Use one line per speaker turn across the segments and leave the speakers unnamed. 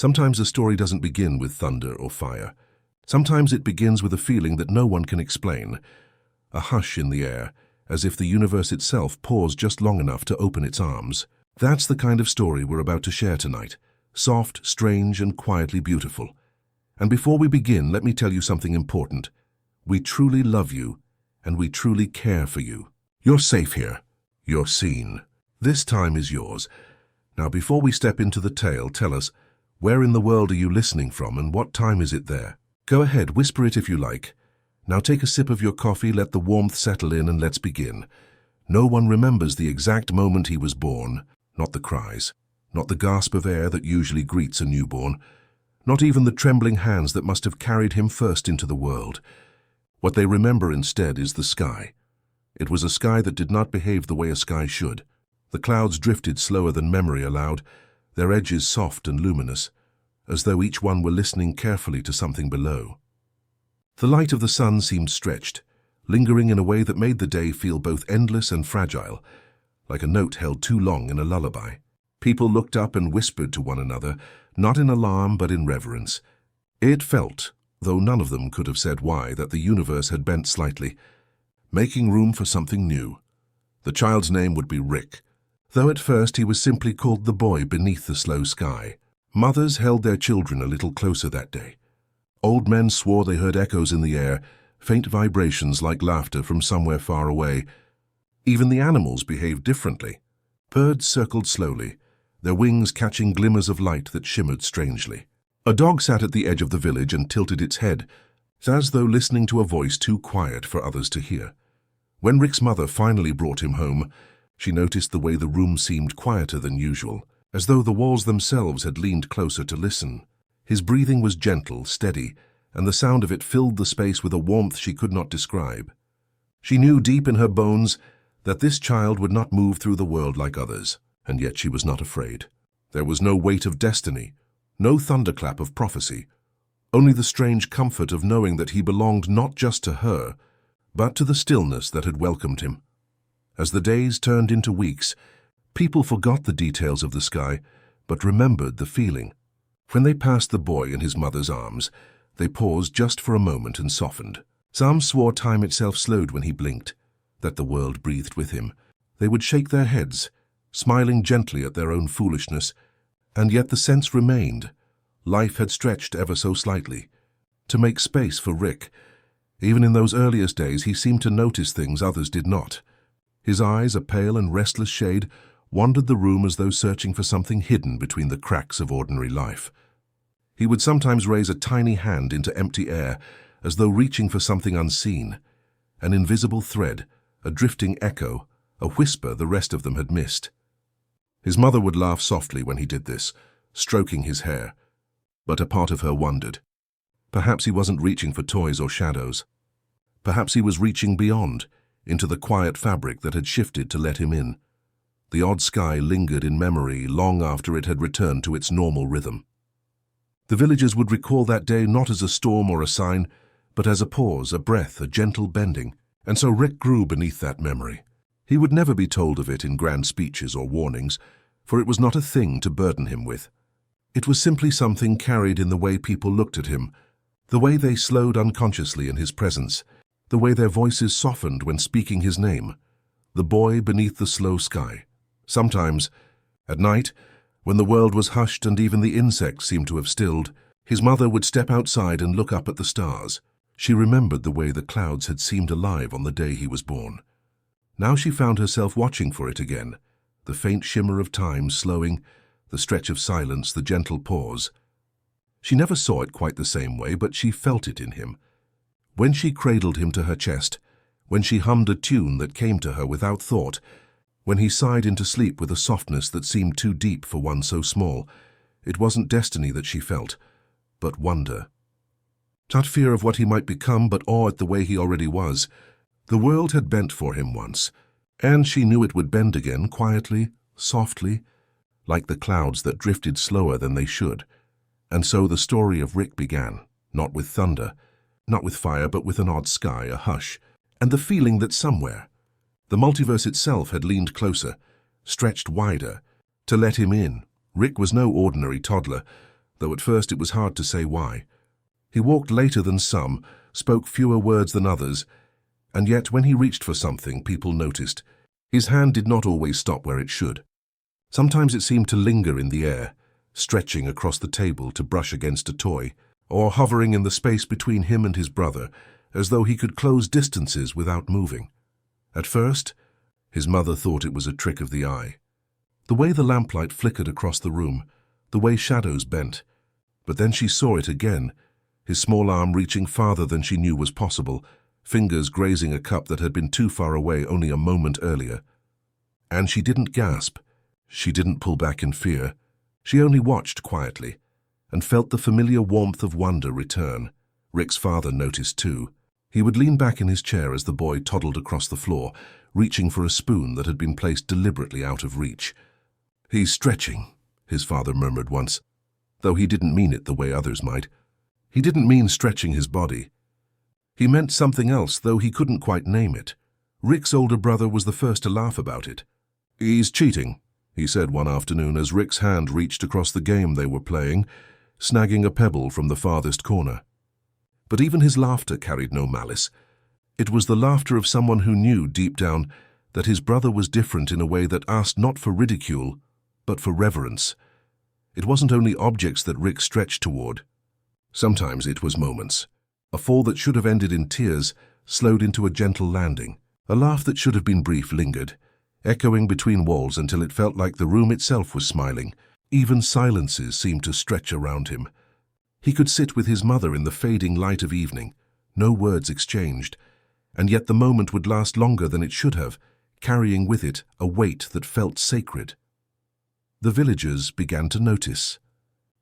Sometimes a story doesn't begin with thunder or fire. Sometimes it begins with a feeling that no one can explain, a hush in the air, as if the universe itself paused just long enough to open its arms. That's the kind of story we're about to share tonight. Soft, strange, and quietly beautiful. And before we begin, let me tell you something important. We truly love you, and we truly care for you. You're safe here. You're seen. This time is yours. Now, before we step into the tale, tell us, where in the world are you listening from and what time is it there? Go ahead, whisper it if you like. Now take a sip of your coffee, let the warmth settle in, and let's begin. No one remembers the exact moment he was born, not the cries, not the gasp of air that usually greets a newborn, not even the trembling hands that must have carried him first into the world. What they remember instead is the sky. It was a sky that did not behave the way a sky should. The clouds drifted slower than memory allowed, their edges soft and luminous, as though each one were listening carefully to something below. The light of the sun seemed stretched, lingering in a way that made the day feel both endless and fragile, like a note held too long in a lullaby. People looked up and whispered to one another, not in alarm but in reverence. It felt, though none of them could have said why, that the universe had bent slightly, making room for something new. The child's name would be Rick, though at first he was simply called the boy beneath the slow sky. Mothers held their children a little closer that day. Old men swore they heard echoes in the air, faint vibrations like laughter from somewhere far away. Even the animals behaved differently. Birds circled slowly, their wings catching glimmers of light that shimmered strangely. A dog sat at the edge of the village and tilted its head, as though listening to a voice too quiet for others to hear. When Rick's mother finally brought him home, she noticed the way the room seemed quieter than usual, as though the walls themselves had leaned closer to listen. His breathing was gentle, steady, and the sound of it filled the space with a warmth she could not describe. She knew deep in her bones that this child would not move through the world like others, and yet she was not afraid. There was no weight of destiny, no thunderclap of prophecy, only the strange comfort of knowing that he belonged not just to her, but to the stillness that had welcomed him. As the days turned into weeks, people forgot the details of the sky, but remembered the feeling. When they passed the boy in his mother's arms, they paused just for a moment and softened. Some swore time itself slowed when he blinked, that the world breathed with him. They would shake their heads, smiling gently at their own foolishness, and yet the sense remained. Life had stretched ever so slightly, to make space for Rick. Even in those earliest days, he seemed to notice things others did not. His eyes, a pale and restless shade, wandered the room as though searching for something hidden between the cracks of ordinary life. He would sometimes raise a tiny hand into empty air, as though reaching for something unseen, an invisible thread, a drifting echo, a whisper the rest of them had missed. His mother would laugh softly when he did this, stroking his hair, but a part of her wondered. Perhaps he wasn't reaching for toys or shadows. Perhaps he was reaching beyond, into the quiet fabric that had shifted to let him in. The odd sky lingered in memory long after it had returned to its normal rhythm. The villagers would recall that day not as a storm or a sign, but as a pause, a breath, a gentle bending. And so Rick grew beneath that memory. He would never be told of it in grand speeches or warnings, for it was not a thing to burden him with. It was simply something carried in the way people looked at him, the way they slowed unconsciously in his presence, the way their voices softened when speaking his name, the boy beneath the slow sky. Sometimes, at night, when the world was hushed and even the insects seemed to have stilled, his mother would step outside and look up at the stars. She remembered the way the clouds had seemed alive on the day he was born. Now she found herself watching for it again, the faint shimmer of time slowing, the stretch of silence, the gentle pause. She never saw it quite the same way, but she felt it in him. When she cradled him to her chest, when she hummed a tune that came to her without thought, when he sighed into sleep with a softness that seemed too deep for one so small, it wasn't destiny that she felt, but wonder. Not fear of what he might become, but awe at the way he already was. The world had bent for him once, and she knew it would bend again, quietly, softly, like the clouds that drifted slower than they should. And so the story of Rick began, not with thunder, not with fire, but with an odd sky, a hush, and the feeling that somewhere, the multiverse itself had leaned closer, stretched wider, to let him in. Rick was no ordinary toddler. though at first it was hard to say why. He walked later than some, spoke fewer words than others, and yet when he reached for something, people noticed. His hand did not always stop where it should. Sometimes it seemed to linger in the air, stretching across the table to brush against a toy, or hovering in the space between him and his brother, as though he could close distances without moving. At first, his mother thought it was a trick of the eye. The way the lamplight flickered across the room, the way shadows bent. But then she saw it again, his small arm reaching farther than she knew was possible, fingers grazing a cup that had been too far away only a moment earlier. And she didn't gasp. She didn't pull back in fear. She only watched quietly, and felt the familiar warmth of wonder return. Rick's father noticed too. He would lean back in his chair as the boy toddled across the floor, reaching for a spoon that had been placed deliberately out of reach. "He's stretching," his father murmured once, though he didn't mean it the way others might. He didn't mean stretching his body. He meant something else, though he couldn't quite name it. Rick's older brother was the first to laugh about it. "He's cheating," he said one afternoon as Rick's hand reached across the game they were playing, snagging a pebble from the farthest corner. But even his laughter carried no malice. It was the laughter of someone who knew deep down that his brother was different in a way that asked not for ridicule, but for reverence. It wasn't only objects that Rick stretched toward. Sometimes it was moments. A fall that should have ended in tears slowed into a gentle landing. A laugh that should have been brief lingered, echoing between walls until it felt like the room itself was smiling. Even silences seemed to stretch around him. He could sit with his mother in the fading light of evening, no words exchanged, and yet the moment would last longer than it should have, carrying with it a weight that felt sacred. The villagers began to notice.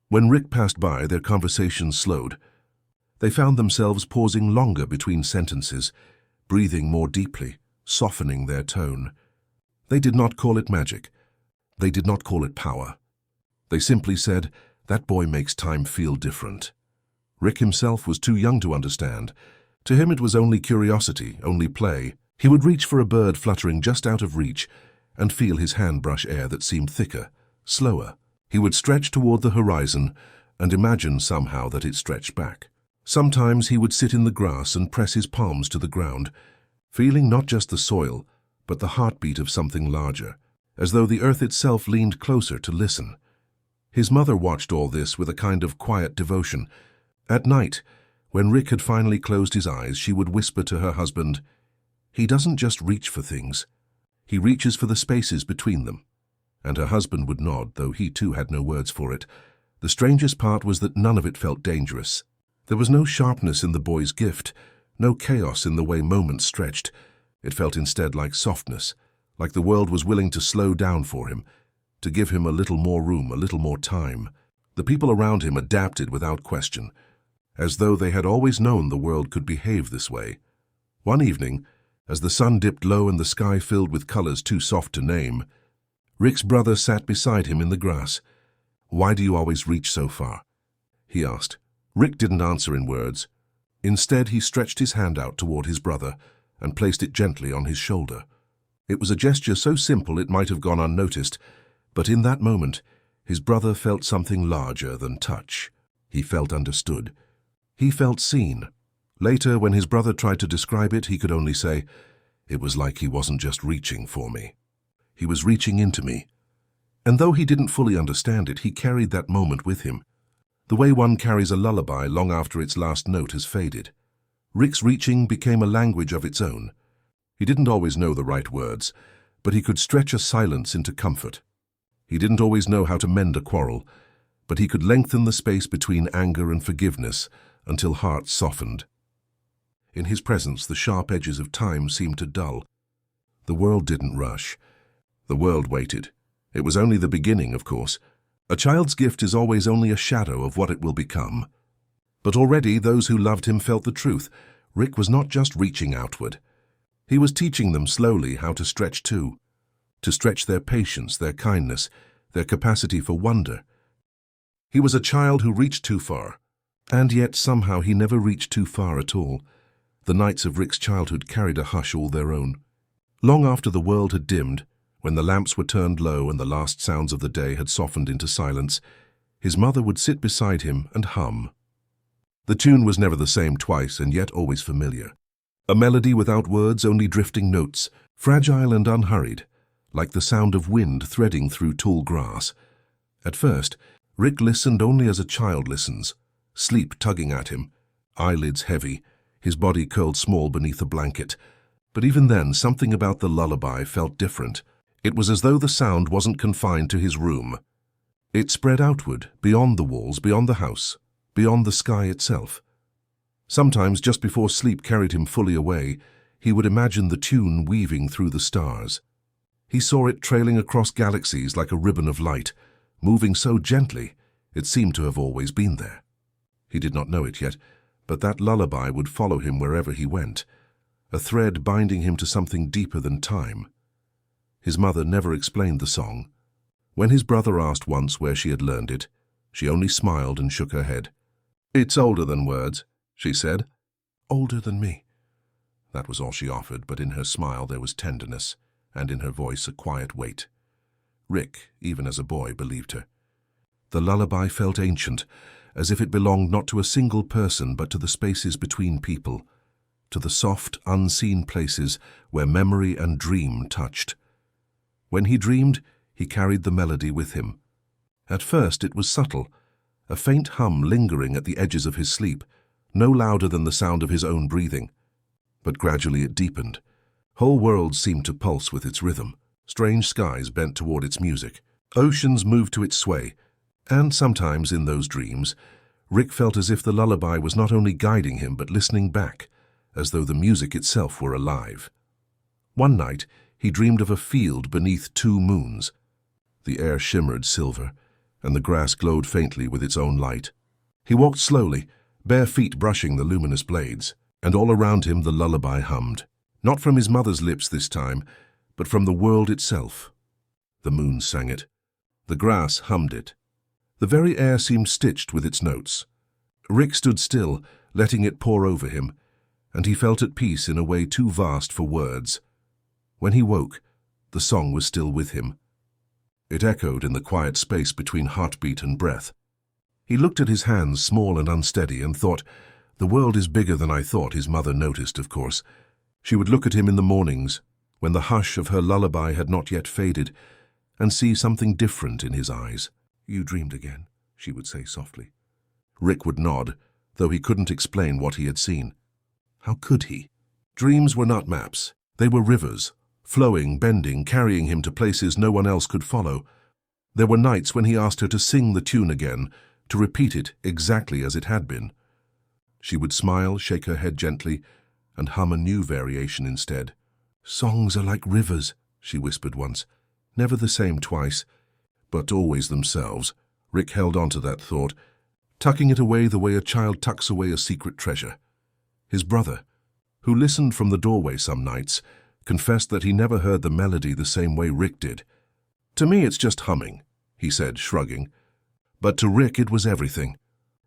When Rick passed by, their conversation slowed. They found themselves pausing longer between sentences, breathing more deeply, softening their tone. They did not call it magic. They did not call it power. They simply said, "That boy makes time feel different." Rick himself was too young to understand. To him it was only curiosity, only play. He would reach for a bird fluttering just out of reach and feel his hand brush air that seemed thicker, slower. He would stretch toward the horizon and imagine somehow that it stretched back. Sometimes he would sit in the grass and press his palms to the ground, feeling not just the soil, but the heartbeat of something larger, as though the earth itself leaned closer to listen. His mother watched all this with a kind of quiet devotion. At night, when Rick had finally closed his eyes, she would whisper to her husband, "He doesn't just reach for things. He reaches for the spaces between them." And her husband would nod, though he too had no words for it. The strangest part was that none of it felt dangerous. There was no sharpness in the boy's gift, no chaos in the way moments stretched. It felt instead like softness, like the world was willing to slow down for him, to give him a little more room, a little more time. The people around him adapted without question, as though they had always known the world could behave this way. One evening, as the sun dipped low and the sky filled with colors too soft to name, Rick's brother sat beside him in the grass. "Why do you always reach so far?" he asked. Rick didn't answer in words. Instead, he stretched his hand out toward his brother and placed it gently on his shoulder. It was a gesture so simple it might have gone unnoticed, but in that moment, his brother felt something larger than touch. He felt understood. He felt seen. Later, when his brother tried to describe it, he could only say, "It was like he wasn't just reaching for me. He was reaching into me." And though he didn't fully understand it, he carried that moment with him, the way one carries a lullaby long after its last note has faded. Rick's reaching became a language of its own. He didn't always know the right words, but he could stretch a silence into comfort. He didn't always know how to mend a quarrel, but he could lengthen the space between anger and forgiveness until hearts softened. In his presence, the sharp edges of time seemed to dull. The world didn't rush. The world waited. It was only the beginning, of course. A child's gift is always only a shadow of what it will become. But already those who loved him felt the truth. Rick was not just reaching outward. He was teaching them slowly how to stretch too, to stretch their patience, their kindness, their capacity for wonder. He was a child who reached too far, and yet somehow he never reached too far at all. The nights of Rick's childhood carried a hush all their own. Long after the world had dimmed, when the lamps were turned low and the last sounds of the day had softened into silence, His mother would sit beside him and hum. The tune was never the same twice, and yet always familiar. A melody without words, only drifting notes, fragile and unhurried, like the sound of wind threading through tall grass. At first, Rick listened only as a child listens, sleep tugging at him, eyelids heavy, his body curled small beneath a blanket. But even then, something about the lullaby felt different. It was as though the sound wasn't confined to his room. It spread outward, beyond the walls, beyond the house, beyond the sky itself. Sometimes, just before sleep carried him fully away, he would imagine the tune weaving through the stars. He saw it trailing across galaxies like a ribbon of light, moving so gently it seemed to have always been there. He did not know it yet, but that lullaby would follow him wherever he went, a thread binding him to something deeper than time. His mother never explained the song. When his brother asked once where she had learned it, she only smiled and shook her head. "It's older than words," she said. "Older than me." That was all she offered, but in her smile there was tenderness, and in her voice a quiet weight. Rick, even as a boy, believed her. The lullaby felt ancient, as if it belonged not to a single person but to the spaces between people, to the soft, unseen places where memory and dream touched. When he dreamed, he carried the melody with him. At first it was subtle, a faint hum lingering at the edges of his sleep, no louder than the sound of his own breathing. But gradually it deepened. Whole worlds seemed to pulse with its rhythm. Strange skies bent toward its music. Oceans moved to its sway. And sometimes in those dreams, Rick felt as if the lullaby was not only guiding him but listening back, as though the music itself were alive. One night, he dreamed of a field beneath two moons. The air shimmered silver, and the grass glowed faintly with its own light. He walked slowly, bare feet brushing the luminous blades, and all around him the lullaby hummed. Not from his mother's lips this time, but from the world itself. The moon sang it. The grass hummed it. The very air seemed stitched with its notes. Rick stood still, letting it pour over him, and he felt at peace in a way too vast for words. When he woke, the song was still with him. It echoed in the quiet space between heartbeat and breath. He looked at his hands, small and unsteady, and thought, "The world is bigger than I thought." His mother noticed, of course. She would look at him in the mornings, when the hush of her lullaby had not yet faded, and see something different in his eyes. "You dreamed again," she would say softly. Rick would nod, though he couldn't explain what he had seen. How could he? Dreams were not maps. They were rivers, flowing, bending, carrying him to places no one else could follow. There were nights when he asked her to sing the tune again, to repeat it exactly as it had been. She would smile, shake her head gently, and hum a new variation instead. "Songs are like rivers," she whispered once. Never the same twice, but always themselves. Rick held on to that thought, tucking it away the way a child tucks away a secret treasure. His brother, who listened from the doorway some nights, confessed that he never heard the melody the same way Rick did. "To me it's just humming," he said, shrugging. But to Rick it was everything.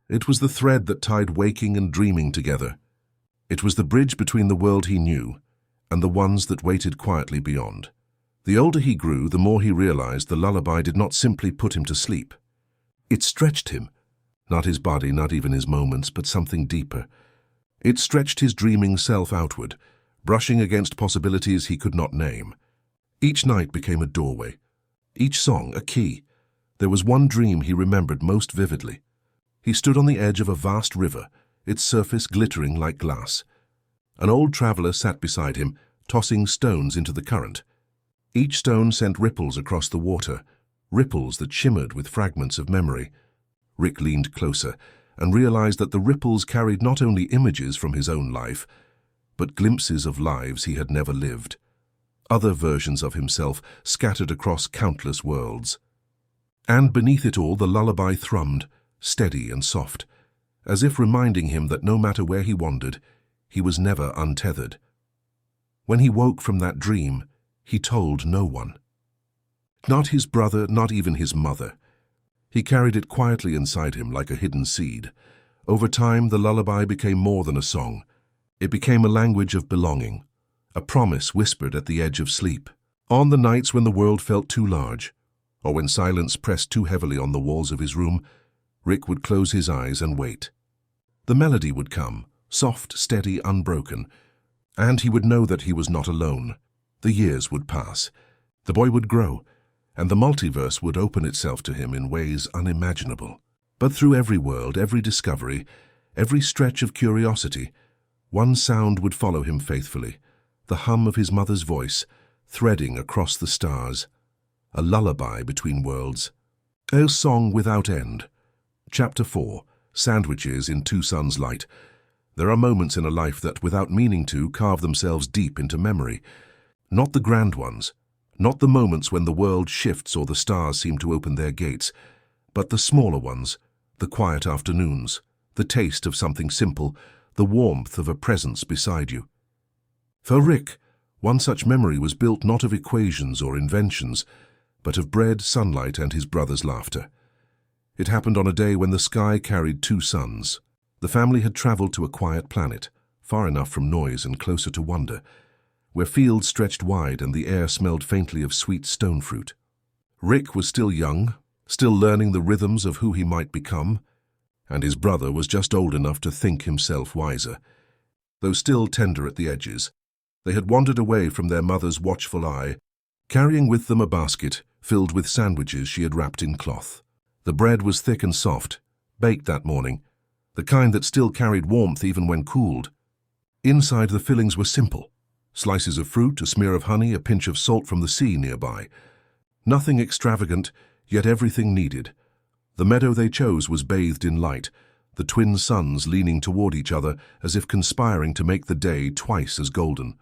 It was the thread that tied waking and dreaming together. It was the bridge between the world he knew and the ones that waited quietly beyond. The older he grew, the more he realized the lullaby did not simply put him to sleep. It stretched him, not his body, not even his moments, but something deeper. It stretched his dreaming self outward, brushing against possibilities he could not name. Each night became a doorway, each song a key. There was one dream he remembered most vividly. He stood on the edge of a vast river, its surface glittering like glass. An old traveler sat beside him, tossing stones into the current. Each stone sent ripples across the water, ripples that shimmered with fragments of memory. Rick leaned closer and realized that the ripples carried not only images from his own life, but glimpses of lives he had never lived, other versions of himself scattered across countless worlds. And beneath it all, the lullaby thrummed, steady and soft, as if reminding him that no matter where he wandered, he was never untethered. When he woke from that dream, he told no one. Not his brother, not even his mother. He carried it quietly inside him like a hidden seed. Over time, the lullaby became more than a song. It became a language of belonging, a promise whispered at the edge of sleep. On the nights when the world felt too large, or when silence pressed too heavily on the walls of his room, Rick would close his eyes and wait. The melody would come, soft, steady, unbroken, and he would know that he was not alone. The years would pass. The boy would grow, and the multiverse would open itself to him in ways unimaginable. But through every world, every discovery, every stretch of curiosity, one sound would follow him faithfully, the hum of his mother's voice, threading across the stars, a lullaby between worlds, a song without end. Chapter 4. Sandwiches in Two Suns' Light. There are moments in a life that, without meaning to, carve themselves deep into memory. Not the grand ones, not the moments when the world shifts or the stars seem to open their gates, but the smaller ones, the quiet afternoons, the taste of something simple, the warmth of a presence beside you. For Rick, one such memory was built not of equations or inventions, but of bread, sunlight, and his brother's laughter. It happened on a day when the sky carried two suns. The family had traveled to a quiet planet, far enough from noise and closer to wonder, where fields stretched wide and the air smelled faintly of sweet stone fruit. Rick was still young, still learning the rhythms of who he might become, and his brother was just old enough to think himself wiser. Though still tender at the edges, they had wandered away from their mother's watchful eye, carrying with them a basket filled with sandwiches she had wrapped in cloth. The bread was thick and soft, baked that morning, the kind that still carried warmth even when cooled. Inside, the fillings were simple: slices of fruit, a smear of honey, a pinch of salt from the sea nearby. Nothing extravagant, yet everything needed. The meadow they chose was bathed in light, the twin suns leaning toward each other as if conspiring to make the day twice as golden.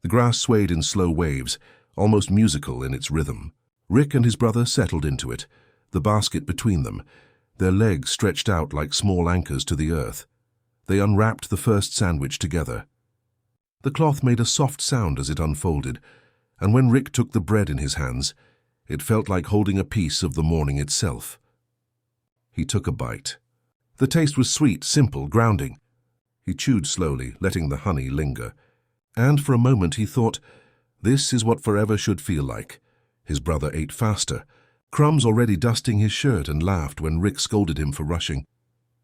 The grass swayed in slow waves, almost musical in its rhythm. Rick and his brother settled into it, the basket between them, their legs stretched out like small anchors to the earth. They unwrapped the first sandwich together. The cloth made a soft sound as it unfolded, and when Rick took the bread in his hands, it felt like holding a piece of the morning itself. He took a bite. The taste was sweet, simple, grounding. He chewed slowly, letting the honey linger. And for a moment he thought, this is what forever should feel like. His brother ate faster, crumbs already dusting his shirt, and laughed when Rick scolded him for rushing.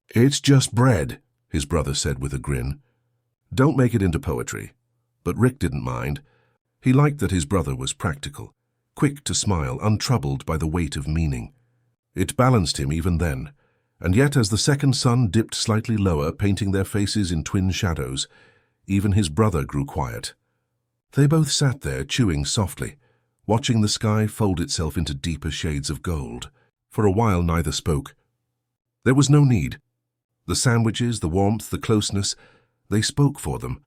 "It's just bread," his brother said with a grin. "Don't make it into poetry." But Rick didn't mind. He liked that his brother was practical, quick to smile, untroubled by the weight of meaning. It balanced him even then, and yet as the second sun dipped slightly lower, painting their faces in twin shadows, even his brother grew quiet. They both sat there, chewing softly, watching the sky fold itself into deeper shades of gold. For a while neither spoke. There was no need. The sandwiches, the warmth, the closeness, they spoke for them.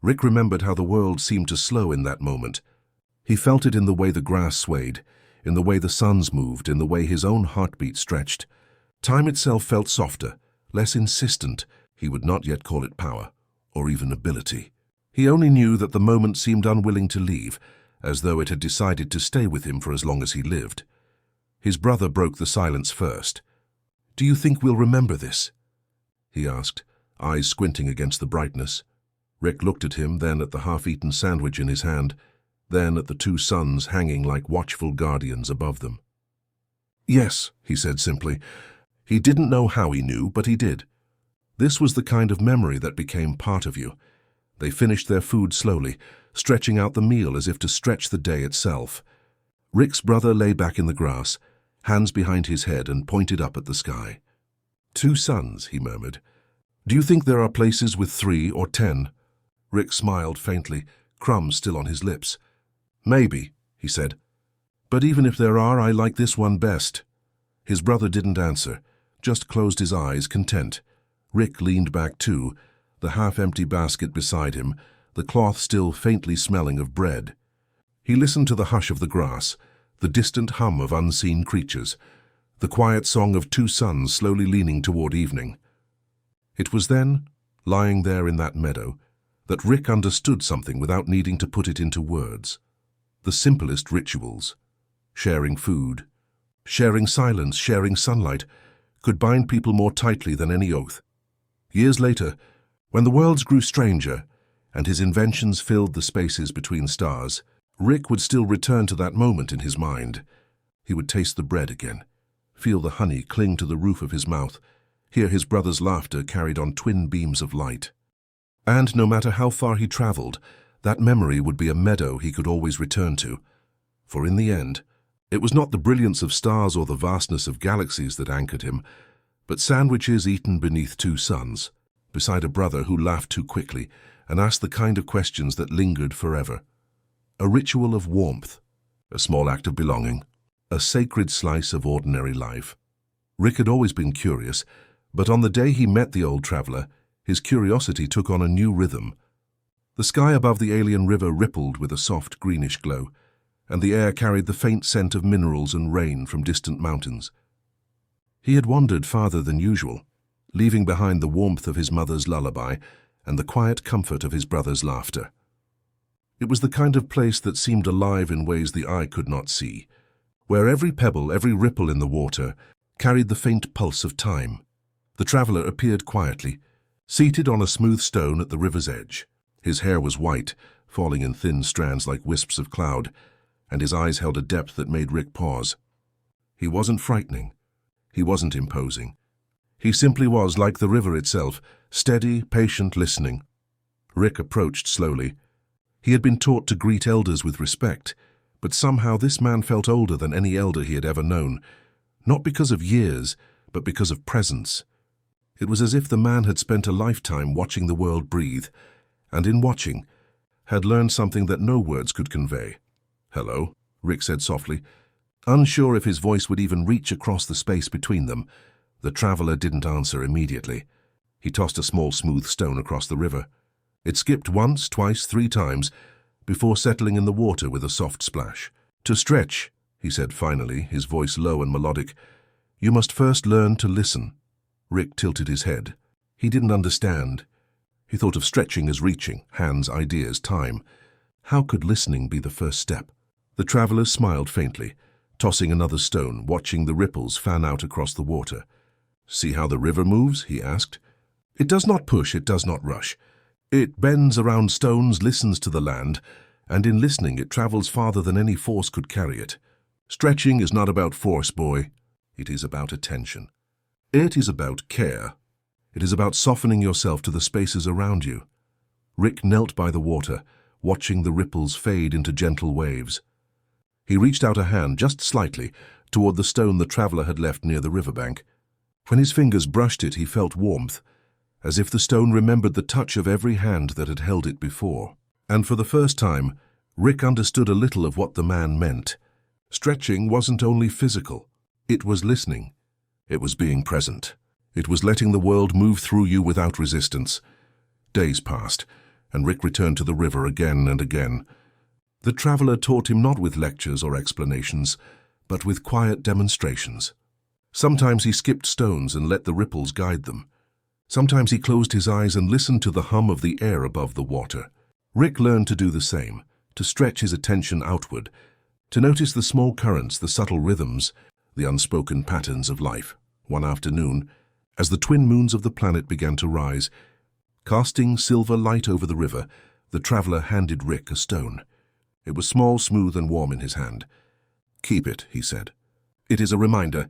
Rick remembered how the world seemed to slow in that moment. He felt it in the way the grass swayed, in the way the suns moved, in the way his own heartbeat stretched. Time itself felt softer, less insistent. He would not yet call it power, or even ability. He only knew that the moment seemed unwilling to leave, as though it had decided to stay with him for as long as he lived. His brother broke the silence first. "Do you think we'll remember this?" he asked, eyes squinting against the brightness. Rick looked at him, then at the half-eaten sandwich in his hand, then at the two suns hanging like watchful guardians above them. "Yes," he said simply. He didn't know how he knew, but he did. This was the kind of memory that became part of you. They finished their food slowly, stretching out the meal as if to stretch the day itself. Rick's brother lay back in the grass, hands behind his head, and pointed up at the sky. "Two suns," he murmured. "Do you think there are places with 3 or 10? Rick smiled faintly, crumbs still on his lips. "Maybe," he said. "But even if there are, I like this one best." His brother didn't answer, just closed his eyes, content. Rick leaned back too, the half-empty basket beside him, the cloth still faintly smelling of bread. He listened to the hush of the grass, the distant hum of unseen creatures, the quiet song of two suns slowly leaning toward evening. It was then, lying there in that meadow, that Rick understood something without needing to put it into words. The simplest rituals, sharing food, sharing silence, sharing sunlight, could bind people more tightly than any oath. Years later, when the worlds grew stranger and his inventions filled the spaces between stars, Rick would still return to that moment in his mind. He would taste the bread again, feel the honey cling to the roof of his mouth, hear his brother's laughter carried on twin beams of light. And no matter how far he traveled, that memory would be a meadow he could always return to. For in the end, it was not the brilliance of stars or the vastness of galaxies that anchored him, but sandwiches eaten beneath two suns, beside a brother who laughed too quickly and asked the kind of questions that lingered forever. A ritual of warmth, a small act of belonging, a sacred slice of ordinary life. Rick had always been curious, but on the day he met the old traveler, his curiosity took on a new rhythm. The sky above the alien river rippled with a soft greenish glow, and the air carried the faint scent of minerals and rain from distant mountains. He had wandered farther than usual, leaving behind the warmth of his mother's lullaby and the quiet comfort of his brother's laughter. It was the kind of place that seemed alive in ways the eye could not see, where every pebble, every ripple in the water, carried the faint pulse of time. The traveler appeared quietly, seated on a smooth stone at the river's edge. His hair was white, falling in thin strands like wisps of cloud, and his eyes held a depth that made Rick pause. He wasn't frightening. He wasn't imposing. He simply was, like the river itself, steady, patient, listening. Rick approached slowly. He had been taught to greet elders with respect, but somehow this man felt older than any elder he had ever known, not because of years, but because of presence. It was as if the man had spent a lifetime watching the world breathe, and in watching, had learned something that no words could convey. "Hello," Rick said softly. Unsure if his voice would even reach across the space between them, the traveler didn't answer immediately. He tossed a small smooth stone across the river. It skipped once, twice, 3 times, before settling in the water with a soft splash. "To stretch," he said finally, his voice low and melodic, "you must first learn to listen." Rick tilted his head. He didn't understand. He thought of stretching as reaching, hands, ideas, time. How could listening be the first step? The traveler smiled faintly, tossing another stone, watching the ripples fan out across the water. "See how the river moves?" he asked. "It does not push, it does not rush. It bends around stones, listens to the land, and in listening it travels farther than any force could carry it. Stretching is not about force, boy. It is about attention. It is about care. It is about softening yourself to the spaces around you." Rick knelt by the water, watching the ripples fade into gentle waves. He reached out a hand, just slightly, toward the stone the traveler had left near the riverbank. When his fingers brushed it, he felt warmth, as if the stone remembered the touch of every hand that had held it before. And for the first time, Rick understood a little of what the man meant. Stretching wasn't only physical. It was listening. It was being present. It was letting the world move through you without resistance. Days passed, and Rick returned to the river again and again. The traveler taught him not with lectures or explanations, but with quiet demonstrations. Sometimes he skipped stones and let the ripples guide them. Sometimes he closed his eyes and listened to the hum of the air above the water. Rick learned to do the same, to stretch his attention outward, to notice the small currents, the subtle rhythms, the unspoken patterns of life. One afternoon, as the twin moons of the planet began to rise, casting silver light over the river, the traveler handed Rick a stone. It was small, smooth, and warm in his hand. "Keep it," he said. "It is a reminder.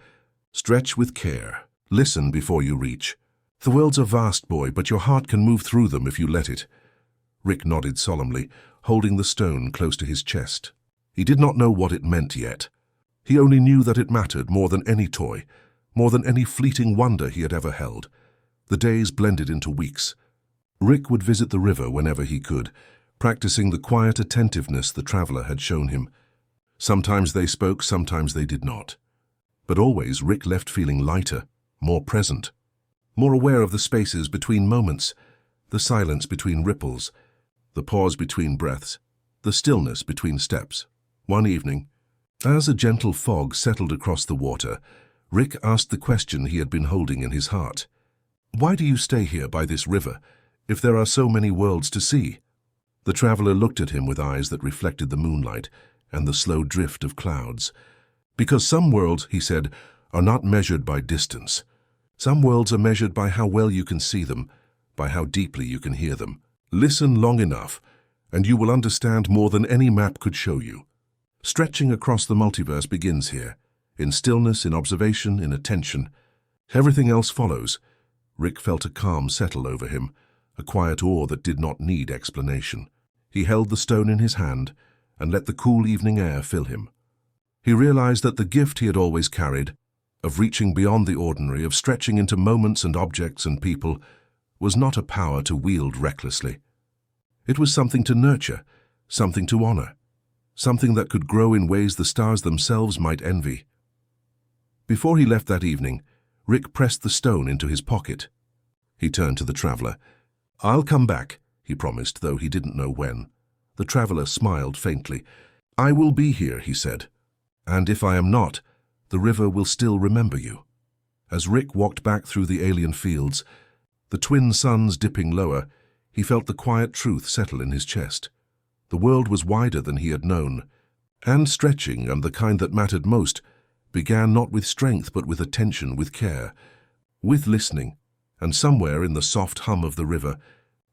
Stretch with care. Listen before you reach. The world's a vast, boy, but your heart can move through them if you let it." Rick nodded solemnly, holding the stone close to his chest. He did not know what it meant yet. He only knew that it mattered more than any toy, more than any fleeting wonder he had ever held. The days blended into weeks. Rick would visit the river whenever he could, practicing the quiet attentiveness the traveler had shown him. Sometimes they spoke, sometimes they did not. But always Rick left feeling lighter, more present, more aware of the spaces between moments, the silence between ripples, the pause between breaths, the stillness between steps. One evening, as a gentle fog settled across the water, Rick asked the question he had been holding in his heart. "Why do you stay here by this river, if there are so many worlds to see?" The traveler looked at him with eyes that reflected the moonlight and the slow drift of clouds. "Because some worlds," he said, "are not measured by distance. Some worlds are measured by how well you can see them, by how deeply you can hear them. Listen long enough, and you will understand more than any map could show you. Stretching across the multiverse begins here. In stillness, in observation, in attention. Everything else follows. Rick felt a calm settle over him, a quiet awe that did not need explanation. He held the stone in his hand and let the cool evening air fill him. He realized that the gift he had always carried, of reaching beyond the ordinary, of stretching into moments and objects and people, was not a power to wield recklessly. It was something to nurture, something to honor, something that could grow in ways the stars themselves might envy. Before he left that evening, Rick pressed the stone into his pocket. He turned to the traveler. "I'll come back," he promised, though he didn't know when. The traveler smiled faintly. "I will be here," he said. "And if I am not, the river will still remember you." As Rick walked back through the alien fields, the twin suns dipping lower, he felt the quiet truth settle in his chest. The world was wider than he had known, and stretching, and the kind that mattered most, began not with strength but with attention, with care, with listening, and somewhere in the soft hum of the river,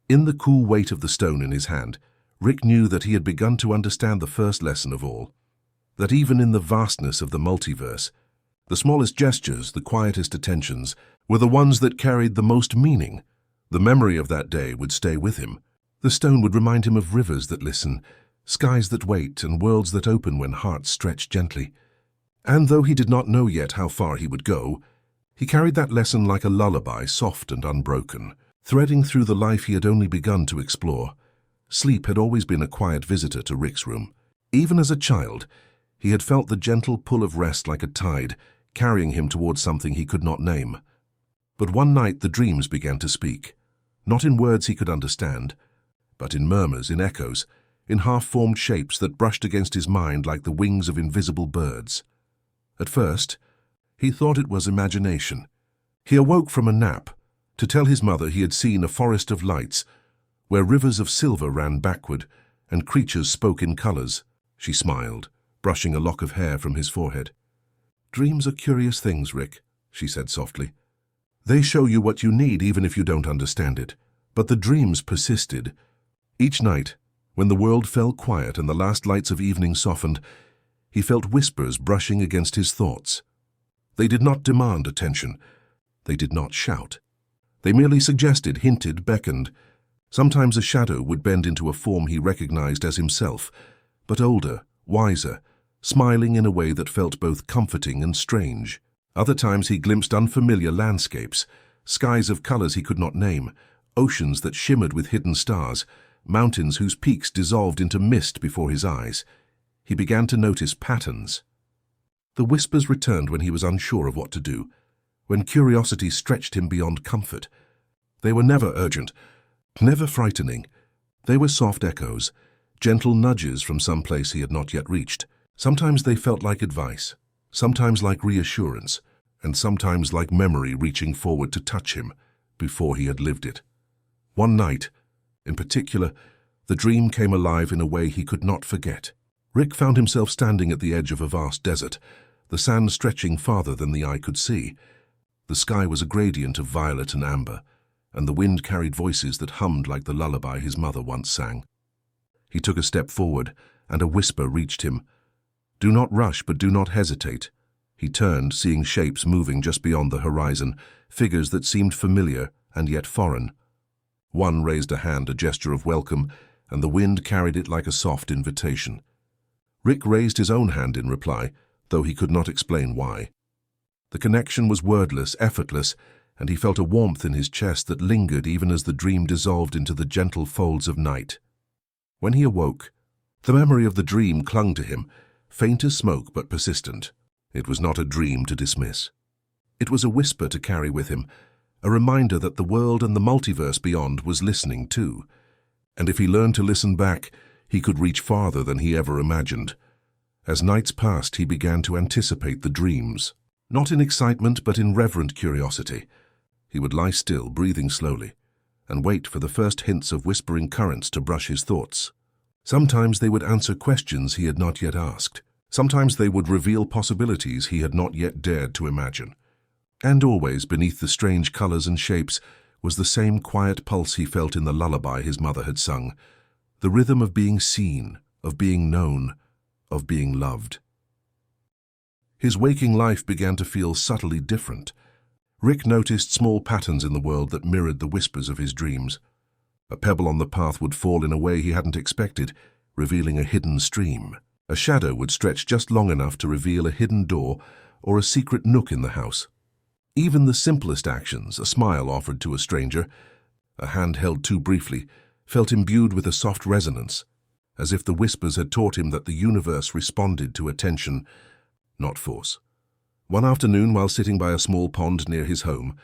in the cool weight of the stone in his hand, Rick knew that he had begun to understand the first lesson of all, that even in the vastness of the multiverse, the smallest gestures, the quietest attentions, were the ones that carried the most meaning. The memory of that day would stay with him. The stone would remind him of rivers that listen, skies that wait, and worlds that open when hearts stretch gently. And though he did not know yet how far he would go, he carried that lesson like a lullaby, soft and unbroken, threading through the life he had only begun to explore. Sleep had always been a quiet visitor to Rick's room. Even as a child, he had felt the gentle pull of rest like a tide, carrying him towards something he could not name. But one night the dreams began to speak, not in words he could understand, but in murmurs, in echoes, in half-formed shapes that brushed against his mind like the wings of invisible birds. At first, he thought it was imagination. He awoke from a nap to tell his mother he had seen a forest of lights, where rivers of silver ran backward and creatures spoke in colors. She smiled, brushing a lock of hair from his forehead. "Dreams are curious things, Rick," she said softly. "They show you what you need even if you don't understand it." But the dreams persisted. Each night, when the world fell quiet and the last lights of evening softened, he felt whispers brushing against his thoughts. They did not demand attention. They did not shout. They merely suggested, hinted, beckoned. Sometimes a shadow would bend into a form he recognized as himself, but older, wiser, smiling in a way that felt both comforting and strange. Other times he glimpsed unfamiliar landscapes, skies of colors he could not name, oceans that shimmered with hidden stars, mountains whose peaks dissolved into mist before his eyes. He began to notice patterns. The whispers returned when he was unsure of what to do, when curiosity stretched him beyond comfort. They were never urgent, never frightening. They were soft echoes, gentle nudges from some place he had not yet reached. Sometimes they felt like advice, sometimes like reassurance, and sometimes like memory reaching forward to touch him before he had lived it. One night, in particular, the dream came alive in a way he could not forget. Rick found himself standing at the edge of a vast desert, the sand stretching farther than the eye could see. The sky was a gradient of violet and amber, and the wind carried voices that hummed like the lullaby his mother once sang. He took a step forward, and a whisper reached him. "Do not rush, but do not hesitate." He turned, seeing shapes moving just beyond the horizon, figures that seemed familiar and yet foreign. One raised a hand, a gesture of welcome, and the wind carried it like a soft invitation. Rick raised his own hand in reply, though he could not explain why. The connection was wordless, effortless, and he felt a warmth in his chest that lingered even as the dream dissolved into the gentle folds of night. When he awoke, the memory of the dream clung to him, faint as smoke but persistent. It was not a dream to dismiss. It was a whisper to carry with him, a reminder that the world and the multiverse beyond was listening too. And if he learned to listen back, he could reach farther than he ever imagined. As nights passed, he began to anticipate the dreams, not in excitement but in reverent curiosity. He would lie still, breathing slowly, and wait for the first hints of whispering currents to brush his thoughts. Sometimes they would answer questions he had not yet asked. Sometimes they would reveal possibilities he had not yet dared to imagine. And always, beneath the strange colors and shapes, was the same quiet pulse he felt in the lullaby his mother had sung, the rhythm of being seen, of being known, of being loved. His waking life began to feel subtly different. Rick noticed small patterns in the world that mirrored the whispers of his dreams. A pebble on the path would fall in a way he hadn't expected, revealing a hidden stream. A shadow would stretch just long enough to reveal a hidden door or a secret nook in the house. Even the simplest actions, a smile offered to a stranger, a hand held too briefly, felt imbued with a soft resonance, as if the whispers had taught him that the universe responded to attention, not force. One afternoon, while sitting by a small pond near his home,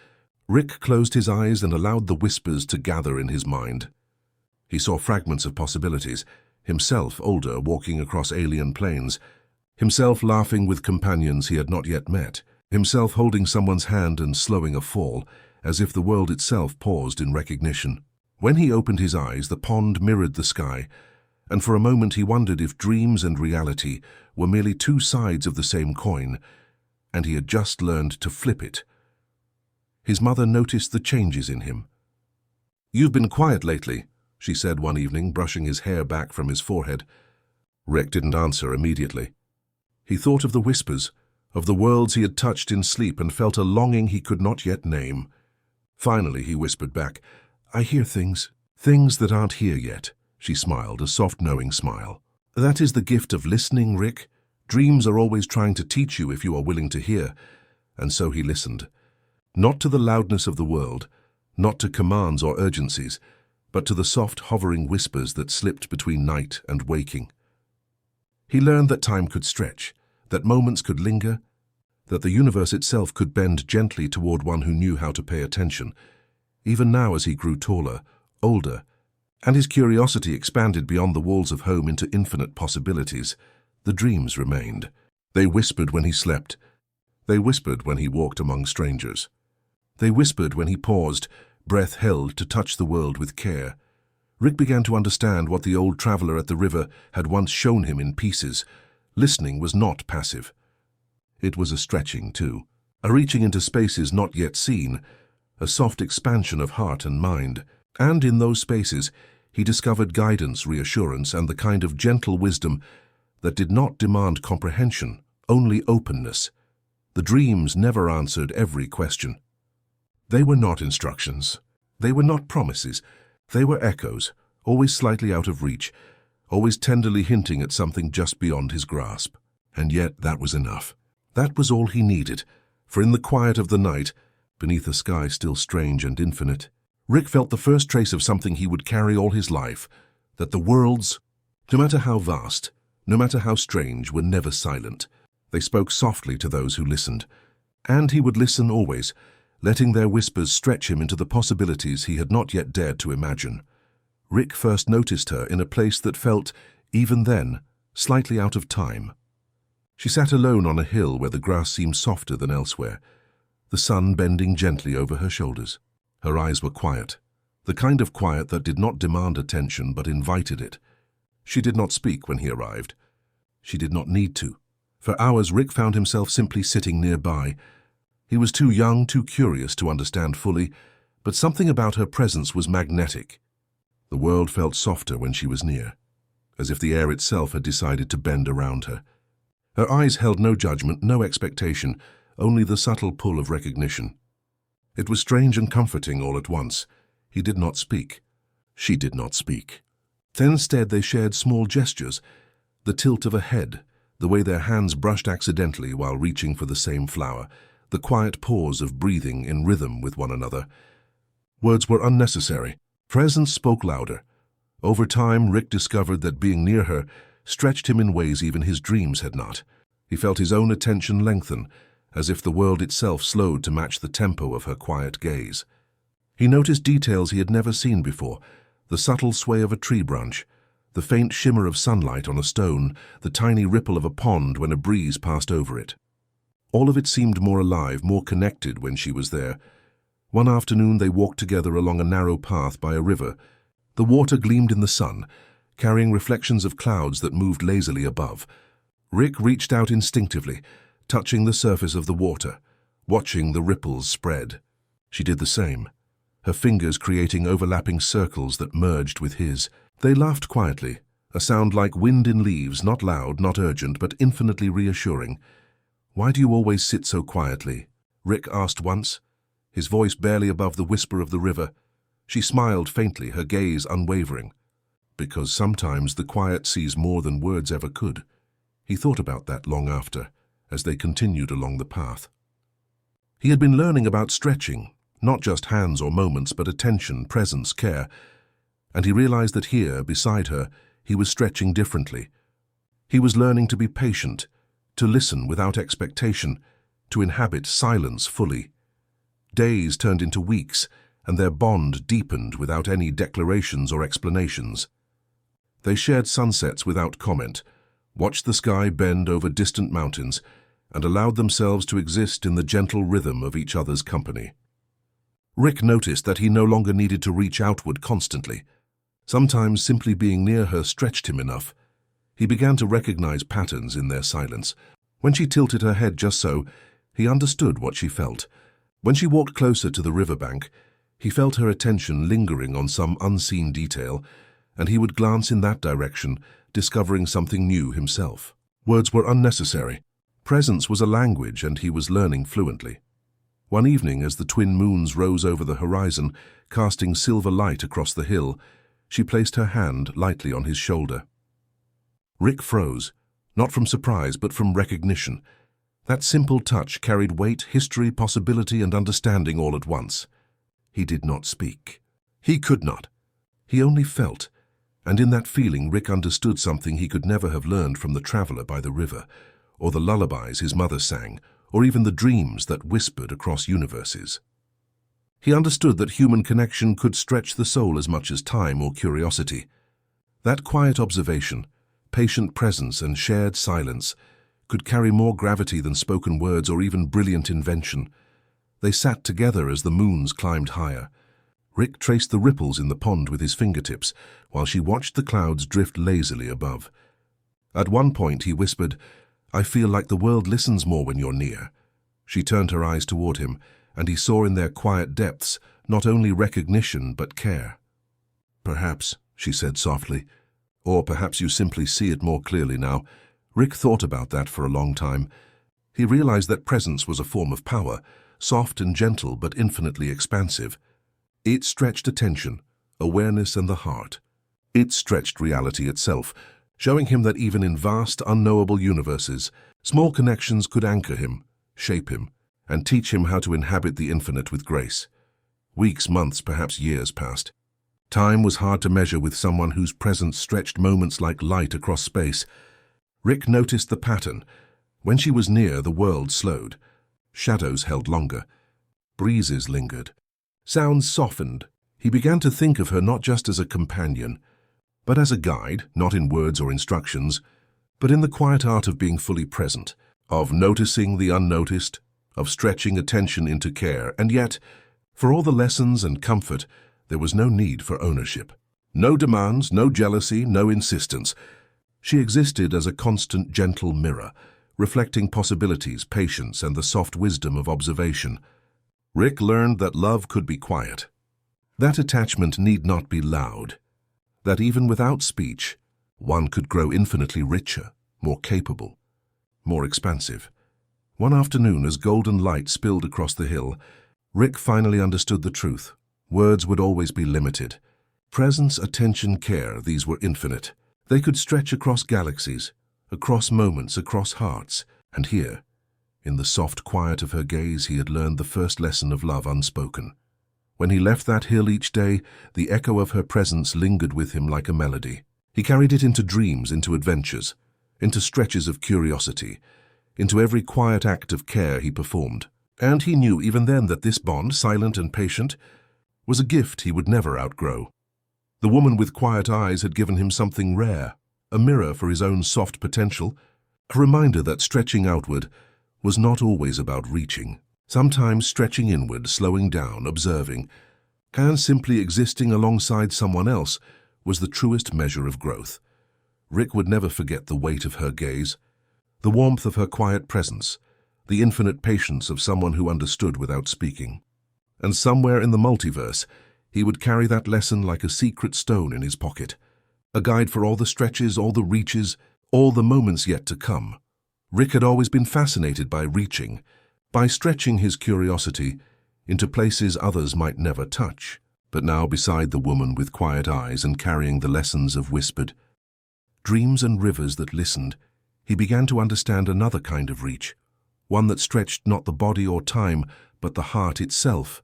Rick closed his eyes and allowed the whispers to gather in his mind. He saw fragments of possibilities, himself older, walking across alien planes, himself laughing with companions he had not yet met, himself holding someone's hand and slowing a fall, as if the world itself paused in recognition. When he opened his eyes, the pond mirrored the sky, and for a moment he wondered if dreams and reality were merely two sides of the same coin, and he had just learned to flip it. His mother noticed the changes in him. "You've been quiet lately," she said one evening, brushing his hair back from his forehead. Rick didn't answer immediately. He thought of the whispers, of the worlds he had touched in sleep, and felt a longing he could not yet name. Finally he whispered back, "I hear things that aren't here yet." She smiled, a soft, knowing smile. "That is the gift of listening, Rick. Dreams are always trying to teach you if you are willing to hear." And so he listened. Not to the loudness of the world, not to commands or urgencies, but to the soft, hovering whispers that slipped between night and waking. He learned that time could stretch, that moments could linger, that the universe itself could bend gently toward one who knew how to pay attention. Even now, as he grew taller, older, and his curiosity expanded beyond the walls of home into infinite possibilities, the dreams remained. They whispered when he slept. They whispered when he walked among strangers. They whispered when he paused, breath held, to touch the world with care. Rick began to understand what the old traveler at the river had once shown him in pieces. Listening was not passive. It was a stretching, too, a reaching into spaces not yet seen, a soft expansion of heart and mind. And in those spaces, he discovered guidance, reassurance, and the kind of gentle wisdom that did not demand comprehension, only openness. The dreams never answered every question. They were not instructions. They were not promises. They were echoes, always slightly out of reach, always tenderly hinting at something just beyond his grasp. And yet that was enough. That was all he needed, for in the quiet of the night, beneath a sky still strange and infinite, Rick felt the first trace of something he would carry all his life, that the worlds, no matter how vast, no matter how strange, were never silent. They spoke softly to those who listened, and he would listen always, letting their whispers stretch him into the possibilities he had not yet dared to imagine. Rick first noticed her in a place that felt, even then, slightly out of time. She sat alone on a hill where the grass seemed softer than elsewhere, the sun bending gently over her shoulders. Her eyes were quiet, the kind of quiet that did not demand attention but invited it. She did not speak when he arrived. She did not need to. For hours Rick found himself simply sitting nearby. He was too young, too curious to understand fully, but something about her presence was magnetic. The world felt softer when she was near, as if the air itself had decided to bend around her. Her eyes held no judgment, no expectation, only the subtle pull of recognition. It was strange and comforting all at once. He did not speak. She did not speak. Then instead they shared small gestures, the tilt of a head, the way their hands brushed accidentally while reaching for the same flower, the quiet pause of breathing in rhythm with one another. Words were unnecessary. Presence spoke louder. Over time, Rick discovered that being near her stretched him in ways even his dreams had not. He felt his own attention lengthen, as if the world itself slowed to match the tempo of her quiet gaze. He noticed details he had never seen before, the subtle sway of a tree branch, the faint shimmer of sunlight on a stone, the tiny ripple of a pond when a breeze passed over it. All of it seemed more alive, more connected when she was there. One afternoon they walked together along a narrow path by a river. The water gleamed in the sun, carrying reflections of clouds that moved lazily above. Rick reached out instinctively, touching the surface of the water, watching the ripples spread. She did the same, her fingers creating overlapping circles that merged with his. They laughed quietly, a sound like wind in leaves, not loud, not urgent, but infinitely reassuring. "Why do you always sit so quietly?" Rick asked once, his voice barely above the whisper of the river. She smiled faintly, her gaze unwavering. "Because sometimes the quiet sees more than words ever could." He thought about that long after, as they continued along the path. He had been learning about stretching, not just hands or moments, but attention, presence, care. And he realized that here, beside her, he was stretching differently. He was learning to be patient, to listen without expectation, to inhabit silence fully. Days turned into weeks, and their bond deepened without any declarations or explanations. They shared sunsets without comment, watched the sky bend over distant mountains, and allowed themselves to exist in the gentle rhythm of each other's company. Rick noticed that he no longer needed to reach outward constantly. Sometimes simply being near her stretched him enough. He began to recognize patterns in their silence. When she tilted her head just so, he understood what she felt. When she walked closer to the riverbank, he felt her attention lingering on some unseen detail, and he would glance in that direction, discovering something new himself. Words were unnecessary. Presence was a language, and he was learning fluently. One evening, as the twin moons rose over the horizon, casting silver light across the hill, she placed her hand lightly on his shoulder. Rick froze, not from surprise but from recognition. That simple touch carried weight, history, possibility, and understanding all at once. He did not speak. He could not. He only felt, and in that feeling Rick understood something he could never have learned from the traveler by the river, or the lullabies his mother sang, or even the dreams that whispered across universes. He understood that human connection could stretch the soul as much as time or curiosity. That quiet observation, patient presence, and shared silence could carry more gravity than spoken words or even brilliant invention. They sat together as the moons climbed higher. Rick traced the ripples in the pond with his fingertips, while she watched the clouds drift lazily above. At one point he whispered, "I feel like the world listens more when you're near." She turned her eyes toward him, and he saw in their quiet depths not only recognition but care. "Perhaps," she said softly, "or perhaps you simply see it more clearly now." Rick thought about that for a long time. He realized that presence was a form of power, soft and gentle but infinitely expansive. It stretched attention, awareness, and the heart. It stretched reality itself, showing him that even in vast, unknowable universes, small connections could anchor him, shape him, and teach him how to inhabit the infinite with grace. Weeks, months, perhaps years passed. Time was hard to measure with someone whose presence stretched moments like light across space. Rick noticed the pattern. When she was near, the world slowed. Shadows held longer. Breezes lingered. Sounds softened. He began to think of her not just as a companion, but as a guide, not in words or instructions, but in the quiet art of being fully present, of noticing the unnoticed, of stretching attention into care. And yet, for all the lessons and comfort, there was no need for ownership. No demands, no jealousy, no insistence. She existed as a constant, gentle mirror, reflecting possibilities, patience, and the soft wisdom of observation. Rick learned that love could be quiet. That attachment need not be loud. That even without speech, one could grow infinitely richer, more capable, more expansive. One afternoon, as golden light spilled across the hill, Rick finally understood the truth. Words would always be limited. Presence, attention, care, these were infinite. They could stretch across galaxies, across moments, across hearts. And here, in the soft quiet of her gaze, he had learned the first lesson of love unspoken. When he left that hill each day, the echo of her presence lingered with him like a melody. He carried it into dreams, into adventures, into stretches of curiosity, into every quiet act of care he performed. And he knew even then that this bond, silent and patient, was a gift he would never outgrow. The woman with quiet eyes had given him something rare, a mirror for his own soft potential, a reminder that stretching outward was not always about reaching. Sometimes stretching inward, slowing down, observing, and simply existing alongside someone else was the truest measure of growth. Rick would never forget the weight of her gaze, the warmth of her quiet presence, the infinite patience of someone who understood without speaking. And somewhere in the multiverse, he would carry that lesson like a secret stone in his pocket, a guide for all the stretches, all the reaches, all the moments yet to come. Rick had always been fascinated by reaching, by stretching his curiosity into places others might never touch. But now, beside the woman with quiet eyes and carrying the lessons of whispered dreams and rivers that listened, he began to understand another kind of reach, one that stretched not the body or time, but the heart itself.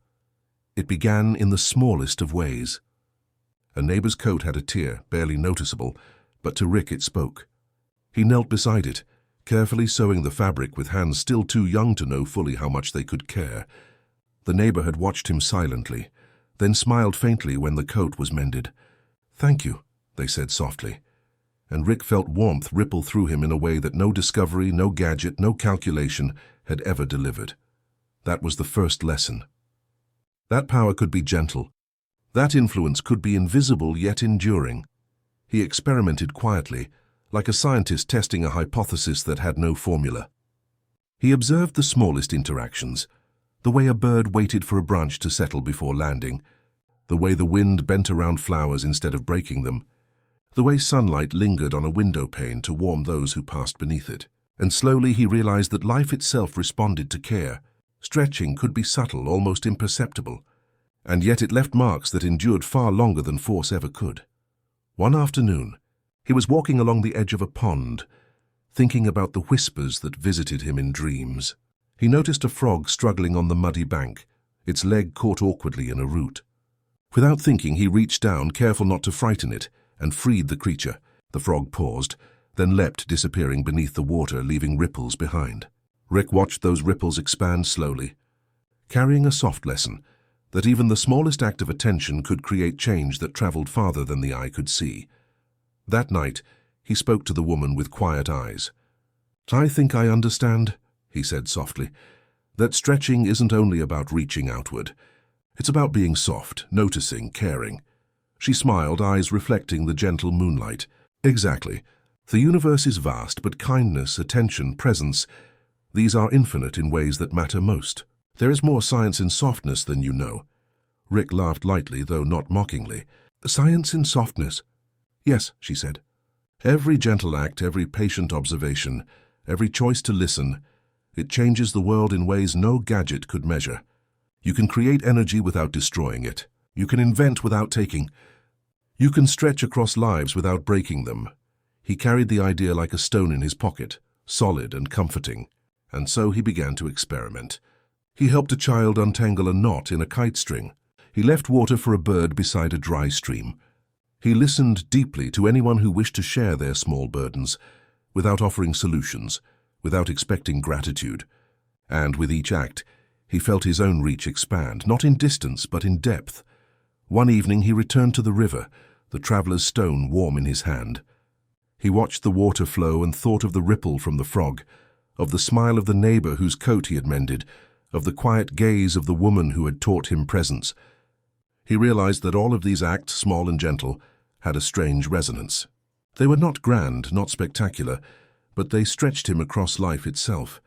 It began in the smallest of ways. A neighbor's coat had a tear, barely noticeable, but to Rick it spoke. He knelt beside it, carefully sewing the fabric with hands still too young to know fully how much they could care. The neighbor had watched him silently, then smiled faintly when the coat was mended. "Thank you," they said softly. And Rick felt warmth ripple through him in a way that no discovery, no gadget, no calculation had ever delivered. That was the first lesson. That power could be gentle. That influence could be invisible yet enduring. He experimented quietly, like a scientist testing a hypothesis that had no formula. He observed the smallest interactions, the way a bird waited for a branch to settle before landing, the way the wind bent around flowers instead of breaking them, the way sunlight lingered on a window pane to warm those who passed beneath it. And slowly he realized that life itself responded to care. Stretching could be subtle, almost imperceptible, and yet it left marks that endured far longer than force ever could. One afternoon, he was walking along the edge of a pond, thinking about the whispers that visited him in dreams. He noticed a frog struggling on the muddy bank, its leg caught awkwardly in a root. Without thinking, he reached down, careful not to frighten it, and freed the creature. The frog paused, then leapt, disappearing beneath the water, leaving ripples behind. Rick watched those ripples expand slowly, carrying a soft lesson that even the smallest act of attention could create change that traveled farther than the eye could see. That night, he spoke to the woman with quiet eyes. "I think I understand," he said softly, "that stretching isn't only about reaching outward. It's about being soft, noticing, caring." She smiled, eyes reflecting the gentle moonlight. "Exactly. The universe is vast, but kindness, attention, presence, these are infinite in ways that matter most. There is more science in softness than you know." Rick laughed lightly, though not mockingly. "Science in softness?" "Yes," she said. "Every gentle act, every patient observation, every choice to listen, it changes the world in ways no gadget could measure. You can create energy without destroying it. You can invent without taking. You can stretch across lives without breaking them." He carried the idea like a stone in his pocket, solid and comforting, and so he began to experiment. He helped a child untangle a knot in a kite string. He left water for a bird beside a dry stream. He listened deeply to anyone who wished to share their small burdens, without offering solutions, without expecting gratitude. And with each act, he felt his own reach expand, not in distance, but in depth. One evening he returned to the river, the traveler's stone warm in his hand. He watched the water flow and thought of the ripple from the frog, of the smile of the neighbor whose coat he had mended, of the quiet gaze of the woman who had taught him presence. He realized that all of these acts, small and gentle, had a strange resonance. They were not grand, not spectacular, but they stretched him across life itself.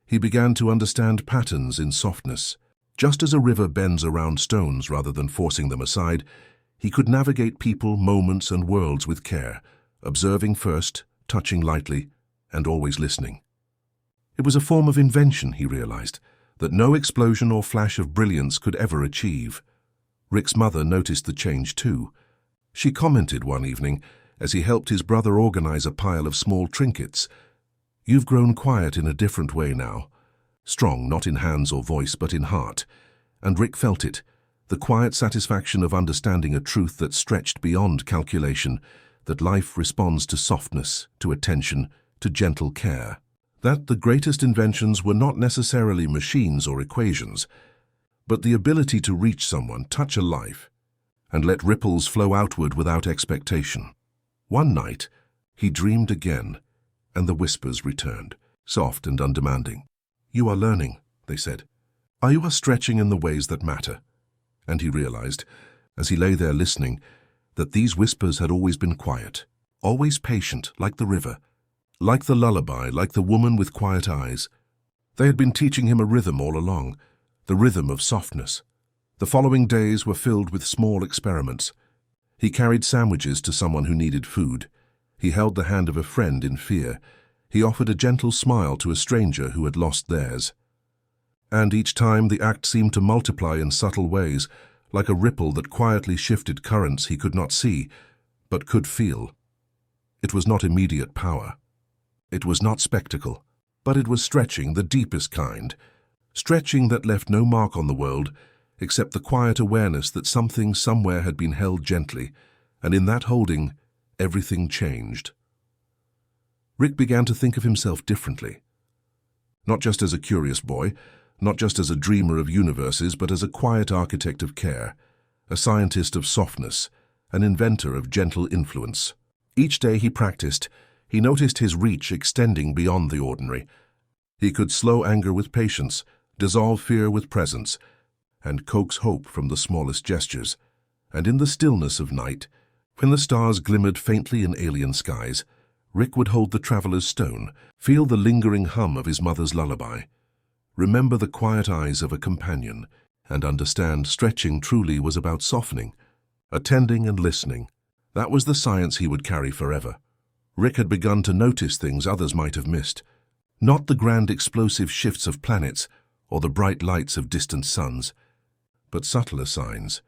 He began to understand patterns in softness. Just as a river bends around stones rather than forcing them aside, he could navigate people, moments, and worlds with care, observing first, touching lightly, and always listening. It was a form of invention, he realized, that no explosion or flash of brilliance could ever achieve. Rick's mother noticed the change too. She commented one evening, as he helped his brother organize a pile of small trinkets, "You've grown quiet in a different way now. Strong, not in hands or voice, but in heart." And Rick felt it, the quiet satisfaction of understanding a truth that stretched beyond calculation, that life responds to softness, to attention, to gentle care. That the greatest inventions were not necessarily machines or equations, but the ability to reach someone, touch a life, and let ripples flow outward without expectation. One night, he dreamed again, and the whispers returned, soft and undemanding. "You are learning," they said. "You are stretching in the ways that matter." And he realized, as he lay there listening, that these whispers had always been quiet, always patient, like the river, like the lullaby, like the woman with quiet eyes. They had been teaching him a rhythm all along, the rhythm of softness. The following days were filled with small experiments. He carried sandwiches to someone who needed food. He held the hand of a friend in fear. He offered a gentle smile to a stranger who had lost theirs. And each time the act seemed to multiply in subtle ways, like a ripple that quietly shifted currents he could not see, but could feel. It was not immediate power. It was not spectacle, but it was stretching, the deepest kind. Stretching that left no mark on the world, except the quiet awareness that something somewhere had been held gently, and in that holding, everything changed. Rick began to think of himself differently. Not just as a curious boy, not just as a dreamer of universes, but as a quiet architect of care, a scientist of softness, an inventor of gentle influence. Each day he practiced, he noticed his reach extending beyond the ordinary. He could slow anger with patience, dissolve fear with presence, and coax hope from the smallest gestures. And in the stillness of night, when the stars glimmered faintly in alien skies, Rick would hold the traveler's stone, feel the lingering hum of his mother's lullaby, remember the quiet eyes of a companion, and understand stretching truly was about softening, attending and listening. That was the science he would carry forever. Rick had begun to notice things others might have missed. Not the grand explosive shifts of planets or the bright lights of distant suns, but subtler signs,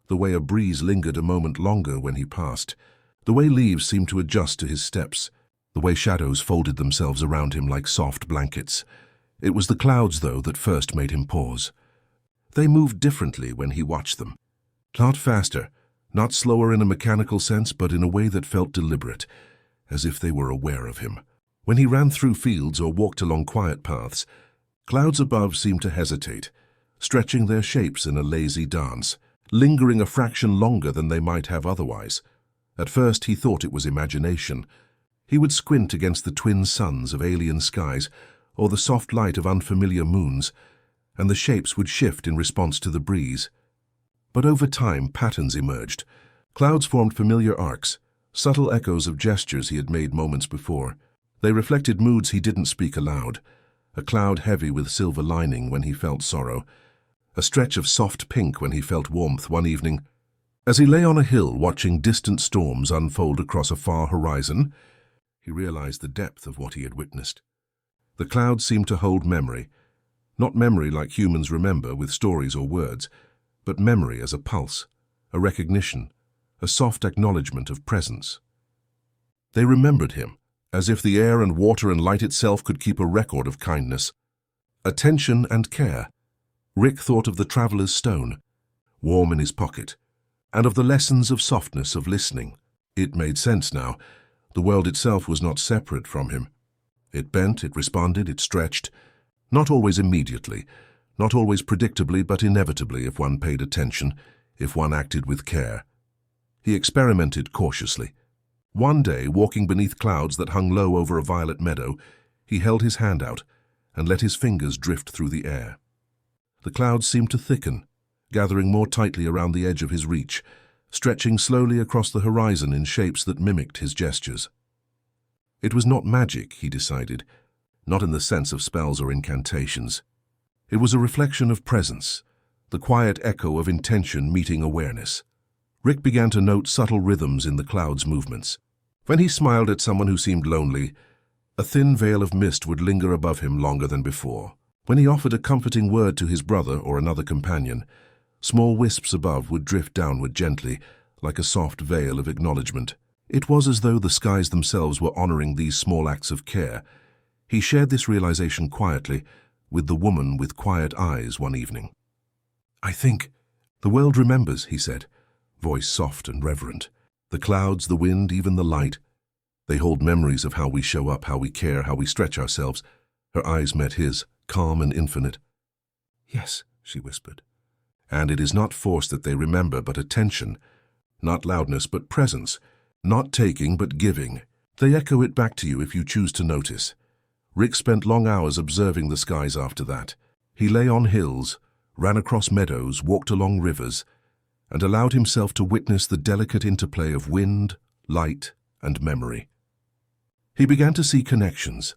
the way a breeze lingered a moment longer when he passed, the way leaves seemed to adjust to his steps, the way shadows folded themselves around him like soft blankets. It was the clouds, though, that first made him pause. They moved differently when he watched them. Not faster, not slower in a mechanical sense, but in a way that felt deliberate, as if they were aware of him. When he ran through fields or walked along quiet paths, clouds above seemed to hesitate, stretching their shapes in a lazy dance, lingering a fraction longer than they might have otherwise. At first he thought it was imagination. He would squint against the twin suns of alien skies or the soft light of unfamiliar moons, and the shapes would shift in response to the breeze. But over time, patterns emerged. Clouds formed familiar arcs, subtle echoes of gestures he had made moments before. They reflected moods he didn't speak aloud. A cloud heavy with silver lining when he felt sorrow, a stretch of soft pink when he felt warmth one evening. As he lay on a hill watching distant storms unfold across a far horizon, he realized the depth of what he had witnessed. The clouds seemed to hold memory, not memory like humans remember with stories or words, but memory as a pulse, a recognition, a soft acknowledgement of presence. They remembered him, as if the air and water and light itself could keep a record of kindness, attention and care. Rick thought of the traveler's stone, warm in his pocket, and of the lessons of softness of listening. It made sense now. The world itself was not separate from him. It bent, it responded, it stretched, not always immediately, not always predictably, but inevitably if one paid attention, if one acted with care. He experimented cautiously. One day, walking beneath clouds that hung low over a violet meadow, he held his hand out and let his fingers drift through the air. The clouds seemed to thicken, gathering more tightly around the edge of his reach, stretching slowly across the horizon in shapes that mimicked his gestures. It was not magic, he decided, not in the sense of spells or incantations. It was a reflection of presence, the quiet echo of intention meeting awareness. Rick began to note subtle rhythms in the clouds' movements. When he smiled at someone who seemed lonely, a thin veil of mist would linger above him longer than before. When he offered a comforting word to his brother or another companion, small wisps above would drift downward gently, like a soft veil of acknowledgement. It was as though the skies themselves were honoring these small acts of care. He shared this realization quietly with the woman with quiet eyes one evening. "I think the world remembers," he said, voice soft and reverent. "The clouds, the wind, even the light. They hold memories of how we show up, how we care, how we stretch ourselves." Her eyes met his, calm and infinite. "Yes," she whispered. "And it is not force that they remember, but attention. Not loudness, but presence. Not taking, but giving. They echo it back to you if you choose to notice." Rick spent long hours observing the skies after that. He lay on hills, ran across meadows, walked along rivers, and allowed himself to witness the delicate interplay of wind, light, and memory. He began to see connections,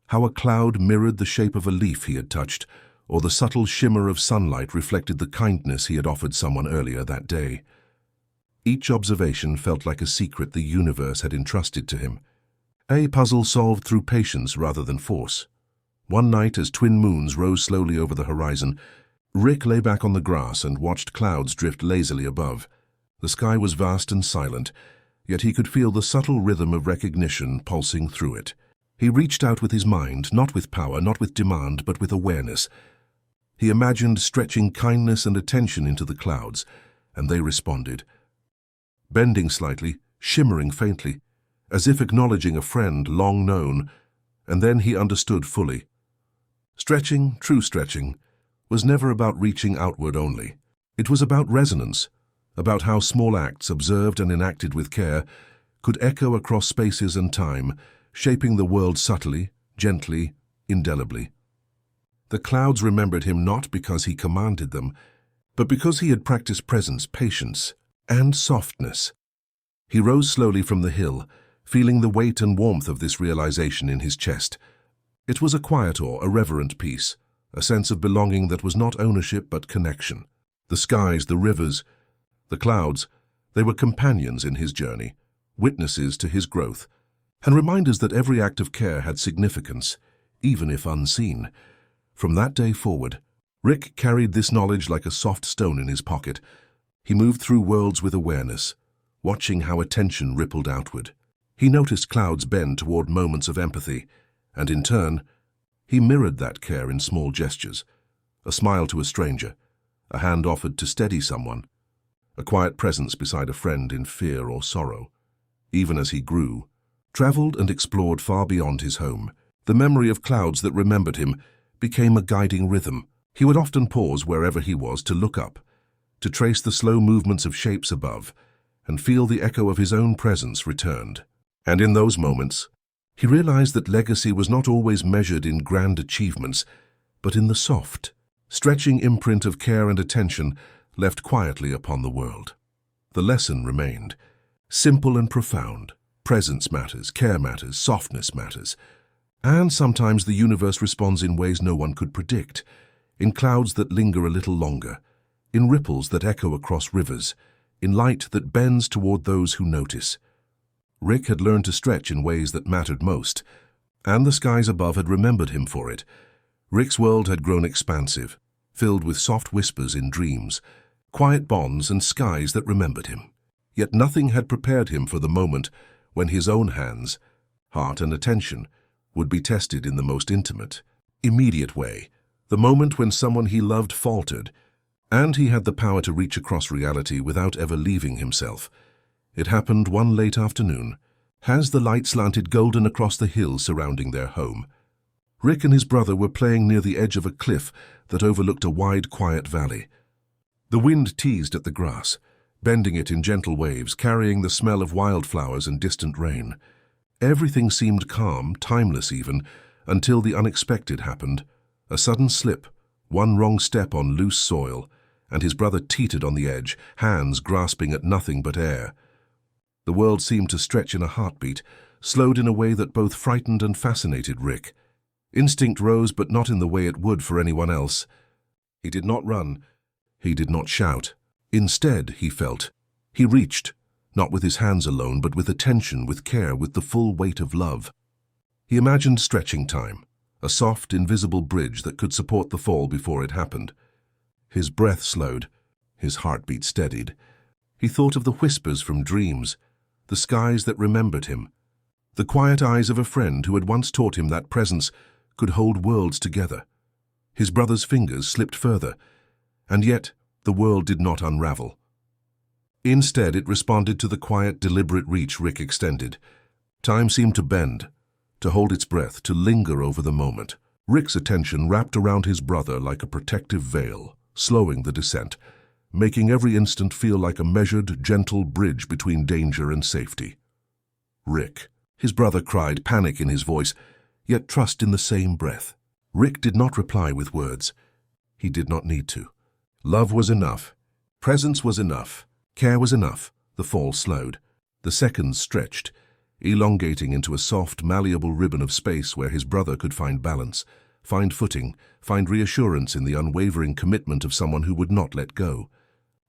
how a cloud mirrored the shape of a leaf he had touched, or the subtle shimmer of sunlight reflected the kindness he had offered someone earlier that day. Each observation felt like a secret the universe had entrusted to him, A puzzle solved through patience rather than force. One night, as twin moons rose slowly over the horizon, Rick lay back on the grass and watched clouds drift lazily above. The sky was vast and silent, yet he could feel the subtle rhythm of recognition pulsing through it. He reached out with his mind, not with power, not with demand, but with awareness. He imagined stretching kindness and attention into the clouds, and they responded. Bending slightly, shimmering faintly, as if acknowledging a friend long known, and then he understood fully. Stretching, true stretching, was never about reaching outward only. It was about resonance, about how small acts, observed and enacted with care, could echo across spaces and time, shaping the world subtly, gently, indelibly. The clouds remembered him not because he commanded them, but because he had practiced presence, patience, and softness. He rose slowly from the hill, feeling the weight and warmth of this realization in his chest. It was a quiet awe, a reverent peace, a sense of belonging that was not ownership but connection. The skies, the rivers, the clouds, they were companions in his journey, witnesses to his growth, and reminders that every act of care had significance, even if unseen. From that day forward, Rick carried this knowledge like a soft stone in his pocket. He moved through worlds with awareness, watching how attention rippled outward. He noticed clouds bend toward moments of empathy, and in turn, he mirrored that care in small gestures. A smile to a stranger, a hand offered to steady someone, a quiet presence beside a friend in fear or sorrow. Even as he grew, traveled and explored far beyond his home, the memory of clouds that remembered him became a guiding rhythm. He would often pause wherever he was to look up, to trace the slow movements of shapes above, and feel the echo of his own presence returned. And in those moments, he realized that legacy was not always measured in grand achievements, but in the soft, stretching imprint of care and attention left quietly upon the world. The lesson remained, simple and profound. Presence matters, care matters, softness matters. And sometimes the universe responds in ways no one could predict, in clouds that linger a little longer, in ripples that echo across rivers, in light that bends toward those who notice. Rick had learned to stretch in ways that mattered most, and the skies above had remembered him for it. Rick's world had grown expansive, filled with soft whispers in dreams, quiet bonds and skies that remembered him. Yet nothing had prepared him for the moment when his own hands, heart and attention would be tested in the most intimate, immediate way, the moment when someone he loved faltered, and he had the power to reach across reality without ever leaving himself. It happened one late afternoon, as the light slanted golden across the hills surrounding their home. Rick and his brother were playing near the edge of a cliff that overlooked a wide, quiet valley. The wind teased at the grass, bending it in gentle waves, carrying the smell of wildflowers and distant rain. Everything seemed calm, timeless even, until the unexpected happened. A sudden slip, one wrong step on loose soil, and his brother teetered on the edge, hands grasping at nothing but air. The world seemed to stretch in a heartbeat, slowed in a way that both frightened and fascinated Rick. Instinct rose, but not in the way it would for anyone else. He did not run. He did not shout. Instead, he felt. He reached, not with his hands alone, but with attention, with care, with the full weight of love. He imagined stretching time, a soft, invisible bridge that could support the fall before it happened. His breath slowed, his heartbeat steadied. He thought of the whispers from dreams, the skies that remembered him, the quiet eyes of a friend who had once taught him that presence could hold worlds together. His brother's fingers slipped further, and yet the world did not unravel. Instead, it responded to the quiet, deliberate reach Rick extended. Time seemed to bend, to hold its breath, to linger over the moment. Rick's attention wrapped around his brother like a protective veil, slowing the descent, making every instant feel like a measured, gentle bridge between danger and safety. Rick, his brother cried, panic in his voice, yet trust in the same breath. Rick did not reply with words. He did not need to. Love was enough. Presence was enough. Care was enough. The fall slowed. The seconds stretched, elongating into a soft, malleable ribbon of space where his brother could find balance, find footing, find reassurance in the unwavering commitment of someone who would not let go.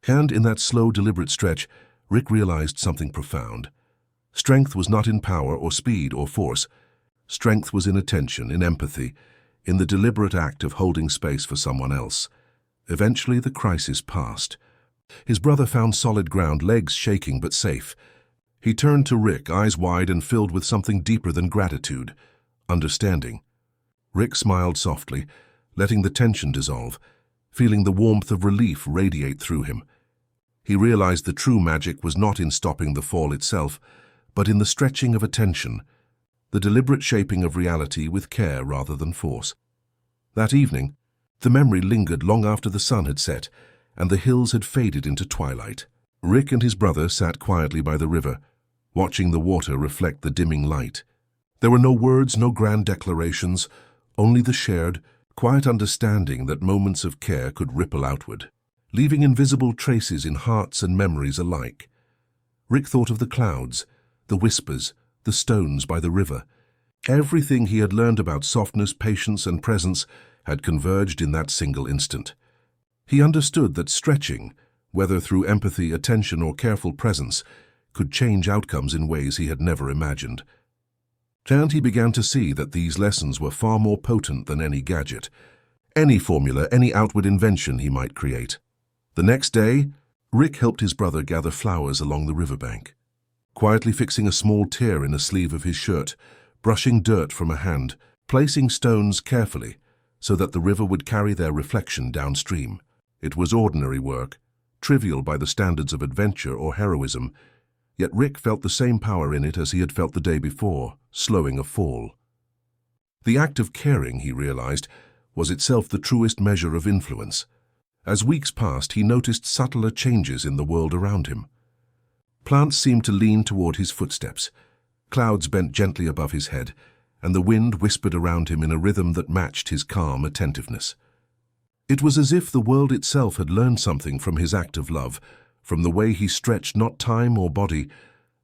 And in that slow, deliberate stretch, Rick realized something profound. Strength was not in power or speed or force. Strength was in attention, in empathy, in the deliberate act of holding space for someone else. Eventually, the crisis passed. His brother found solid ground, legs shaking but safe. He turned to Rick, eyes wide and filled with something deeper than gratitude, understanding. Rick smiled softly, letting the tension dissolve, feeling the warmth of relief radiate through him. He realized the true magic was not in stopping the fall itself, but in the stretching of attention, the deliberate shaping of reality with care rather than force. That evening, the memory lingered long after the sun had set and the hills had faded into twilight. Rick and his brother sat quietly by the river, watching the water reflect the dimming light. There were no words, no grand declarations, only the shared, quiet understanding that moments of care could ripple outward, leaving invisible traces in hearts and memories alike. Rick thought of the clouds, the whispers, the stones by the river. Everything he had learned about softness, patience, and presence had converged in that single instant. He understood that stretching, whether through empathy, attention, or careful presence, could change outcomes in ways he had never imagined. And he began to see that these lessons were far more potent than any gadget, any formula, any outward invention he might create. The next day, Rick helped his brother gather flowers along the riverbank, quietly fixing a small tear in a sleeve of his shirt, brushing dirt from a hand, placing stones carefully so that the river would carry their reflection downstream. It was ordinary work, trivial by the standards of adventure or heroism, yet Rick felt the same power in it as he had felt the day before, slowing a fall. The act of caring, he realized, was itself the truest measure of influence. As weeks passed, he noticed subtler changes in the world around him. Plants seemed to lean toward his footsteps, clouds bent gently above his head, and the wind whispered around him in a rhythm that matched his calm attentiveness. It was as if the world itself had learned something from his act of love, from the way he stretched not time or body,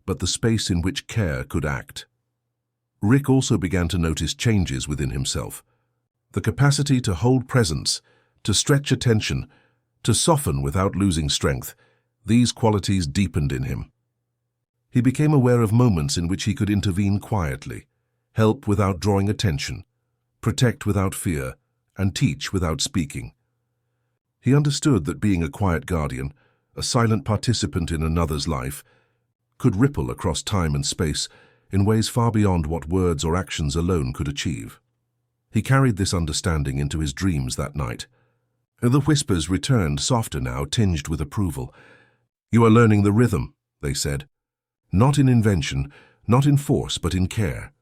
but the space in which care could act. Rick also began to notice changes within himself. The capacity to hold presence, to stretch attention, to soften without losing strength, these qualities deepened in him. He became aware of moments in which he could intervene quietly, help without drawing attention, protect without fear, and teach without speaking. He understood that being a quiet guardian, a silent participant in another's life, could ripple across time and space in ways far beyond what words or actions alone could achieve. He carried this understanding into his dreams that night. The whispers returned, softer now, tinged with approval. "You are learning the rhythm," they said. "Not in invention, not in force, but in care."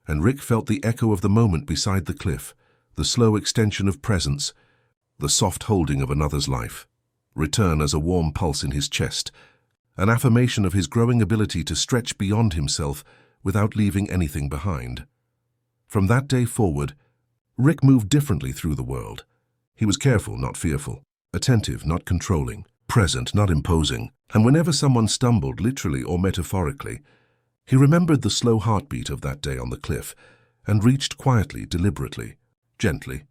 And Rick felt the echo of the moment beside the cliff, the slow extension of presence, the soft holding of another's life, return as a warm pulse in his chest, an affirmation of his growing ability to stretch beyond himself without leaving anything behind. From that day forward, Rick moved differently through the world. He was careful, not fearful, attentive, not controlling, present, not imposing, and whenever someone stumbled, literally or metaphorically, he remembered the slow heartbeat of that day on the cliff and reached quietly, deliberately, gently,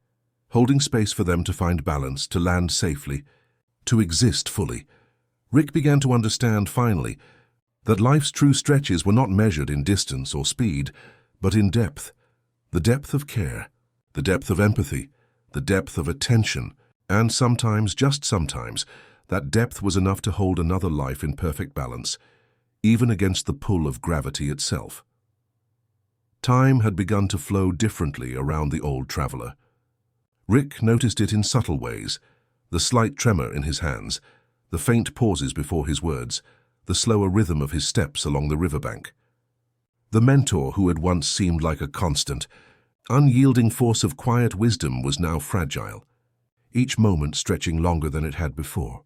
holding space for them to find balance, to land safely, to exist fully. Rick began to understand, finally, that life's true stretches were not measured in distance or speed, but in depth, the depth of care, the depth of empathy, the depth of attention, and sometimes, just sometimes, that depth was enough to hold another life in perfect balance, even against the pull of gravity itself. Time had begun to flow differently around the old traveler. Rick noticed it in subtle ways, the slight tremor in his hands, the faint pauses before his words, the slower rhythm of his steps along the riverbank. The mentor who had once seemed like a constant, unyielding force of quiet wisdom was now fragile, each moment stretching longer than it had before.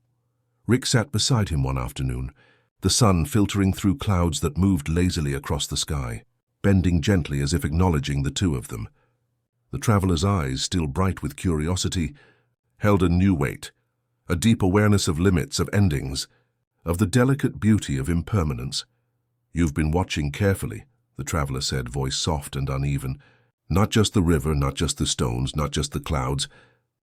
Rick sat beside him one afternoon, the sun filtering through clouds that moved lazily across the sky, bending gently as if acknowledging the two of them. The traveler's eyes, still bright with curiosity, held a new weight, a deep awareness of limits, of endings, of the delicate beauty of impermanence. "You've been watching carefully," the traveler said, voice soft and uneven. "Not just the river, not just the stones, not just the clouds,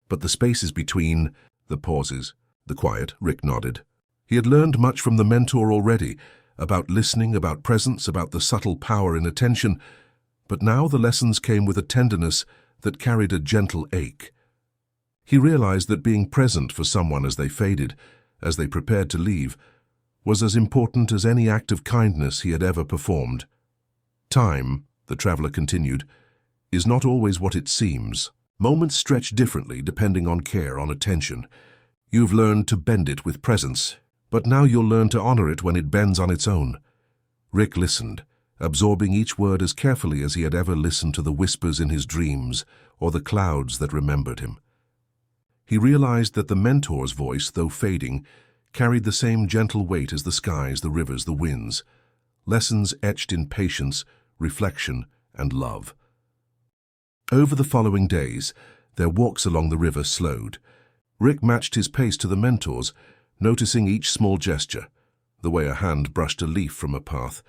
but the spaces between, the pauses, the quiet." Rick nodded. He had learned much from the mentor already, about listening, about presence, about the subtle power in attention, but now the lessons came with a tenderness that carried a gentle ache. He realized that being present for someone as they faded, as they prepared to leave, was as important as any act of kindness he had ever performed. Time, the traveler continued, is not always what it seems. Moments stretch differently depending on care, on attention. You've learned to bend it with presence, but now you'll learn to honor it when it bends on its own. Rick listened, absorbing each word as carefully as he had ever listened to the whispers in his dreams or the clouds that remembered him. He realized that the mentor's voice, though fading, carried the same gentle weight as the skies, the rivers, the winds, lessons etched in patience, reflection, and love. Over the following days, their walks along the river slowed. Rick matched his pace to the mentor's, noticing each small gesture, the way a hand brushed a leaf from a path,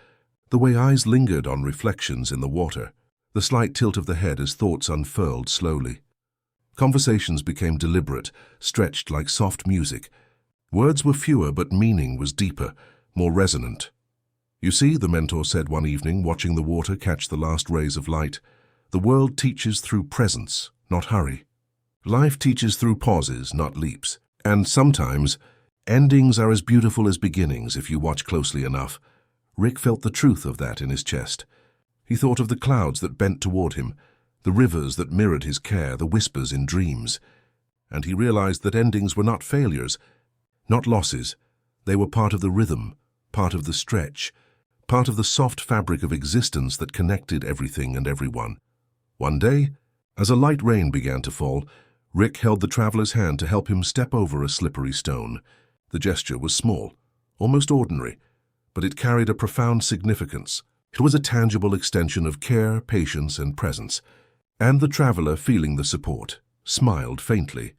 the way eyes lingered on reflections in the water, the slight tilt of the head as thoughts unfurled slowly. Conversations became deliberate, stretched like soft music. Words were fewer, but meaning was deeper, more resonant. "You see," the mentor said one evening, watching the water catch the last rays of light, "the world teaches through presence, not hurry. Life teaches through pauses, not leaps. And sometimes, endings are as beautiful as beginnings if you watch closely enough." Rick felt the truth of that in his chest. He thought of the clouds that bent toward him, the rivers that mirrored his care, the whispers in dreams. And he realized that endings were not failures, not losses. They were part of the rhythm, part of the stretch, part of the soft fabric of existence that connected everything and everyone. One day, as a light rain began to fall, Rick held the traveler's hand to help him step over a slippery stone. The gesture was small, almost ordinary, but it carried a profound significance. It was a tangible extension of care, patience, and presence. And the traveler, feeling the support, smiled faintly.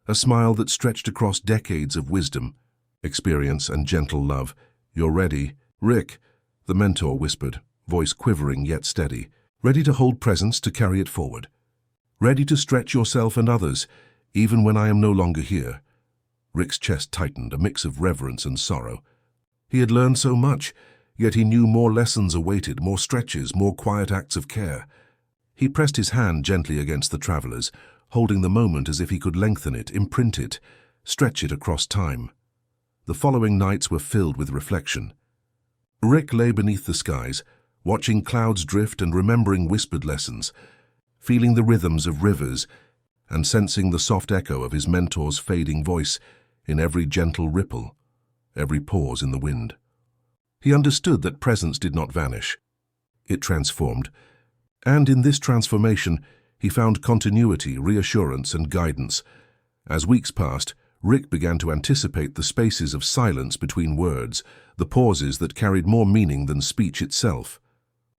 A smile that stretched across decades of wisdom, experience, and gentle love. "You're ready, Rick," the mentor whispered, voice quivering yet steady. "Ready to hold presence, to carry it forward. Ready to stretch yourself and others, even when I am no longer here." Rick's chest tightened, a mix of reverence and sorrow. He had learned so much, yet he knew more lessons awaited, more stretches, more quiet acts of care. He pressed his hand gently against the traveler's, holding the moment as if he could lengthen it, imprint it, stretch it across time. The following nights were filled with reflection. Rick lay beneath the skies, watching clouds drift and remembering whispered lessons, feeling the rhythms of rivers and sensing the soft echo of his mentor's fading voice in every gentle ripple, every pause in the wind. He understood that presence did not vanish. It transformed, and in this transformation he found continuity, reassurance, and guidance. As weeks passed, Rick began to anticipate the spaces of silence between words, the pauses that carried more meaning than speech itself.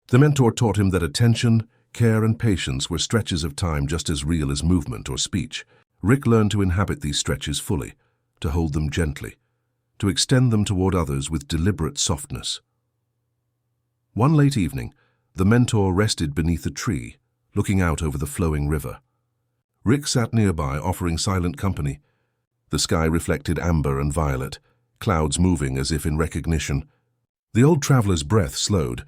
The mentor taught him that attention, care, and patience were stretches of time just as real as movement or speech. Rick learned to inhabit these stretches fully, to hold them gently, to extend them toward others with deliberate softness. One late evening, the mentor rested beneath a tree, looking out over the flowing river. Rick sat nearby, offering silent company. The sky reflected amber and violet, clouds moving as if in recognition. The old traveler's breath slowed,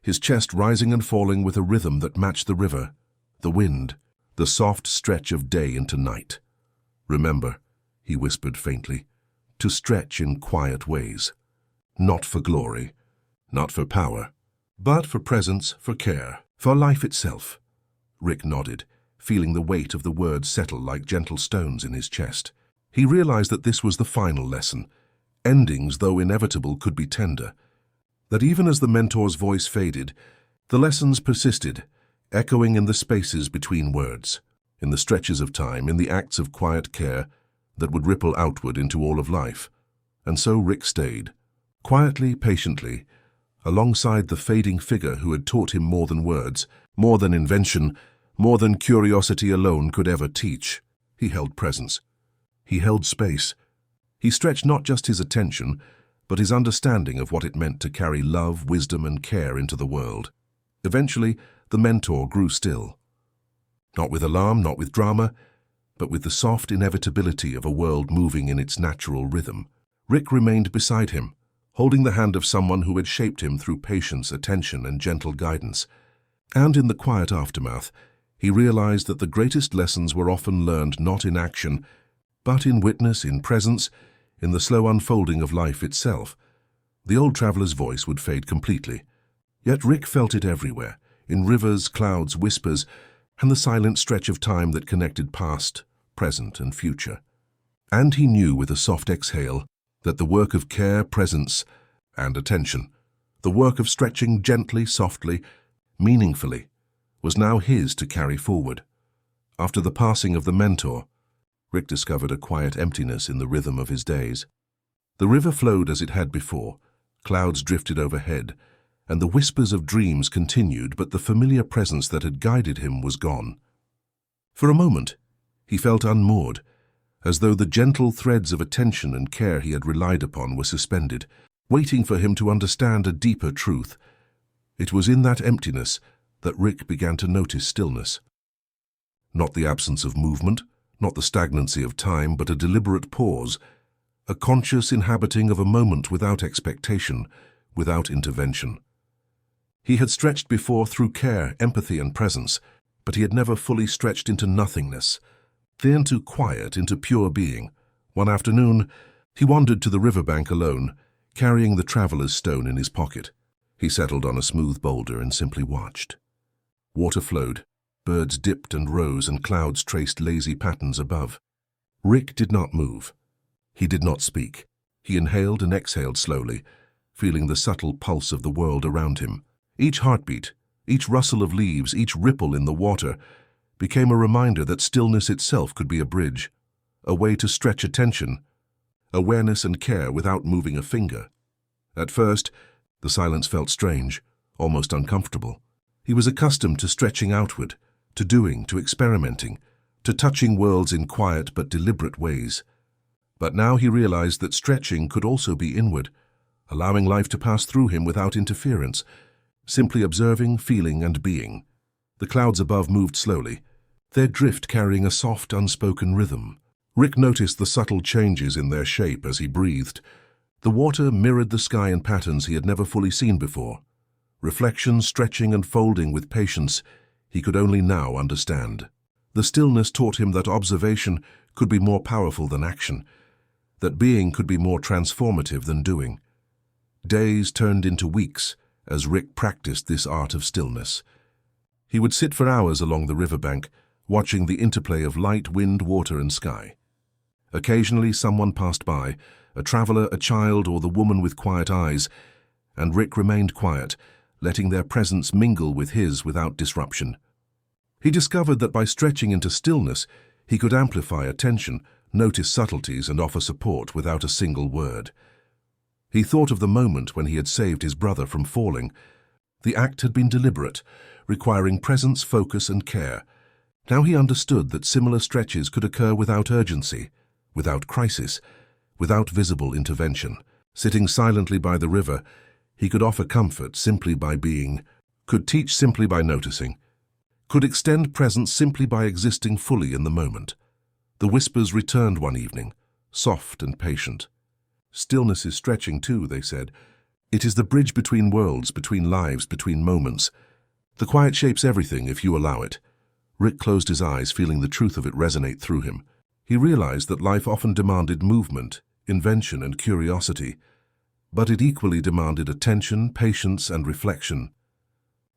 his chest rising and falling with a rhythm that matched the river, the wind, the soft stretch of day into night. "Remember," he whispered faintly, "to stretch in quiet ways. Not for glory, not for power, but for presence, for care, for life itself." Rick nodded, feeling the weight of the words settle like gentle stones in his chest. He realized that this was the final lesson. Endings, though inevitable, could be tender. That even as the mentor's voice faded, the lessons persisted, echoing in the spaces between words, in the stretches of time, in the acts of quiet care that would ripple outward into all of life. And so Rick stayed, quietly, patiently, alongside the fading figure who had taught him more than words, more than invention, more than curiosity alone could ever teach. He held presence. He held space. He stretched not just his attention, but his understanding of what it meant to carry love, wisdom, and care into the world. Eventually, the mentor grew still. Not with alarm, not with drama, but with the soft inevitability of a world moving in its natural rhythm. Rick remained beside him, holding the hand of someone who had shaped him through patience, attention, and gentle guidance. And in the quiet aftermath, he realized that the greatest lessons were often learned not in action, but in witness, in presence, in the slow unfolding of life itself. The old traveler's voice would fade completely. Yet Rick felt it everywhere, in rivers, clouds, whispers, and the silent stretch of time that connected past, present, and future. And he knew with a soft exhale that the work of care, presence, and attention, the work of stretching gently, softly, meaningfully, was now his to carry forward. After the passing of the mentor, Rick discovered a quiet emptiness in the rhythm of his days. The river flowed as it had before, clouds drifted overhead, and the whispers of dreams continued, but the familiar presence that had guided him was gone. For a moment, he felt unmoored, as though the gentle threads of attention and care he had relied upon were suspended, waiting for him to understand a deeper truth. It was in that emptiness that Rick began to notice stillness. Not the absence of movement, not the stagnancy of time, but a deliberate pause, a conscious inhabiting of a moment without expectation, without intervention. He had stretched before through care, empathy, and presence, but he had never fully stretched into nothingness, then to quiet, into pure being. One afternoon, he wandered to the riverbank alone, carrying the traveler's stone in his pocket. He settled on a smooth boulder and simply watched. Water flowed, birds dipped and rose, and clouds traced lazy patterns above. Rick did not move. He did not speak. He inhaled and exhaled slowly, feeling the subtle pulse of the world around him. Each heartbeat, each rustle of leaves, each ripple in the water became a reminder that stillness itself could be a bridge, a way to stretch attention, awareness and care without moving a finger. At first, the silence felt strange, almost uncomfortable. He was accustomed to stretching outward, to doing, to experimenting, to touching worlds in quiet but deliberate ways. But now he realized that stretching could also be inward, allowing life to pass through him without interference, simply observing, feeling, and being. The clouds above moved slowly, their drift carrying a soft, unspoken rhythm. Rick noticed the subtle changes in their shape as he breathed. The water mirrored the sky in patterns he had never fully seen before. Reflection, stretching, and folding with patience he could only now understand. The stillness taught him that observation could be more powerful than action, that being could be more transformative than doing. Days turned into weeks as Rick practiced this art of stillness. He would sit for hours along the riverbank, watching the interplay of light, wind, water, and sky. Occasionally someone passed by, a traveler, a child, or the woman with quiet eyes, and Rick remained quiet, letting their presence mingle with his without disruption. He discovered that by stretching into stillness, he could amplify attention, notice subtleties, and offer support without a single word. He thought of the moment when he had saved his brother from falling. The act had been deliberate, requiring presence, focus, and care. Now he understood that similar stretches could occur without urgency, without crisis, without visible intervention. Sitting silently by the river, he could offer comfort simply by being, could teach simply by noticing, could extend presence simply by existing fully in the moment. The whispers returned one evening, soft and patient. Stillness is stretching too, they said. It is the bridge between worlds, between lives, between moments. The quiet shapes everything if you allow it. Rick closed his eyes, feeling the truth of it resonate through him. He realized that life often demanded movement, invention, and curiosity, but it equally demanded attention, patience, and reflection.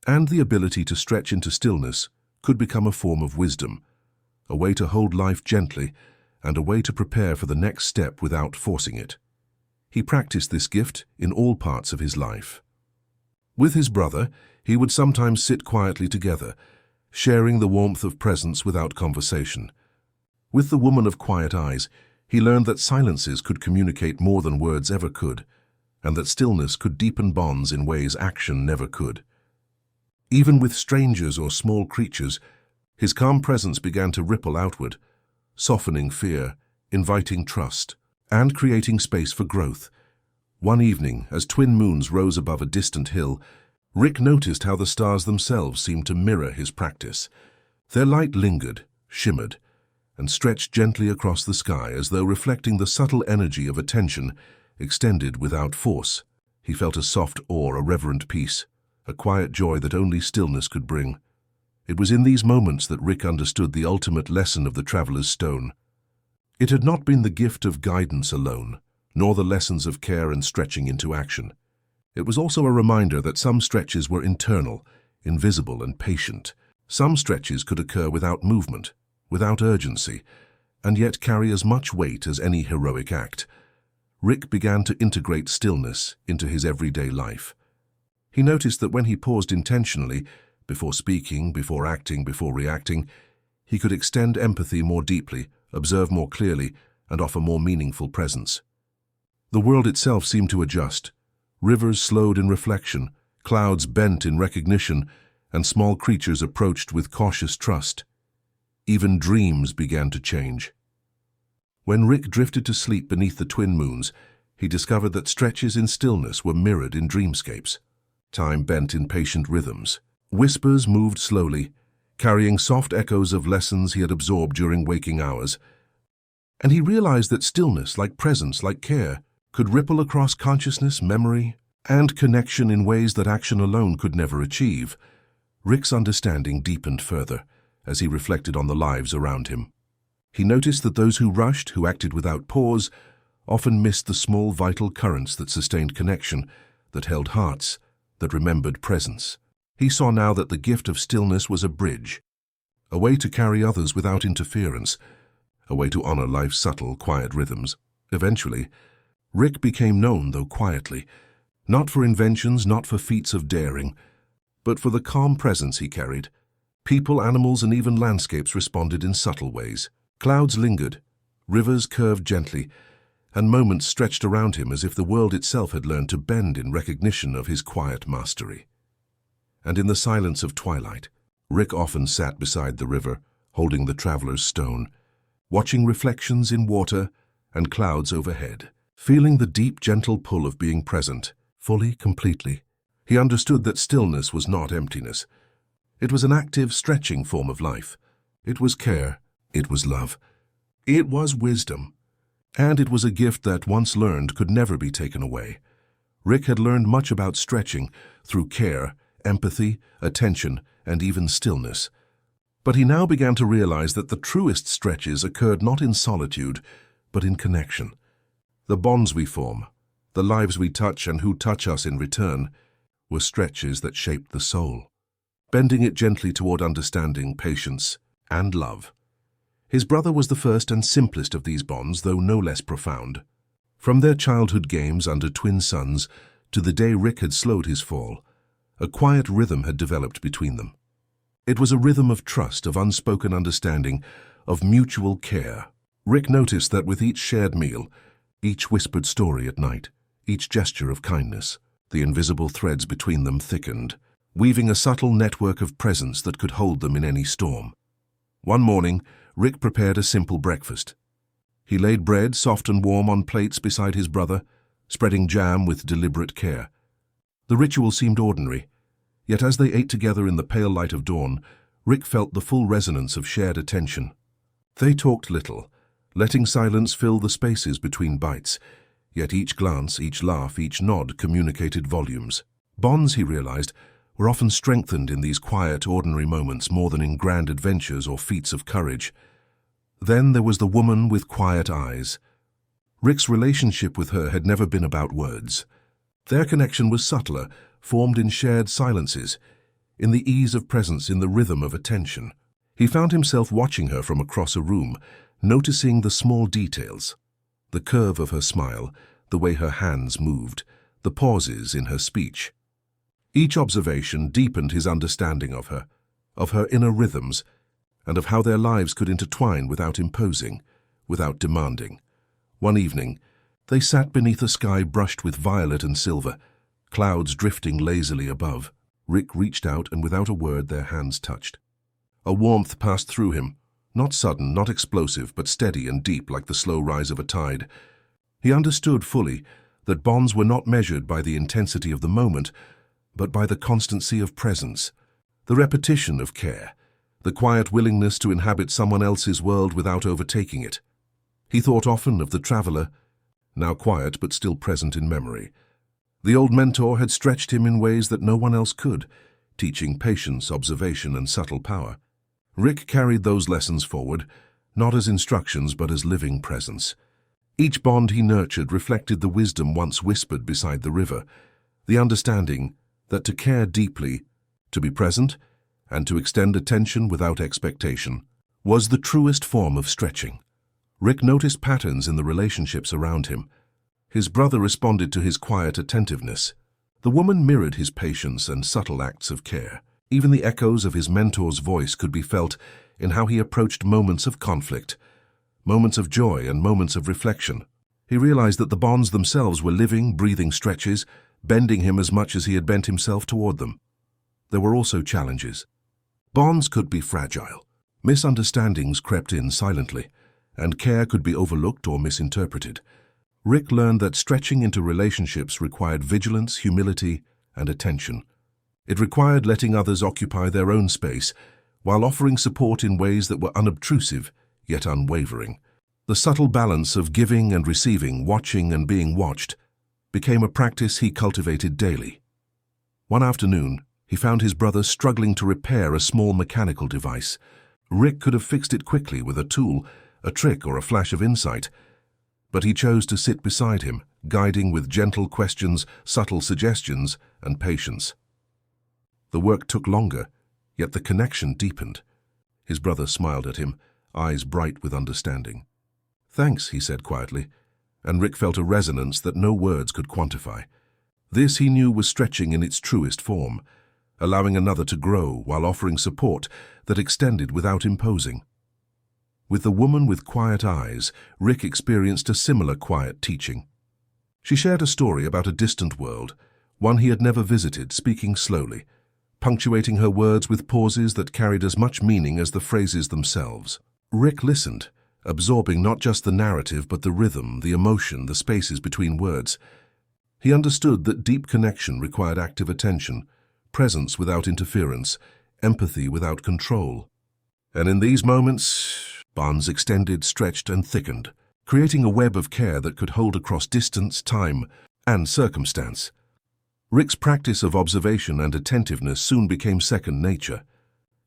And the ability to stretch into stillness could become a form of wisdom, a way to hold life gently, and a way to prepare for the next step without forcing it. He practiced this gift in all parts of his life. With his brother, he would sometimes sit quietly together, sharing the warmth of presence without conversation. With the woman of quiet eyes, he learned that silences could communicate more than words ever could, and that stillness could deepen bonds in ways action never could. Even with strangers or small creatures, his calm presence began to ripple outward, softening fear, inviting trust, and creating space for growth. One evening, as twin moons rose above a distant hill, Rick noticed how the stars themselves seemed to mirror his practice. Their light lingered, shimmered, and stretched gently across the sky as though reflecting the subtle energy of attention extended without force. He felt a soft awe, a reverent peace, a quiet joy that only stillness could bring. It was in these moments that Rick understood the ultimate lesson of the traveler's stone. It had not been the gift of guidance alone, nor the lessons of care and stretching into action. It was also a reminder that some stretches were internal, invisible and patient. Some stretches could occur without movement, without urgency, and yet carry as much weight as any heroic act. Rick began to integrate stillness into his everyday life. He noticed that when he paused intentionally, before speaking, before acting, before reacting, he could extend empathy more deeply, observe more clearly, and offer more meaningful presence. The world itself seemed to adjust. Rivers slowed in reflection, clouds bent in recognition, and small creatures approached with cautious trust. Even dreams began to change. When Rick drifted to sleep beneath the twin moons, he discovered that stretches in stillness were mirrored in dreamscapes. Time bent in patient rhythms. Whispers moved slowly, carrying soft echoes of lessons he had absorbed during waking hours. And he realized that stillness, like presence, like care, could ripple across consciousness, memory, and connection in ways that action alone could never achieve. Rick's understanding deepened further as he reflected on the lives around him. He noticed that those who rushed, who acted without pause, often missed the small vital currents that sustained connection, that held hearts, that remembered presence. He saw now that the gift of stillness was a bridge, a way to carry others without interference, a way to honor life's subtle, quiet rhythms. Eventually, Rick became known, though quietly, not for inventions, not for feats of daring, but for the calm presence he carried. People, animals, and even landscapes responded in subtle ways. Clouds lingered, rivers curved gently, and moments stretched around him as if the world itself had learned to bend in recognition of his quiet mastery. And in the silence of twilight, Rick often sat beside the river, holding the traveler's stone, watching reflections in water and clouds overhead, feeling the deep, gentle pull of being present, fully, completely. He understood that stillness was not emptiness. It was an active, stretching form of life. It was care. It was love. It was wisdom. And it was a gift that, once learned, could never be taken away. Rick had learned much about stretching through care, empathy, attention, and even stillness. But he now began to realize that the truest stretches occurred not in solitude, but in connection. The bonds we form, the lives we touch and who touch us in return, were stretches that shaped the soul, bending it gently toward understanding, patience, and love. His brother was the first and simplest of these bonds, though no less profound. From their childhood games under twin suns to the day Rick had slowed his fall, a quiet rhythm had developed between them. It was a rhythm of trust, of unspoken understanding, of mutual care. Rick noticed that with each shared meal, each whispered story at night, each gesture of kindness, the invisible threads between them thickened, weaving a subtle network of presence that could hold them in any storm. One morning, Rick prepared a simple breakfast. He laid bread, soft and warm, on plates beside his brother, spreading jam with deliberate care. The ritual seemed ordinary, yet as they ate together in the pale light of dawn, Rick felt the full resonance of shared attention. They talked little, letting silence fill the spaces between bites, yet each glance, each laugh, each nod communicated volumes. Bonds, he realized, were often strengthened in these quiet, ordinary moments more than in grand adventures or feats of courage. Then there was the woman with quiet eyes. Rick's relationship with her had never been about words. Their connection was subtler, formed in shared silences, in the ease of presence, in the rhythm of attention. He found himself watching her from across a room, noticing the small details, the curve of her smile, the way her hands moved, the pauses in her speech. Each observation deepened his understanding of her inner rhythms, and of how their lives could intertwine without imposing, without demanding. One evening, they sat beneath a sky brushed with violet and silver, clouds drifting lazily above. Rick reached out, and without a word their hands touched. A warmth passed through him, not sudden, not explosive, but steady and deep like the slow rise of a tide. He understood fully that bonds were not measured by the intensity of the moment, but by the constancy of presence, the repetition of care, the quiet willingness to inhabit someone else's world without overtaking it. He thought often of the traveler, now quiet but still present in memory, The old mentor had stretched him in ways that no one else could, teaching patience, observation, and subtle power. Rick carried those lessons forward, not as instructions but as living presence. Each bond he nurtured reflected the wisdom once whispered beside the river, the understanding that to care deeply, to be present, and to extend attention without expectation was the truest form of stretching. Rick noticed patterns in the relationships around him. His brother responded to his quiet attentiveness. The woman mirrored his patience and subtle acts of care. Even the echoes of his mentor's voice could be felt in how he approached moments of conflict, moments of joy and moments of reflection. He realized that the bonds themselves were living, breathing stretches, bending him as much as he had bent himself toward them. There were also challenges. Bonds could be fragile. Misunderstandings crept in silently, and care could be overlooked or misinterpreted. Rick learned that stretching into relationships required vigilance, humility, and attention. It required letting others occupy their own space, while offering support in ways that were unobtrusive, yet unwavering. The subtle balance of giving and receiving, watching and being watched, became a practice he cultivated daily. One afternoon, he found his brother struggling to repair a small mechanical device. Rick could have fixed it quickly with a tool, a trick, or a flash of insight, but he chose to sit beside him, guiding with gentle questions, subtle suggestions, and patience. The work took longer, yet the connection deepened. His brother smiled at him, eyes bright with understanding. "Thanks," he said quietly, and Rick felt a resonance that no words could quantify. This, he knew, was stretching in its truest form, allowing another to grow while offering support that extended without imposing. With the woman with quiet eyes, Rick experienced a similar quiet teaching. She shared a story about a distant world, one he had never visited, speaking slowly, punctuating her words with pauses that carried as much meaning as the phrases themselves. Rick listened, absorbing not just the narrative but the rhythm, the emotion, the spaces between words. He understood that deep connection required active attention, presence without interference, empathy without control. And in these moments, bonds extended, stretched, and thickened, creating a web of care that could hold across distance, time, and circumstance. Rick's practice of observation and attentiveness soon became second nature.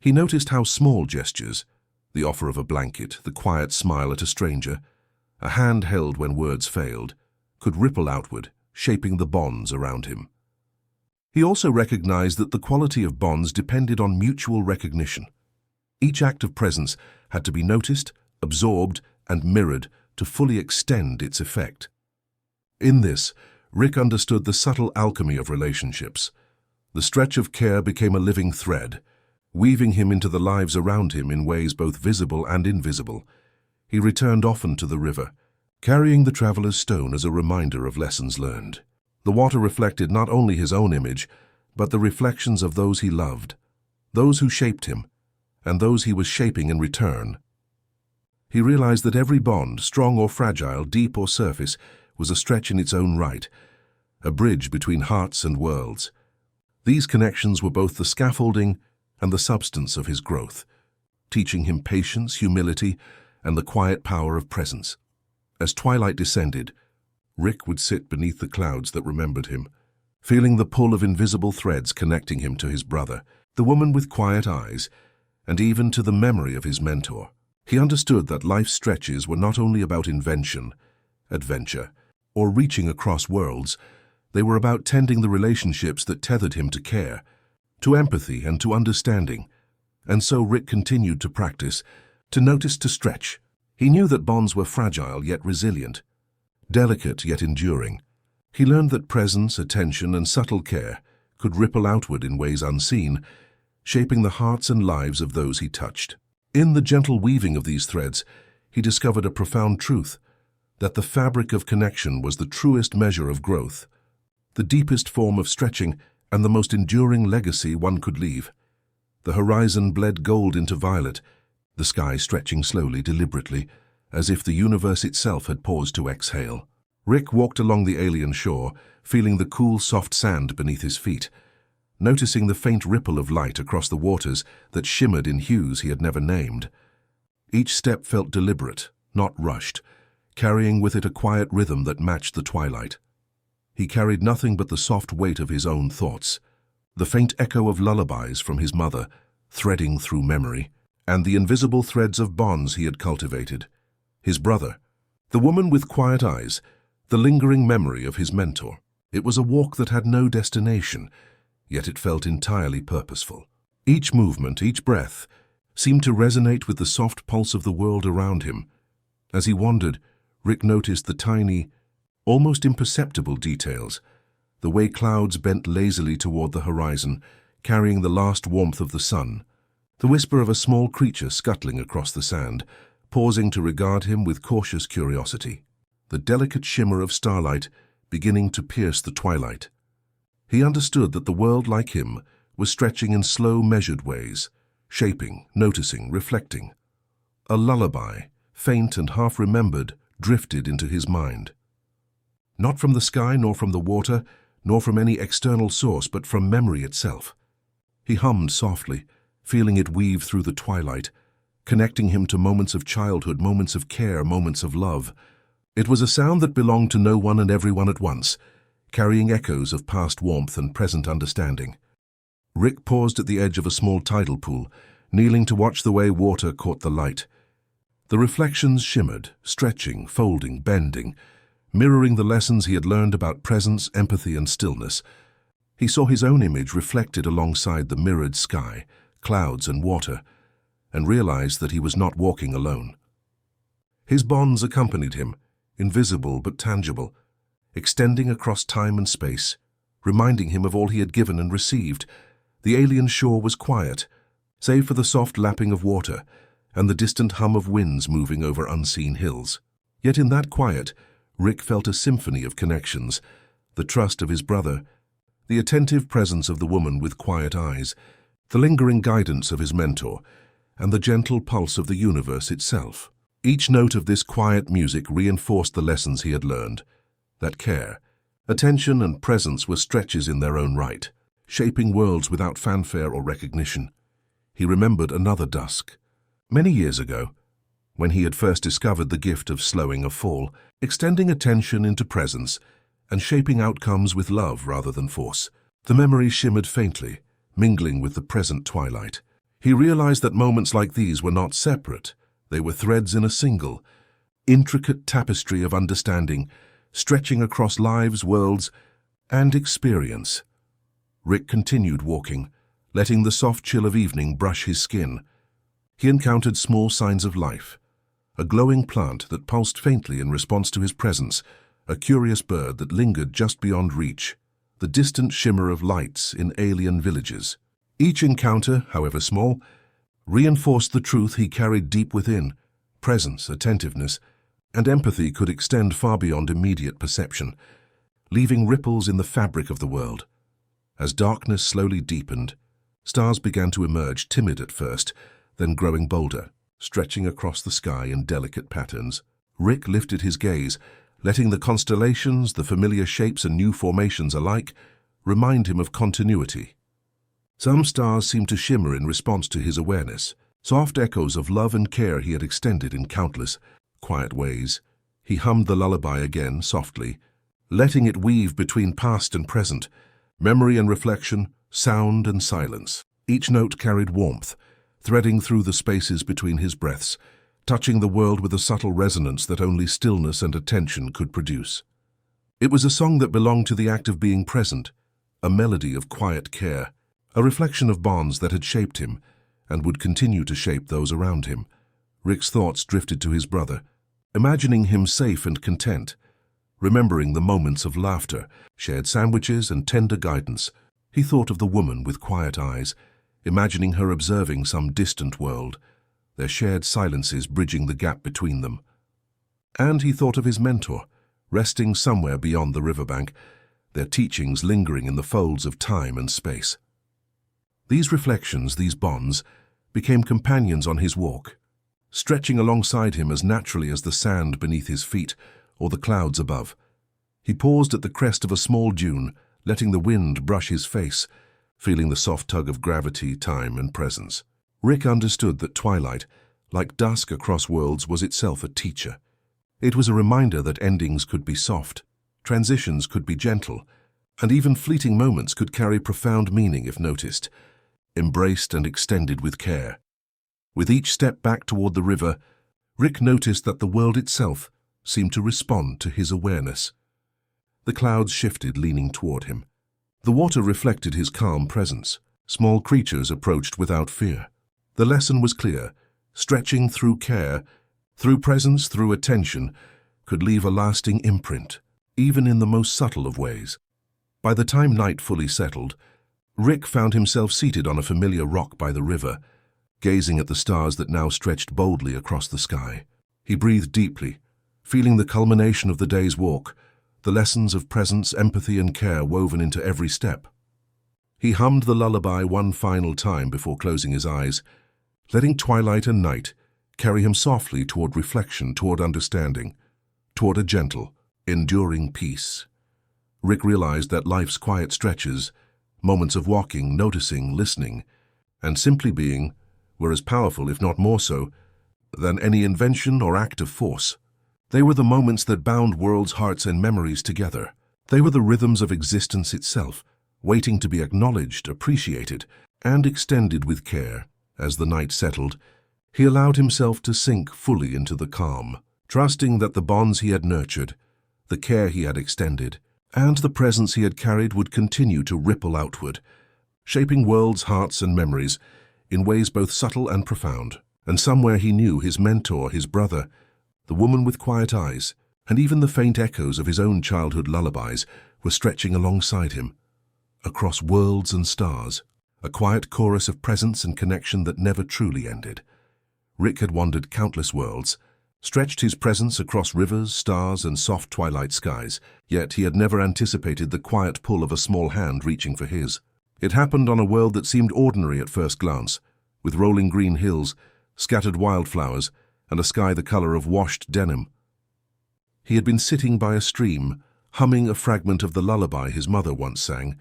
He noticed how small gestures, the offer of a blanket, the quiet smile at a stranger, a hand held when words failed, could ripple outward, shaping the bonds around him. He also recognized that the quality of bonds depended on mutual recognition. Each act of presence had to be noticed, absorbed, and mirrored to fully extend its effect. In this, Rick understood the subtle alchemy of relationships. The stretch of care became a living thread, weaving him into the lives around him in ways both visible and invisible. He returned often to the river, carrying the traveler's stone as a reminder of lessons learned. The water reflected not only his own image, but the reflections of those he loved, those who shaped him, and those he was shaping in return. He realized that every bond, strong or fragile, deep or surface, was a stretch in its own right, a bridge between hearts and worlds. These connections were both the scaffolding and the substance of his growth, teaching him patience, humility, and the quiet power of presence. As twilight descended, Rick would sit beneath the clouds that remembered him, feeling the pull of invisible threads connecting him to his brother, the woman with quiet eyes, and even to the memory of his mentor. He understood that life's stretches were not only about invention, adventure, or reaching across worlds. They were about tending the relationships that tethered him to care, to empathy, and to understanding. And so Rick continued to practice, to notice, to stretch. He knew that bonds were fragile yet resilient, delicate yet enduring. He learned that presence, attention, and subtle care could ripple outward in ways unseen, shaping the hearts and lives of those he touched. In the gentle weaving of these threads, he discovered a profound truth, that the fabric of connection was the truest measure of growth, the deepest form of stretching, and the most enduring legacy one could leave. The horizon bled gold into violet, the sky stretching slowly, deliberately, as if the universe itself had paused to exhale. Rick walked along the alien shore, feeling the cool, soft sand beneath his feet, noticing the faint ripple of light across the waters that shimmered in hues he had never named. Each step felt deliberate, not rushed, carrying with it a quiet rhythm that matched the twilight. He carried nothing but the soft weight of his own thoughts, the faint echo of lullabies from his mother, threading through memory, and the invisible threads of bonds he had cultivated. His brother, the woman with quiet eyes, the lingering memory of his mentor. It was a walk that had no destination, yet it felt entirely purposeful. Each movement, each breath, seemed to resonate with the soft pulse of the world around him. As he wandered, Rick noticed the tiny, almost imperceptible details, the way clouds bent lazily toward the horizon, carrying the last warmth of the sun, the whisper of a small creature scuttling across the sand, pausing to regard him with cautious curiosity, the delicate shimmer of starlight beginning to pierce the twilight. He understood that the world, like him, was stretching in slow, measured ways, shaping, noticing, reflecting. A lullaby, faint and half-remembered, drifted into his mind. Not from the sky, nor from the water, nor from any external source, but from memory itself. He hummed softly, feeling it weave through the twilight, connecting him to moments of childhood, moments of care, moments of love. It was a sound that belonged to no one and everyone at once, carrying echoes of past warmth and present understanding. Rick paused at the edge of a small tidal pool, kneeling to watch the way water caught the light. The reflections shimmered, stretching, folding, bending, mirroring the lessons he had learned about presence, empathy, and stillness. He saw his own image reflected alongside the mirrored sky, clouds, and water, and realized that he was not walking alone. His bonds accompanied him, invisible but tangible, extending across time and space, reminding him of all he had given and received. The alien shore was quiet, save for the soft lapping of water and the distant hum of winds moving over unseen hills. Yet in that quiet, Rick felt a symphony of connections, the trust of his brother, the attentive presence of the woman with quiet eyes, the lingering guidance of his mentor, and the gentle pulse of the universe itself. Each note of this quiet music reinforced the lessons he had learned, that care, attention, and presence were stretches in their own right, shaping worlds without fanfare or recognition. He remembered another dusk. Many years ago, when he had first discovered the gift of slowing a fall, extending attention into presence, and shaping outcomes with love rather than force. The memory shimmered faintly, mingling with the present twilight. He realized that moments like these were not separate. They were threads in a single, intricate tapestry of understanding, stretching across lives, worlds, and experience. Rick continued walking, letting the soft chill of evening brush his skin. He encountered small signs of life, a glowing plant that pulsed faintly in response to his presence, a curious bird that lingered just beyond reach, the distant shimmer of lights in alien villages. Each encounter, however small, reinforced the truth he carried deep within. Presence, attentiveness, and empathy could extend far beyond immediate perception, leaving ripples in the fabric of the world. As darkness slowly deepened, stars began to emerge, timid at first, then growing bolder, stretching across the sky in delicate patterns. Rick lifted his gaze, letting the constellations, the familiar shapes and new formations alike, remind him of continuity. Some stars seemed to shimmer in response to his awareness, soft echoes of love and care he had extended in countless, quiet ways. He hummed the lullaby again, softly, letting it weave between past and present, memory and reflection, sound and silence. Each note carried warmth, threading through the spaces between his breaths, touching the world with a subtle resonance that only stillness and attention could produce. It was a song that belonged to the act of being present, a melody of quiet care, a reflection of bonds that had shaped him and would continue to shape those around him. Rick's thoughts drifted to his brother, imagining him safe and content, remembering the moments of laughter, shared sandwiches, and tender guidance. He thought of the woman with quiet eyes, imagining her observing some distant world, their shared silences bridging the gap between them. And he thought of his mentor, resting somewhere beyond the riverbank, their teachings lingering in the folds of time and space. These reflections, these bonds, became companions on his walk, stretching alongside him as naturally as the sand beneath his feet or the clouds above. He paused at the crest of a small dune, letting the wind brush his face, feeling the soft tug of gravity, time, and presence. Rick understood that twilight, like dusk across worlds, was itself a teacher. It was a reminder that endings could be soft, Transitions could be gentle, and even fleeting moments could carry profound meaning if noticed, embraced and extended with care. With each step back toward the river, Rick noticed that the world itself seemed to respond to his awareness. The clouds shifted, leaning toward him. The water reflected his calm presence. Small creatures approached without fear. The lesson was clear. Stretching through care, through presence, through attention, could leave a lasting imprint, even in the most subtle of ways. By the time night fully settled, Rick found himself seated on a familiar rock by the river, gazing at the stars that now stretched boldly across the sky. He breathed deeply, feeling the culmination of the day's walk, the lessons of presence, empathy, and care woven into every step. He hummed the lullaby one final time before closing his eyes, letting twilight and night carry him softly toward reflection, toward understanding, toward a gentle, enduring peace. Rick realized that life's quiet stretches, moments of walking, noticing, listening, and simply being, were as powerful, if not more so, than any invention or act of force. They were the moments that bound worlds, hearts, and memories together. They were the rhythms of existence itself, waiting to be acknowledged, appreciated, and extended with care. As the night settled, he allowed himself to sink fully into the calm, trusting that the bonds he had nurtured, the care he had extended, and the presence he had carried would continue to ripple outward, shaping worlds, hearts, and memories in ways both subtle and profound. And somewhere he knew his mentor, his brother, the woman with quiet eyes, and even the faint echoes of his own childhood lullabies were stretching alongside him, across worlds and stars, a quiet chorus of presence and connection that never truly ended. Rick had wandered countless worlds, stretched his presence across rivers, stars, and soft twilight skies, yet he had never anticipated the quiet pull of a small hand reaching for his. It happened on a world that seemed ordinary at first glance, with rolling green hills, scattered wildflowers, and a sky the color of washed denim. He had been sitting by a stream, humming a fragment of the lullaby his mother once sang,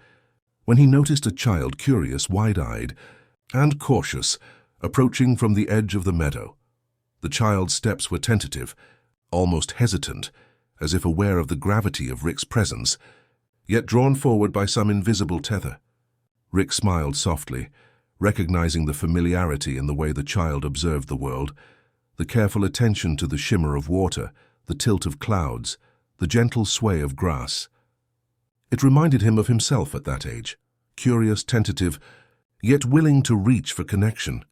when he noticed a child, curious, wide-eyed, and cautious, approaching from the edge of the meadow. The child's steps were tentative, almost hesitant, as if aware of the gravity of Rick's presence, yet drawn forward by some invisible tether. Rick smiled softly, recognizing the familiarity in the way the child observed the world, the careful attention to the shimmer of water, the tilt of clouds, the gentle sway of grass. It reminded him of himself at that age, curious, tentative, yet willing to reach for connection.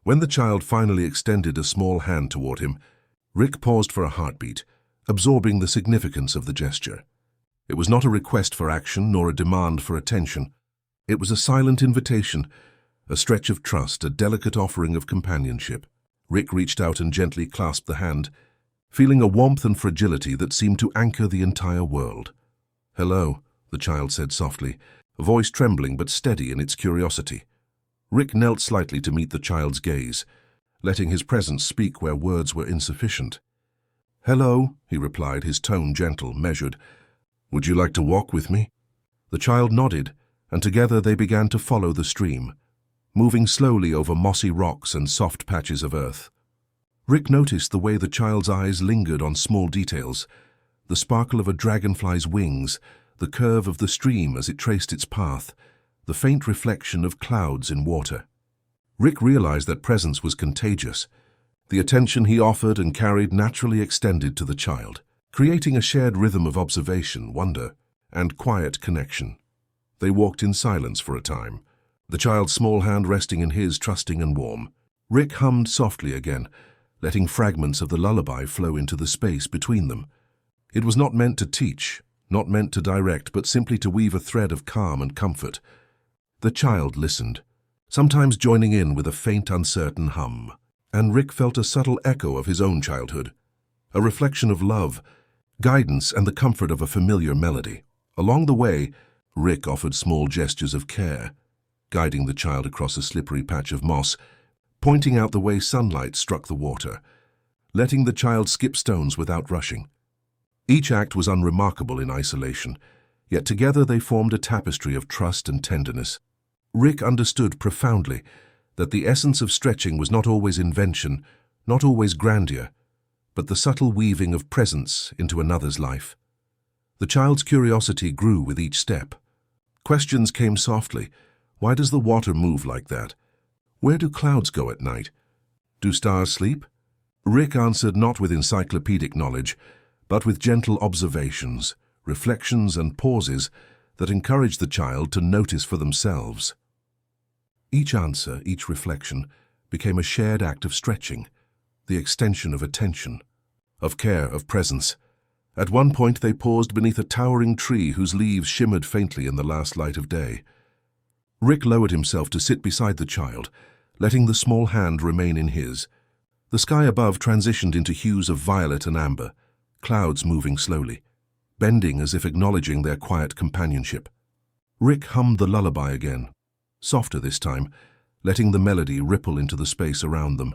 When the child finally extended a small hand toward him, Rick paused for a heartbeat, absorbing the significance of the gesture. It was not a request for action nor a demand for attention. It was a silent invitation, a stretch of trust, a delicate offering of companionship. Rick reached out and gently clasped the hand, feeling a warmth and fragility that seemed to anchor the entire world. "Hello," the child said softly, a voice trembling but steady in its curiosity. Rick knelt slightly to meet the child's gaze, letting his presence speak where words were insufficient. "Hello," he replied, his tone gentle, measured. "Would you like to walk with me?" The child nodded, and together they began to follow the stream, moving slowly over mossy rocks and soft patches of earth. Rick noticed the way the child's eyes lingered on small details, the sparkle of a dragonfly's wings, the curve of the stream as it traced its path, the faint reflection of clouds in water. Rick realized that presence was contagious. The attention he offered and carried naturally extended to the child, creating a shared rhythm of observation, wonder, and quiet connection. They walked in silence for a time, the child's small hand resting in his, trusting and warm. Rick hummed softly again, letting fragments of the lullaby flow into the space between them. It was not meant to teach, not meant to direct, but simply to weave a thread of calm and comfort. The child listened, sometimes joining in with a faint, uncertain hum, and Rick felt a subtle echo of his own childhood, a reflection of love, guidance, and the comfort of a familiar melody. Along the way, Rick offered small gestures of care, guiding the child across a slippery patch of moss, pointing out the way sunlight struck the water, letting the child skip stones without rushing. Each act was unremarkable in isolation, yet together they formed a tapestry of trust and tenderness. Rick understood profoundly that the essence of stretching was not always invention, not always grandeur, but the subtle weaving of presence into another's life. The child's curiosity grew with each step. Questions came softly. Why does the water move like that? Where do clouds go at night? Do stars sleep? Rick answered not with encyclopedic knowledge, but with gentle observations, reflections and pauses that encouraged the child to notice for themselves. Each answer, each reflection, became a shared act of stretching, the extension of attention, of care, of presence. At one point they paused beneath a towering tree whose leaves shimmered faintly in the last light of day. Rick lowered himself to sit beside the child, letting the small hand remain in his. The sky above transitioned into hues of violet and amber, clouds moving slowly, bending as if acknowledging their quiet companionship. Rick hummed the lullaby again, softer this time, letting the melody ripple into the space around them.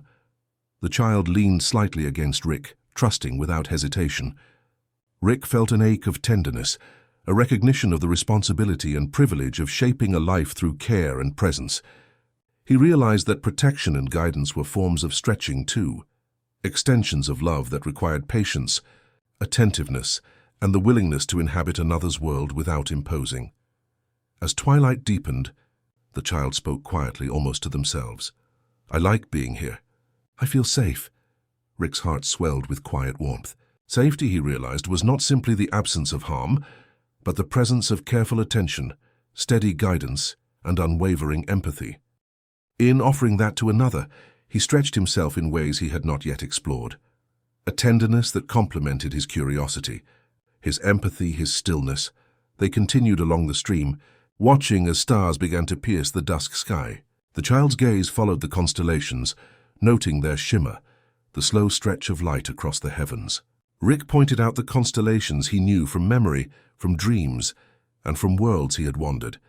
The child leaned slightly against Rick, trusting without hesitation. Rick felt an ache of tenderness, a recognition of the responsibility and privilege of shaping a life through care and presence. He realized that protection and guidance were forms of stretching too, extensions of love that required patience, attentiveness, and the willingness to inhabit another's world without imposing. As twilight deepened, the child spoke quietly, almost to themselves. "I like being here. I feel safe." Rick's heart swelled with quiet warmth. Safety, he realized, was not simply the absence of harm, but the presence of careful attention, steady guidance, and unwavering empathy. In offering that to another, he stretched himself in ways he had not yet explored. A tenderness that complemented his curiosity, his empathy, his stillness. They continued along the stream, watching as stars began to pierce the dusk sky. The child's gaze followed the constellations, noting their shimmer, the slow stretch of light across the heavens. Rick pointed out the constellations he knew from memory, from dreams, and from worlds he had wandered.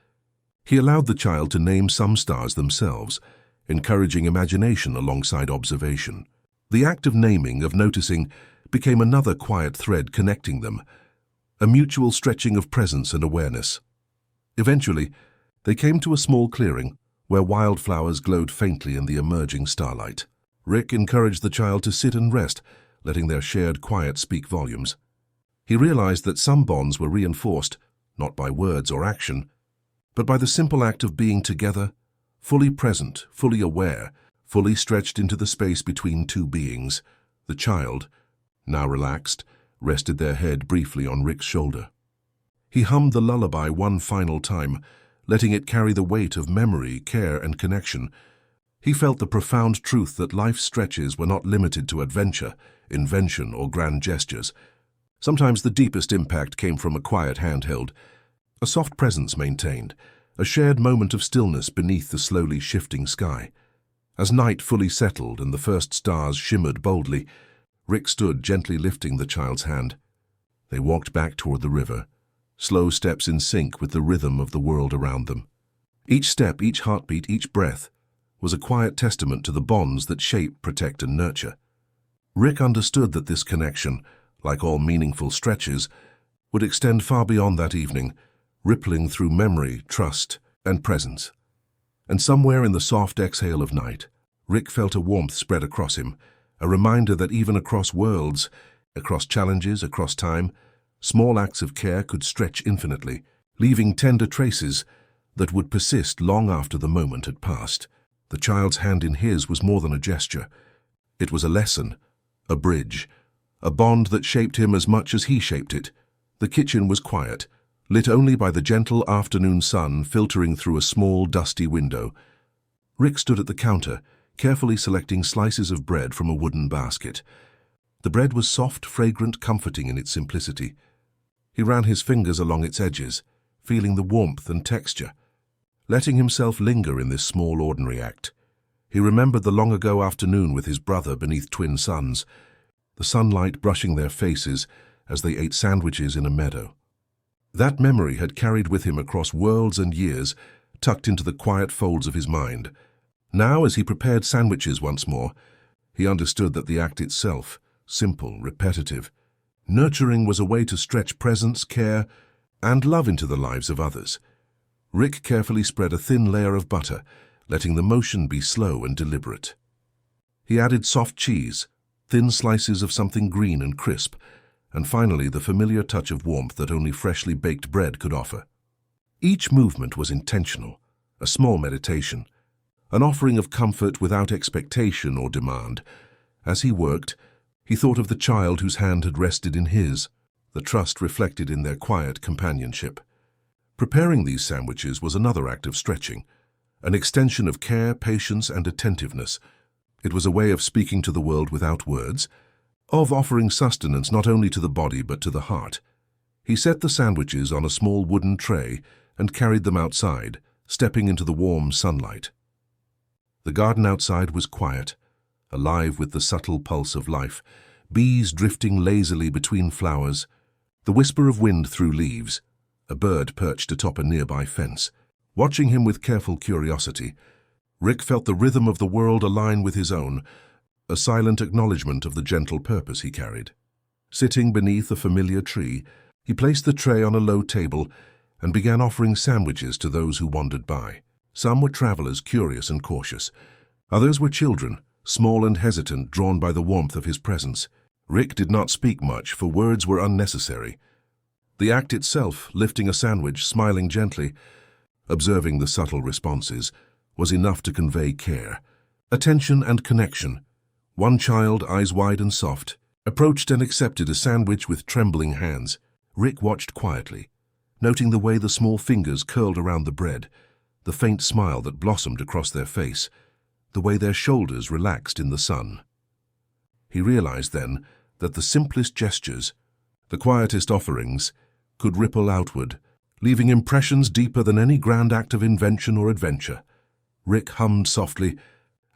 He allowed the child to name some stars themselves, encouraging imagination alongside observation. The act of naming, of noticing, became another quiet thread connecting them, a mutual stretching of presence and awareness. Eventually, they came to a small clearing where wildflowers glowed faintly in the emerging starlight. Rick encouraged the child to sit and rest, letting their shared quiet speak volumes. He realized that some bonds were reinforced, not by words or action, but by the simple act of being together, fully present, fully aware, fully stretched into the space between two beings. The child, now relaxed, rested their head briefly on Rick's shoulder. He hummed the lullaby one final time, letting it carry the weight of memory, care, and connection. He felt the profound truth that life's stretches were not limited to adventure, invention, or grand gestures. Sometimes the deepest impact came from a quiet handheld, a soft presence maintained, a shared moment of stillness beneath the slowly shifting sky. As night fully settled and the first stars shimmered boldly, Rick stood gently lifting the child's hand. They walked back toward the river, slow steps in sync with the rhythm of the world around them. Each step, each heartbeat, each breath was a quiet testament to the bonds that shape, protect, and nurture. Rick understood that this connection, like all meaningful stretches, would extend far beyond that evening, rippling through memory, trust, and presence. And somewhere in the soft exhale of night, Rick felt a warmth spread across him, a reminder that even across worlds, across challenges, across time, small acts of care could stretch infinitely, leaving tender traces that would persist long after the moment had passed. The child's hand in his was more than a gesture. It was a lesson, a bridge, a bond that shaped him as much as he shaped it. The kitchen was quiet, lit only by the gentle afternoon sun filtering through a small, dusty window. Rick stood at the counter, carefully selecting slices of bread from a wooden basket. The bread was soft, fragrant, comforting in its simplicity. He ran his fingers along its edges, feeling the warmth and texture, letting himself linger in this small, ordinary act. He remembered the long-ago afternoon with his brother beneath twin suns, the sunlight brushing their faces as they ate sandwiches in a meadow. That memory had carried with him across worlds and years, tucked into the quiet folds of his mind. Now, as he prepared sandwiches once more, he understood that the act itself, simple, repetitive, nurturing, was a way to stretch presence, care, and love into the lives of others. Rick carefully spread a thin layer of butter, letting the motion be slow and deliberate. He added soft cheese, thin slices of something green and crisp, and finally the familiar touch of warmth that only freshly baked bread could offer. Each movement was intentional, a small meditation, an offering of comfort without expectation or demand. As he worked, he thought of the child whose hand had rested in his, the trust reflected in their quiet companionship. Preparing these sandwiches was another act of stretching, an extension of care, patience, and attentiveness. It was a way of speaking to the world without words, of offering sustenance not only to the body but to the heart. He set the sandwiches on a small wooden tray and carried them outside, stepping into the warm sunlight. The garden outside was quiet, alive with the subtle pulse of life, bees drifting lazily between flowers, the whisper of wind through leaves, a bird perched atop a nearby fence. Watching him with careful curiosity, Rick felt the rhythm of the world align with his own, a silent acknowledgement of the gentle purpose he carried. Sitting beneath a familiar tree, he placed the tray on a low table and began offering sandwiches to those who wandered by. Some were travelers curious and cautious. Others were children, small and hesitant, drawn by the warmth of his presence. Rick did not speak much, for words were unnecessary. The act itself, lifting a sandwich, smiling gently, observing the subtle responses, was enough to convey care, attention, and connection. One child, eyes wide and soft, approached and accepted a sandwich with trembling hands. Rick watched quietly, noting the way the small fingers curled around the bread, the faint smile that blossomed across their face, the way their shoulders relaxed in the sun. He realized then that the simplest gestures, the quietest offerings, could ripple outward, leaving impressions deeper than any grand act of invention or adventure. Rick hummed softly,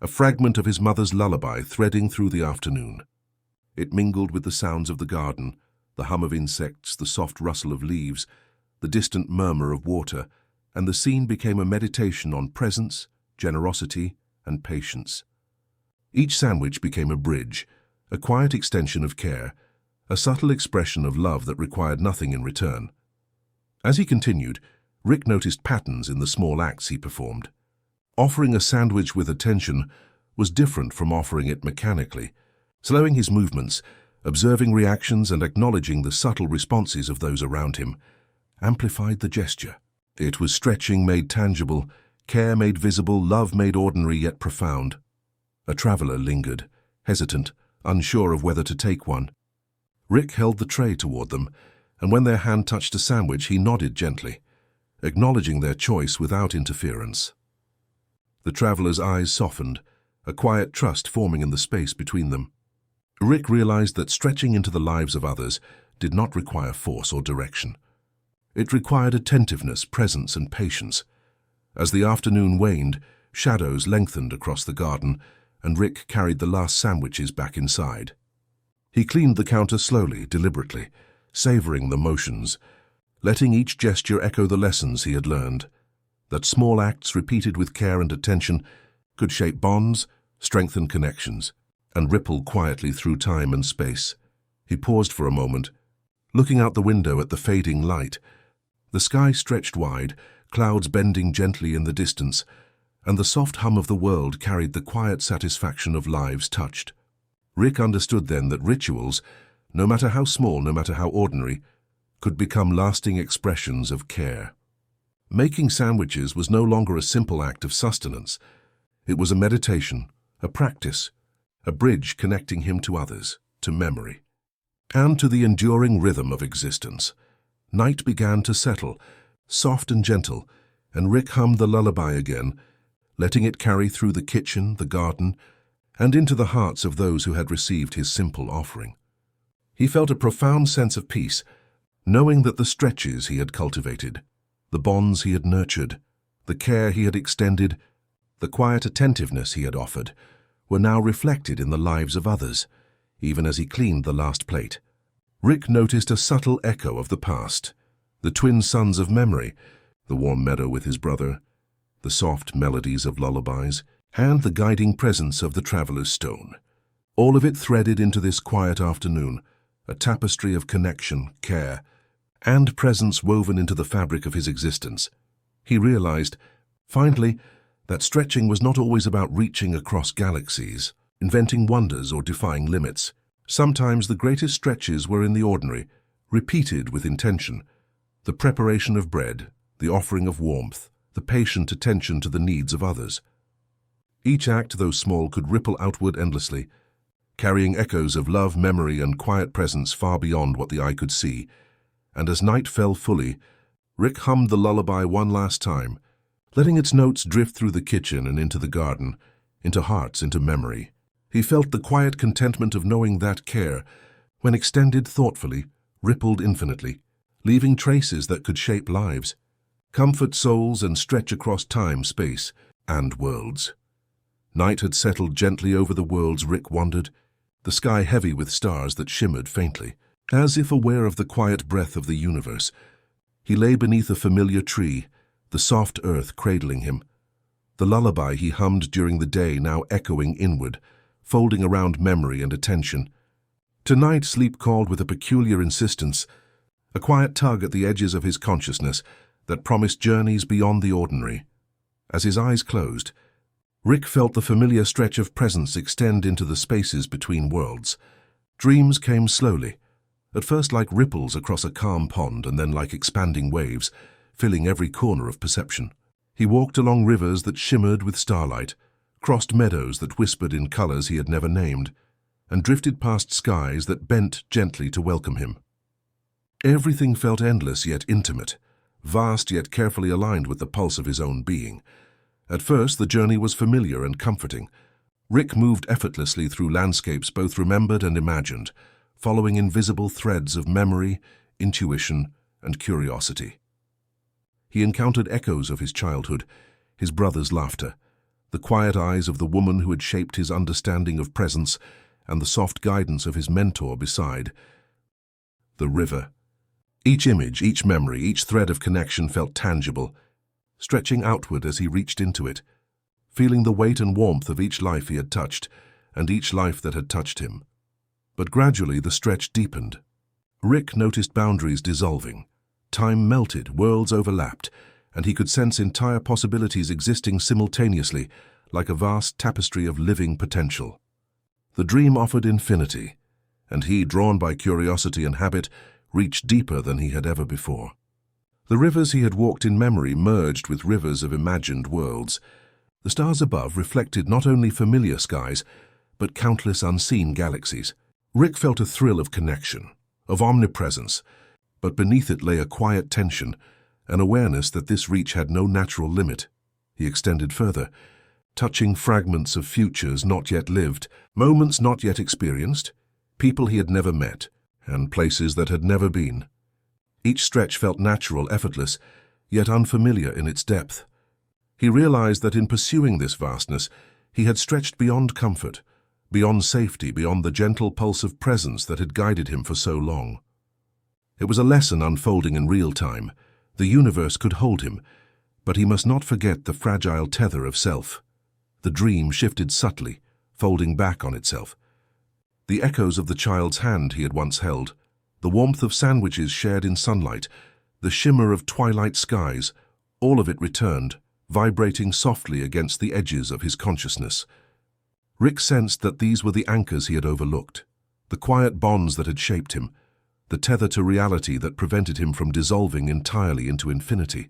a fragment of his mother's lullaby threading through the afternoon. It mingled with the sounds of the garden, the hum of insects, the soft rustle of leaves, the distant murmur of water, and the scene became a meditation on presence, generosity, and patience. Each sandwich became a bridge, a quiet extension of care, a subtle expression of love that required nothing in return. As he continued, Rick noticed patterns in the small acts he performed. Offering a sandwich with attention was different from offering it mechanically. Slowing his movements, observing reactions, and acknowledging the subtle responses of those around him amplified the gesture. It was stretching made tangible, care made visible, love made ordinary yet profound. A traveler lingered, hesitant, unsure of whether to take one. Rick held the tray toward them, and when their hand touched a sandwich, he nodded gently, acknowledging their choice without interference. The traveler's eyes softened, a quiet trust forming in the space between them. Rick realized that stretching into the lives of others did not require force or direction. It required attentiveness, presence, and patience. As the afternoon waned, shadows lengthened across the garden, and Rick carried the last sandwiches back inside. He cleaned the counter slowly, deliberately, savoring the motions, letting each gesture echo the lessons he had learned, that small acts repeated with care and attention could shape bonds, strengthen connections, and ripple quietly through time and space. He paused for a moment, looking out the window at the fading light. The sky stretched wide, clouds bending gently in the distance, and the soft hum of the world carried the quiet satisfaction of lives touched. Rick understood then that rituals, no matter how small, no matter how ordinary, could become lasting expressions of care. Making sandwiches was no longer a simple act of sustenance. It was a meditation, a practice, a bridge connecting him to others, to memory, and to the enduring rhythm of existence. Night began to settle, soft and gentle, and Rick hummed the lullaby again, letting it carry through the kitchen, the garden, and into the hearts of those who had received his simple offering. He felt a profound sense of peace, knowing that the stretches he had cultivated, the bonds he had nurtured, the care he had extended, the quiet attentiveness he had offered, were now reflected in the lives of others, even as he cleaned the last plate. Rick noticed a subtle echo of the past, the twin sons of memory, the warm meadow with his brother, the soft melodies of lullabies, and the guiding presence of the traveler's stone. All of it threaded into this quiet afternoon, a tapestry of connection, care, and presence woven into the fabric of his existence. He realized, finally, that stretching was not always about reaching across galaxies, inventing wonders, or defying limits. Sometimes the greatest stretches were in the ordinary, repeated with intention. The preparation of bread, the offering of warmth, the patient attention to the needs of others. Each act, though small, could ripple outward endlessly, carrying echoes of love, memory, and quiet presence far beyond what the eye could see. And as night fell fully, Rick hummed the lullaby one last time, letting its notes drift through the kitchen and into the garden, into hearts, into memory. He felt the quiet contentment of knowing that care, when extended thoughtfully, rippled infinitely, leaving traces that could shape lives, comfort souls, and stretch across time, space, and worlds. Night had settled gently over the worlds Rick wandered, the sky heavy with stars that shimmered faintly. As if aware of the quiet breath of the universe, he lay beneath a familiar tree, the soft earth cradling him. The lullaby he hummed during the day now echoing inward, folding around memory and attention. Tonight sleep called with a peculiar insistence, a quiet tug at the edges of his consciousness that promised journeys beyond the ordinary. As his eyes closed, Rick felt the familiar stretch of presence extend into the spaces between worlds. Dreams came slowly, at first like ripples across a calm pond and then like expanding waves, filling every corner of perception. He walked along rivers that shimmered with starlight, crossed meadows that whispered in colors he had never named, and drifted past skies that bent gently to welcome him. Everything felt endless yet intimate, vast yet carefully aligned with the pulse of his own being. At first, the journey was familiar and comforting. Rick moved effortlessly through landscapes both remembered and imagined, following invisible threads of memory, intuition, and curiosity. He encountered echoes of his childhood, his brother's laughter, the quiet eyes of the woman who had shaped his understanding of presence, and the soft guidance of his mentor beside. The river. Each image, each memory, each thread of connection felt tangible, stretching outward as he reached into it, feeling the weight and warmth of each life he had touched, and each life that had touched him. But gradually the stretch deepened. Rick noticed boundaries dissolving. Time melted, worlds overlapped, and he could sense entire possibilities existing simultaneously, like a vast tapestry of living potential. The dream offered infinity, and he, drawn by curiosity and habit, reached deeper than he had ever before. The rivers he had walked in memory merged with rivers of imagined worlds. The stars above reflected not only familiar skies, but countless unseen galaxies. Rick felt a thrill of connection, of omnipresence, but beneath it lay a quiet tension, an awareness that this reach had no natural limit. He extended further, touching fragments of futures not yet lived, moments not yet experienced, people he had never met, and places that had never been. Each stretch felt natural, effortless, yet unfamiliar in its depth. He realized that in pursuing this vastness, he had stretched beyond comfort, beyond safety, beyond the gentle pulse of presence that had guided him for so long. It was a lesson unfolding in real time. The universe could hold him, but he must not forget the fragile tether of self. The dream shifted subtly, folding back on itself. The echoes of the child's hand he had once held, the warmth of sandwiches shared in sunlight, the shimmer of twilight skies, all of it returned, vibrating softly against the edges of his consciousness. Rick sensed that these were the anchors he had overlooked, the quiet bonds that had shaped him, the tether to reality that prevented him from dissolving entirely into infinity.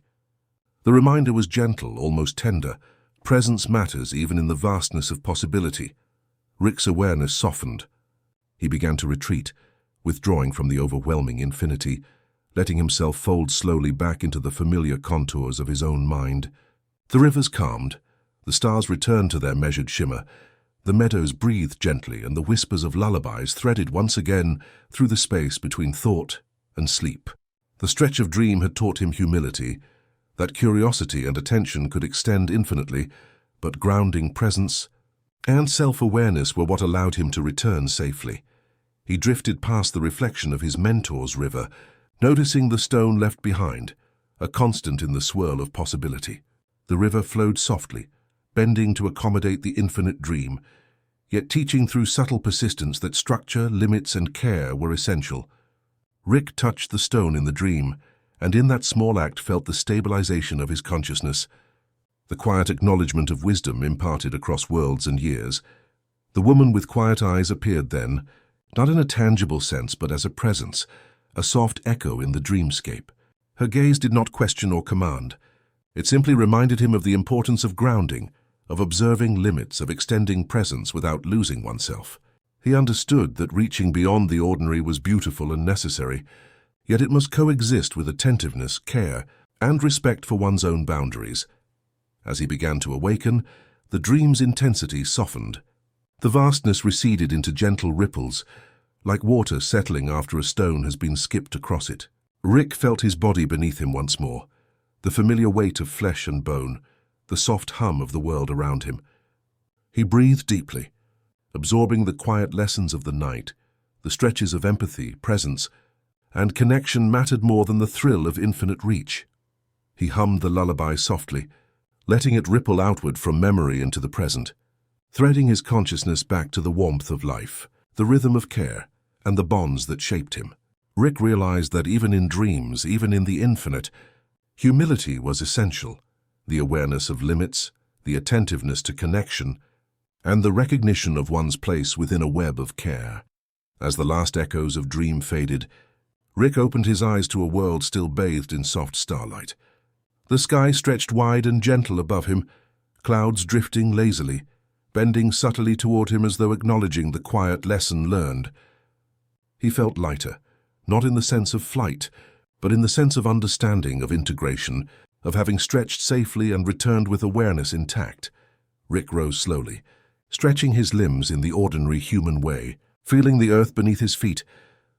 The reminder was gentle, almost tender. Presence matters even in the vastness of possibility. Rick's awareness softened. He began to retreat, withdrawing from the overwhelming infinity, letting himself fold slowly back into the familiar contours of his own mind. The rivers calmed, the stars returned to their measured shimmer, the meadows breathed gently, and the whispers of lullabies threaded once again through the space between thought and sleep. The stretch of dream had taught him humility, that curiosity and attention could extend infinitely, but grounding presence and self-awareness were what allowed him to return safely. He drifted past the reflection of his mentor's river, noticing the stone left behind, a constant in the swirl of possibility. The river flowed softly, bending to accommodate the infinite dream, yet teaching through subtle persistence that structure, limits, and care were essential. Rick touched the stone in the dream, and in that small act felt the stabilization of his consciousness, the quiet acknowledgement of wisdom imparted across worlds and years. The woman with quiet eyes appeared then, not in a tangible sense but as a presence, a soft echo in the dreamscape. Her gaze did not question or command. It simply reminded him of the importance of grounding, of observing limits, of extending presence without losing oneself. He understood that reaching beyond the ordinary was beautiful and necessary, yet it must coexist with attentiveness, care, and respect for one's own boundaries. As he began to awaken, the dream's intensity softened. The vastness receded into gentle ripples, like water settling after a stone has been skipped across it. Rick felt his body beneath him once more, the familiar weight of flesh and bone, the soft hum of the world around him. He breathed deeply, absorbing the quiet lessons of the night. The stretches of empathy, presence, and connection mattered more than the thrill of infinite reach. He hummed the lullaby softly, letting it ripple outward from memory into the present, threading his consciousness back to the warmth of life, the rhythm of care, and the bonds that shaped him. Rick realized that even in dreams, even in the infinite, humility was essential, the awareness of limits, the attentiveness to connection, and the recognition of one's place within a web of care. As the last echoes of dream faded, Rick opened his eyes to a world still bathed in soft starlight. The sky stretched wide and gentle above him, clouds drifting lazily, bending subtly toward him as though acknowledging the quiet lesson learned. He felt lighter, not in the sense of flight, but in the sense of understanding, of integration, of having stretched safely and returned with awareness intact. Rick rose slowly, stretching his limbs in the ordinary human way, feeling the earth beneath his feet,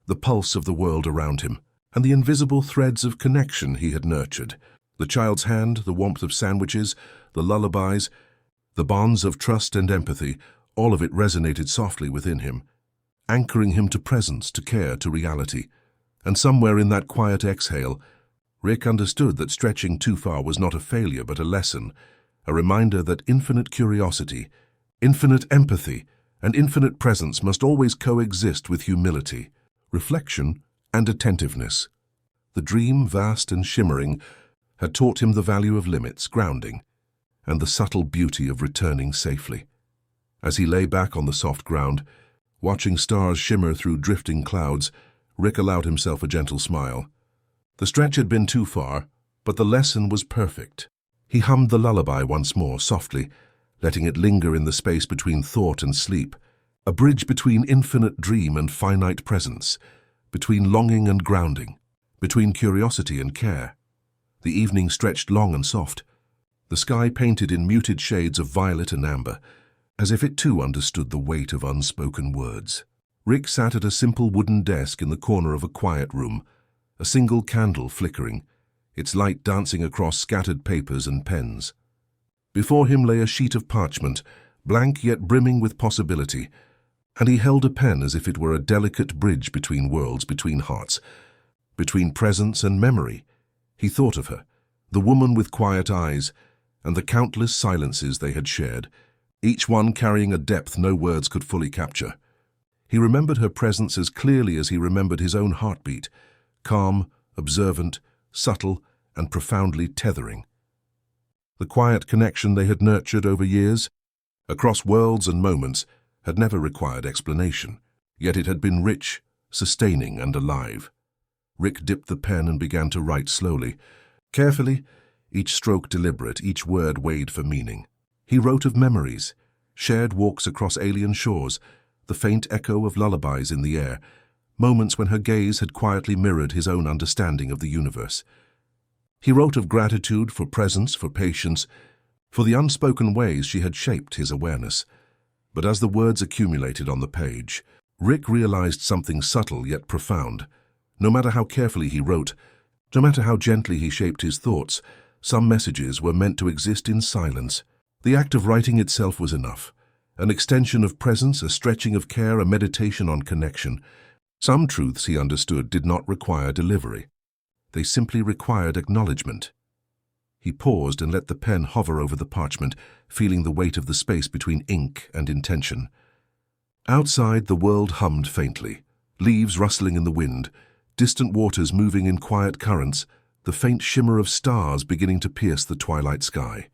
the pulse of the world around him, and the invisible threads of connection he had nurtured. The child's hand, the warmth of sandwiches, the lullabies, the bonds of trust and empathy, all of it resonated softly within him, anchoring him to presence, to care, to reality. And somewhere in that quiet exhale, Rick understood that stretching too far was not a failure but a lesson, a reminder that infinite curiosity, infinite empathy, and infinite presence must always coexist with humility, reflection, and attentiveness. The dream, vast and shimmering, had taught him the value of limits, grounding, and the subtle beauty of returning safely. As he lay back on the soft ground, watching stars shimmer through drifting clouds, Rick allowed himself a gentle smile. The stretch had been too far, but the lesson was perfect. He hummed the lullaby once more, softly, letting it linger in the space between thought and sleep, a bridge between infinite dream and finite presence, between longing and grounding, between curiosity and care. The evening stretched long and soft, the sky painted in muted shades of violet and amber, as if it too understood the weight of unspoken words. Rick sat at a simple wooden desk in the corner of a quiet room, a single candle flickering, its light dancing across scattered papers and pens. Before him lay a sheet of parchment, blank yet brimming with possibility, and he held a pen as if it were a delicate bridge between worlds, between hearts, between presence and memory. He thought of her, the woman with quiet eyes, and the countless silences they had shared, each one carrying a depth no words could fully capture. He remembered her presence as clearly as he remembered his own heartbeat, calm, observant, subtle, and profoundly tethering. The quiet connection they had nurtured over years, across worlds and moments, had never required explanation, yet it had been rich, sustaining, and alive. Rick dipped the pen and began to write slowly, carefully, each stroke deliberate, each word weighed for meaning. He wrote of memories, shared walks across alien shores, the faint echo of lullabies in the air, moments when her gaze had quietly mirrored his own understanding of the universe. He wrote of gratitude for presence, for patience, for the unspoken ways she had shaped his awareness. But as the words accumulated on the page, Rick realized something subtle yet profound. No matter how carefully he wrote, no matter how gently he shaped his thoughts, some messages were meant to exist in silence. The act of writing itself was enough. An extension of presence, a stretching of care, a meditation on connection. Some truths, he understood, did not require delivery. They simply required acknowledgement. He paused and let the pen hover over the parchment, feeling the weight of the space between ink and intention. Outside, the world hummed faintly, leaves rustling in the wind, distant waters moving in quiet currents, the faint shimmer of stars beginning to pierce the twilight sky.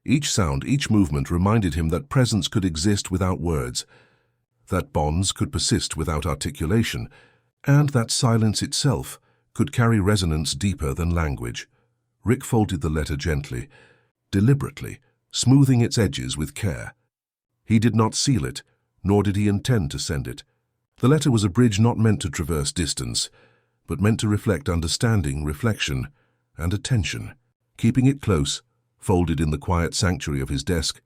Each sound, each movement reminded him that presence could exist without words. that bonds could persist without articulation, and that silence itself could carry resonance deeper than language. Rick folded the letter gently, deliberately, smoothing its edges with care. He did not seal it, nor did he intend to send it. The letter was a bridge not meant to traverse distance, but meant to reflect understanding, reflection, and attention. Keeping it close, folded in the quiet sanctuary of his desk,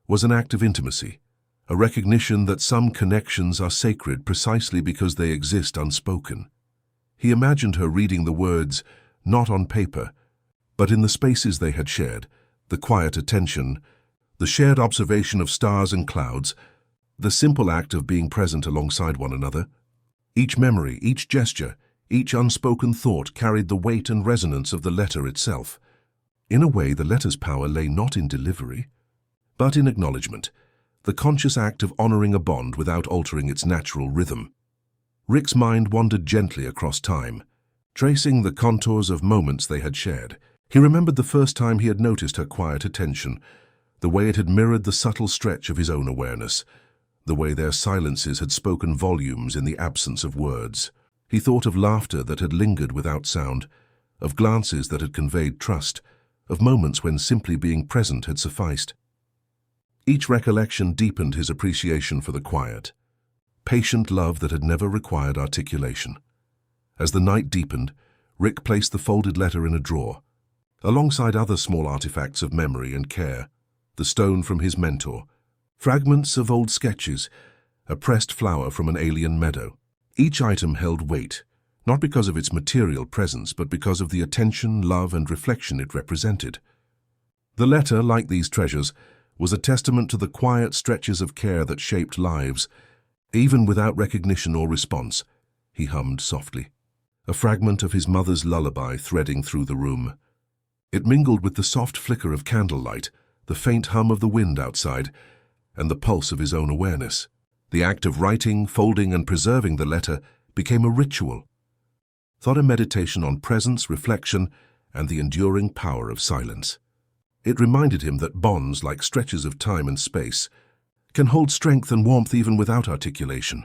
was an act of intimacy, a recognition that some connections are sacred precisely because they exist unspoken. He imagined her reading the words, not on paper, but in the spaces they had shared, the quiet attention, the shared observation of stars and clouds, the simple act of being present alongside one another. Each memory, each gesture, each unspoken thought carried the weight and resonance of the letter itself. In a way, the letter's power lay not in delivery, but in acknowledgement, the conscious act of honoring a bond without altering its natural rhythm. Rick's mind wandered gently across time, tracing the contours of moments they had shared. He remembered the first time he had noticed her quiet attention, the way it had mirrored the subtle stretch of his own awareness, the way their silences had spoken volumes in the absence of words. He thought of laughter that had lingered without sound, of glances that had conveyed trust, of moments when simply being present had sufficed. Each recollection deepened his appreciation for the quiet, patient love that had never required articulation. As the night deepened, Rick placed the folded letter in a drawer, alongside other small artifacts of memory and care, the stone from his mentor, fragments of old sketches, a pressed flower from an alien meadow. Each item held weight, not because of its material presence, but because of the attention, love, and reflection it represented. The letter, like these treasures, was a testament to the quiet stretches of care that shaped lives. Even without recognition or response, he hummed softly, a fragment of his mother's lullaby threading through the room. It mingled with the soft flicker of candlelight, the faint hum of the wind outside, and the pulse of his own awareness. The act of writing, folding, and preserving the letter became a ritual, thought a meditation on presence, reflection, and the enduring power of silence. It reminded him that bonds, like stretches of time and space, can hold strength and warmth even without articulation.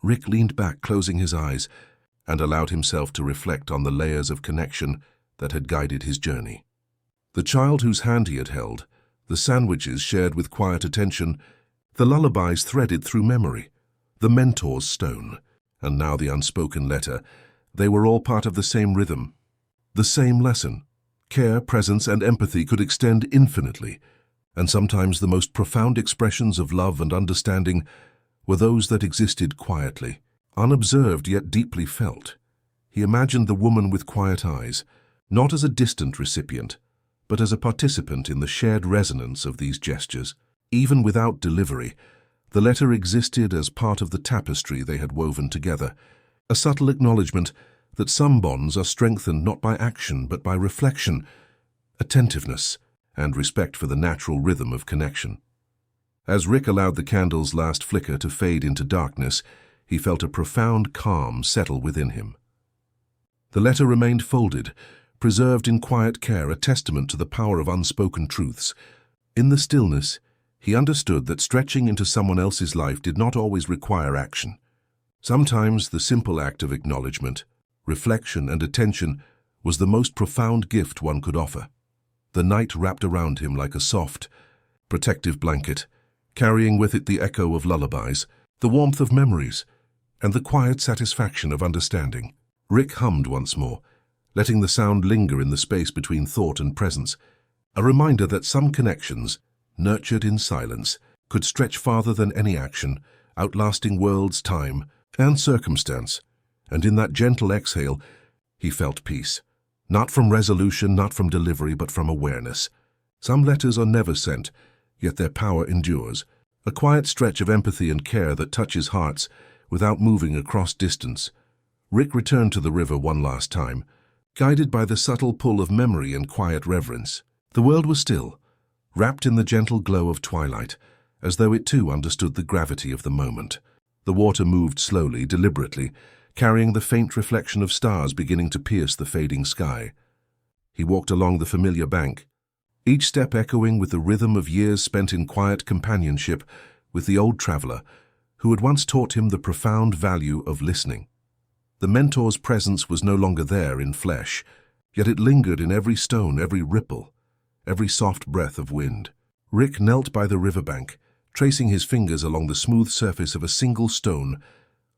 Rick leaned back, closing his eyes, and allowed himself to reflect on the layers of connection that had guided his journey. The child whose hand he had held, the sandwiches shared with quiet attention, the lullabies threaded through memory, the mentor's stone, and now the unspoken letter, they were all part of the same rhythm, the same lesson. Care, presence, and empathy could extend infinitely, and sometimes the most profound expressions of love and understanding were those that existed quietly, unobserved yet deeply felt. He imagined the woman with quiet eyes, not as a distant recipient, but as a participant in the shared resonance of these gestures. Even without delivery, the letter existed as part of the tapestry they had woven together, a subtle acknowledgement that some bonds are strengthened not by action but by reflection, attentiveness, and respect for the natural rhythm of connection. As Rick allowed the candle's last flicker to fade into darkness, he felt a profound calm settle within him. The letter remained folded, preserved in quiet care, a testament to the power of unspoken truths. In the stillness, he understood that stretching into someone else's life did not always require action. Sometimes the simple act of acknowledgement, reflection, and attention was the most profound gift one could offer. The night wrapped around him like a soft, protective blanket, carrying with it the echo of lullabies, the warmth of memories, and the quiet satisfaction of understanding. Rick hummed once more, letting the sound linger in the space between thought and presence, a reminder that some connections, nurtured in silence, could stretch farther than any action, outlasting worlds, time, and circumstance. And in that gentle exhale, he felt peace. Not from resolution, not from delivery, but from awareness. Some letters are never sent, yet their power endures. A quiet stretch of empathy and care that touches hearts without moving across distance. Rick returned to the river one last time, guided by the subtle pull of memory and quiet reverence. The world was still, wrapped in the gentle glow of twilight, as though it too understood the gravity of the moment. The water moved slowly, deliberately, carrying the faint reflection of stars beginning to pierce the fading sky. He walked along the familiar bank, each step echoing with the rhythm of years spent in quiet companionship with the old traveler, who had once taught him the profound value of listening. The mentor's presence was no longer there in flesh, yet it lingered in every stone, every ripple, every soft breath of wind. Rick knelt by the riverbank, tracing his fingers along the smooth surface of a single stone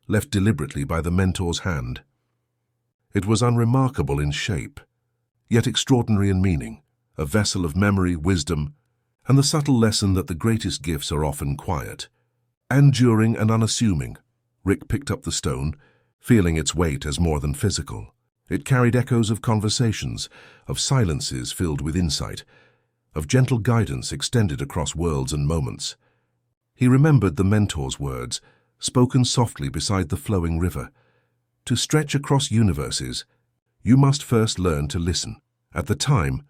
left deliberately by the mentor's hand. It was unremarkable in shape, yet extraordinary in meaning, a vessel of memory, wisdom, and the subtle lesson that the greatest gifts are often quiet, enduring and unassuming. Rick picked up the stone, feeling its weight as more than physical. It carried echoes of conversations, of silences filled with insight, of gentle guidance extended across worlds and moments. He remembered the mentor's words, spoken softly beside the flowing river. To stretch across universes, you must first learn to listen. At the time,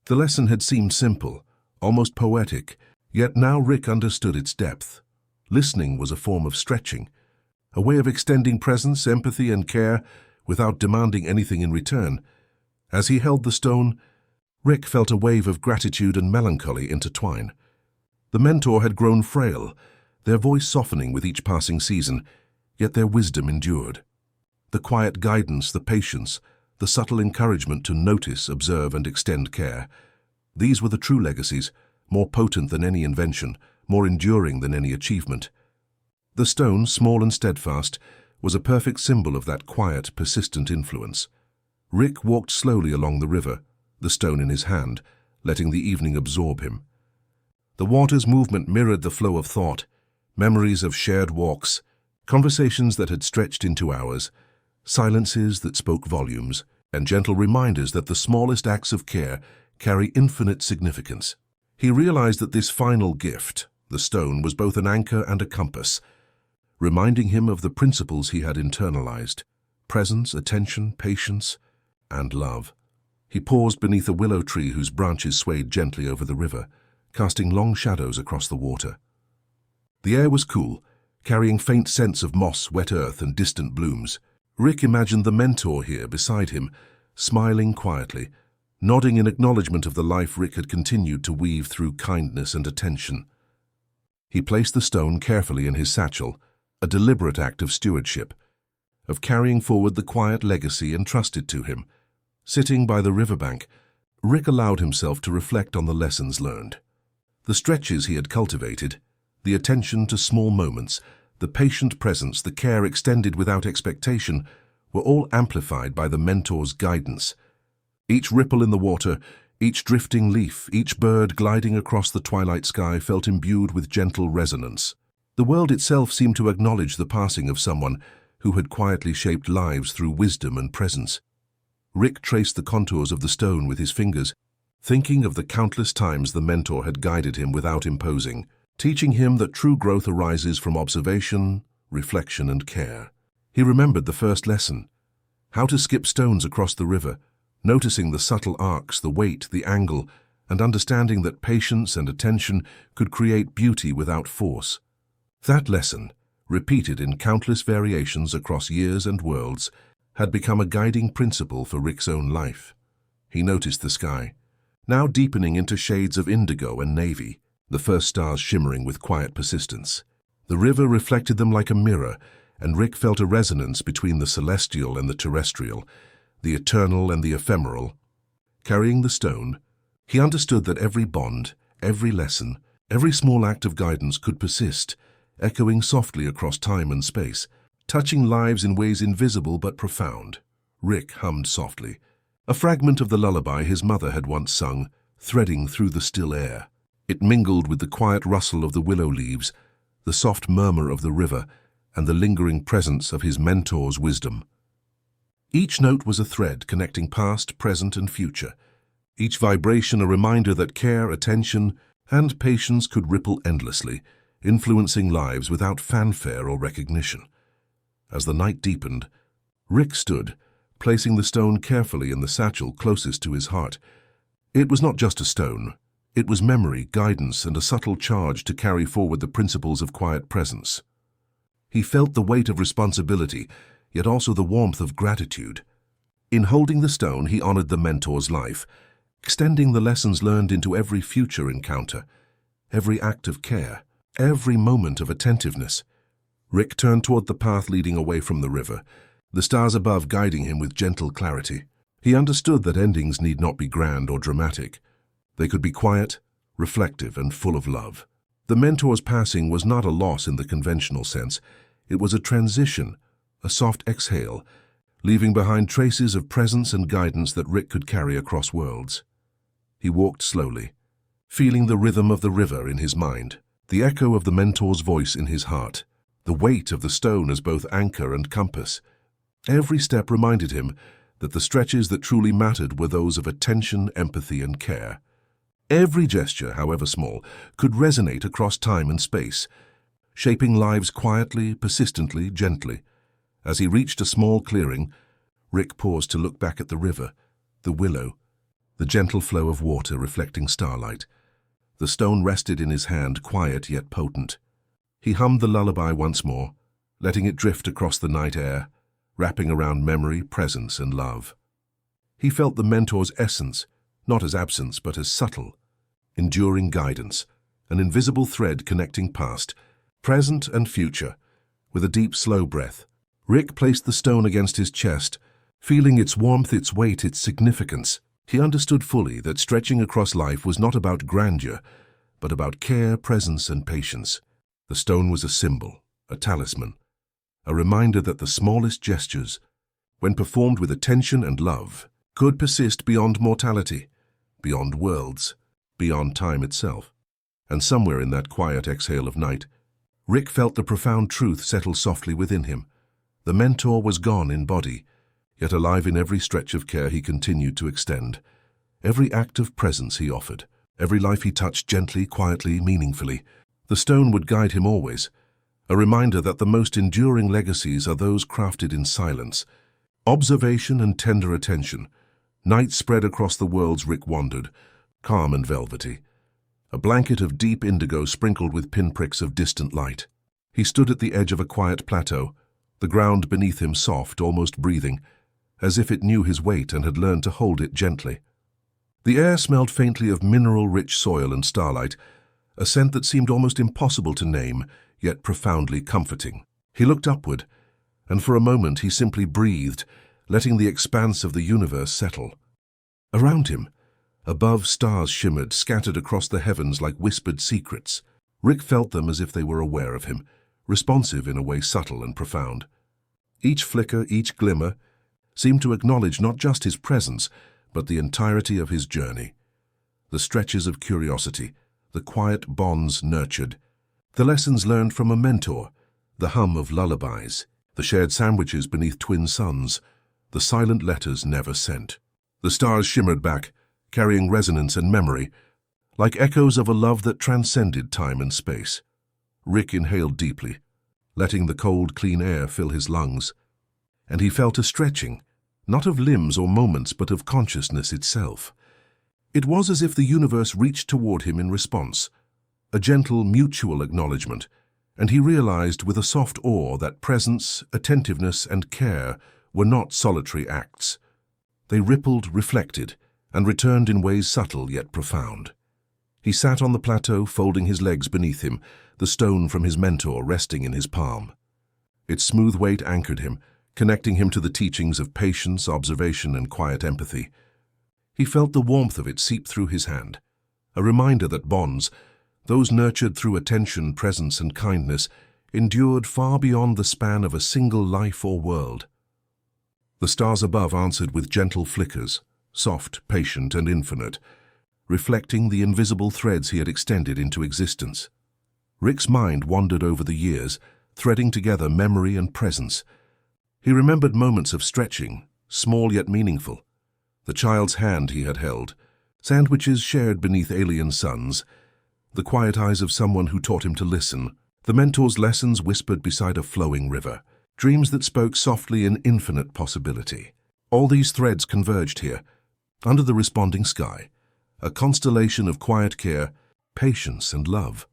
the lesson had seemed simple, almost poetic, yet now Rick understood its depth. Listening was a form of stretching, a way of extending presence, empathy, and care without demanding anything in return. As he held the stone, Rick felt a wave of gratitude and melancholy intertwine. The mentor had grown frail, their voice softening with each passing season, yet their wisdom endured. The quiet guidance, the patience, the subtle encouragement to notice, observe, and extend care. These were the true legacies, more potent than any invention, more enduring than any achievement. The stone, small and steadfast, was a perfect symbol of that quiet, persistent influence. Rick walked slowly along the river, the stone in his hand, letting the evening absorb him. The water's movement mirrored the flow of thought, memories of shared walks, conversations that had stretched into hours, silences that spoke volumes, and gentle reminders that the smallest acts of care carry infinite significance. He realized that this final gift, the stone, was both an anchor and a compass, reminding him of the principles he had internalized: presence, attention, patience, and love. He paused beneath a willow tree whose branches swayed gently over the river, casting long shadows across the water. The air was cool, carrying faint scents of moss, wet earth, and distant blooms. Rick imagined the mentor here beside him, smiling quietly, nodding in acknowledgement of the life Rick had continued to weave through kindness and attention. He placed the stone carefully in his satchel, a deliberate act of stewardship, of carrying forward the quiet legacy entrusted to him. Sitting by the riverbank, Rick allowed himself to reflect on the lessons learned. The stretches he had cultivated, the attention to small moments, the patient presence, the care extended without expectation, were all amplified by the mentor's guidance. Each ripple in the water, each drifting leaf, each bird gliding across the twilight sky felt imbued with gentle resonance. The world itself seemed to acknowledge the passing of someone who had quietly shaped lives through wisdom and presence. Rick traced the contours of the stone with his fingers, thinking of the countless times the mentor had guided him without imposing, teaching him that true growth arises from observation, reflection, and care. He remembered the first lesson: how to skip stones across the river, noticing the subtle arcs, the weight, the angle, and understanding that patience and attention could create beauty without force. That lesson, repeated in countless variations across years and worlds, had become a guiding principle for Rick's own life. He noticed the sky, now deepening into shades of indigo and navy, the first stars shimmering with quiet persistence. The river reflected them like a mirror, and Rick felt a resonance between the celestial and the terrestrial, the eternal and the ephemeral. Carrying the stone, he understood that every bond, every lesson, every small act of guidance could persist, echoing softly across time and space, touching lives in ways invisible but profound. Rick hummed softly, a fragment of the lullaby his mother had once sung, threading through the still air. It mingled with the quiet rustle of the willow leaves, the soft murmur of the river, and the lingering presence of his mentor's wisdom. Each note was a thread connecting past, present, and future, each vibration a reminder that care, attention, and patience could ripple endlessly, influencing lives without fanfare or recognition. As the night deepened, Rick stood, placing the stone carefully in the satchel closest to his heart. It was not just a stone. It was memory, guidance, and a subtle charge to carry forward the principles of quiet presence. He felt the weight of responsibility, yet also the warmth of gratitude. In holding the stone, he honored the mentor's life, extending the lessons learned into every future encounter, every act of care, every moment of attentiveness. Rick turned toward the path leading away from the river, the stars above guiding him with gentle clarity. He understood that endings need not be grand or dramatic. They could be quiet, reflective, and full of love. The mentor's passing was not a loss in the conventional sense. It was a transition, a soft exhale, leaving behind traces of presence and guidance that Rick could carry across worlds. He walked slowly, feeling the rhythm of the river in his mind, the echo of the mentor's voice in his heart, the weight of the stone as both anchor and compass. Every step reminded him that the stretches that truly mattered were those of attention, empathy, and care. Every gesture, however small, could resonate across time and space, shaping lives quietly, persistently, gently. As he reached a small clearing, Rick paused to look back at the river, the willow, the gentle flow of water reflecting starlight. The stone rested in his hand, quiet yet potent. He hummed the lullaby once more, letting it drift across the night air, wrapping around memory, presence, and love. He felt the mentor's essence, not as absence but as subtle, enduring guidance, an invisible thread connecting past, present, and future. With a deep, slow breath, Rick placed the stone against his chest, feeling its warmth, its weight, its significance. He understood fully that stretching across life was not about grandeur, but about care, presence, and patience. The stone was a symbol, a talisman, a reminder that the smallest gestures, when performed with attention and love, could persist beyond mortality, beyond worlds, beyond time itself. And somewhere in that quiet exhale of night, Rick felt the profound truth settle softly within him. The mentor was gone in body, yet alive in every stretch of care he continued to extend, every act of presence he offered, every life he touched gently, quietly, meaningfully. The stone would guide him always, a reminder that the most enduring legacies are those crafted in silence, observation, and tender attention. Night spread across the worlds Rick wandered, calm and velvety, a blanket of deep indigo sprinkled with pinpricks of distant light. He stood at the edge of a quiet plateau, the ground beneath him soft, almost breathing, as if it knew his weight and had learned to hold it gently. The air smelled faintly of mineral-rich soil and starlight, a scent that seemed almost impossible to name, yet profoundly comforting. He looked upward, and for a moment he simply breathed, letting the expanse of the universe settle. Around him, above, stars shimmered, scattered across the heavens like whispered secrets. Rick felt them as if they were aware of him, responsive in a way subtle and profound. Each flicker, each glimmer, seemed to acknowledge not just his presence, but the entirety of his journey. The stretches of curiosity, the quiet bonds nurtured, the lessons learned from a mentor, the hum of lullabies, the shared sandwiches beneath twin suns, the silent letters never sent. The stars shimmered back, carrying resonance and memory, like echoes of a love that transcended time and space. Rick inhaled deeply, letting the cold, clean air fill his lungs, and he felt a stretching, not of limbs or moments, but of consciousness itself. It was as if the universe reached toward him in response, a gentle, mutual acknowledgement, and he realized with a soft awe that presence, attentiveness, and care were not solitary acts. They rippled, reflected, and returned in ways subtle yet profound. He sat on the plateau, folding his legs beneath him, the stone from his mentor resting in his palm. Its smooth weight anchored him, connecting him to the teachings of patience, observation, and quiet empathy. He felt the warmth of it seep through his hand, a reminder that bonds, those nurtured through attention, presence, and kindness, endured far beyond the span of a single life or world. The stars above answered with gentle flickers, soft, patient, and infinite, reflecting the invisible threads he had extended into existence. Rick's mind wandered over the years, threading together memory and presence. He remembered moments of stretching, small yet meaningful, the child's hand he had held, sandwiches shared beneath alien suns, the quiet eyes of someone who taught him to listen, the mentor's lessons whispered beside a flowing river, dreams that spoke softly in infinite possibility. All these threads converged here, under the responding sky, a constellation of quiet care, patience, and love.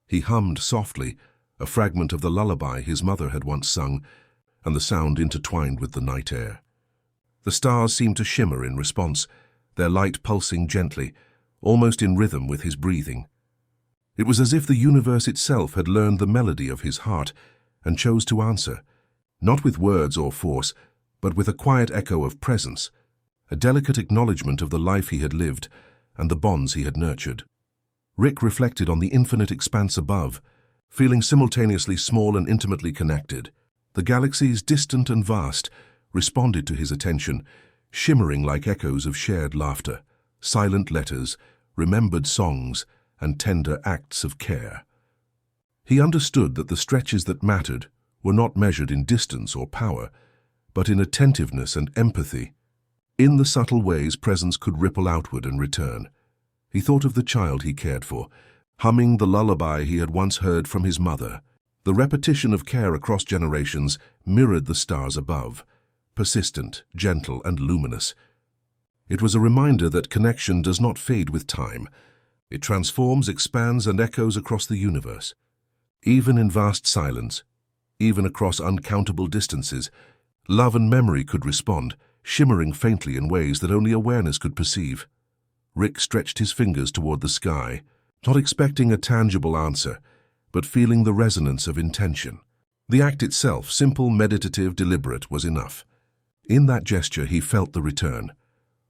He hummed softly, a fragment of the lullaby his mother had once sung, and the sound intertwined with the night air. The stars seemed to shimmer in response, their light pulsing gently, almost in rhythm with his breathing. It was as if the universe itself had learned the melody of his heart and chose to answer, not with words or force, but with a quiet echo of presence, a delicate acknowledgement of the life he had lived and the bonds he had nurtured. Rick reflected on the infinite expanse above, feeling simultaneously small and intimately connected. The galaxies, distant and vast, responded to his attention, shimmering like echoes of shared laughter, silent letters, remembered songs, and tender acts of care. He understood that the stretches that mattered were not measured in distance or power, but in attentiveness and empathy. In the subtle ways presence could ripple outward and return. He thought of the child he cared for, humming the lullaby he had once heard from his mother. The repetition of care across generations mirrored the stars above, persistent, gentle, and luminous. It was a reminder that connection does not fade with time. It transforms, expands, and echoes across the universe. Even in vast silence, even across uncountable distances, love and memory could respond, shimmering faintly in ways that only awareness could perceive. Rick stretched his fingers toward the sky, not expecting a tangible answer, but feeling the resonance of intention. The act itself, simple, meditative, deliberate, was enough. In that gesture he felt the return.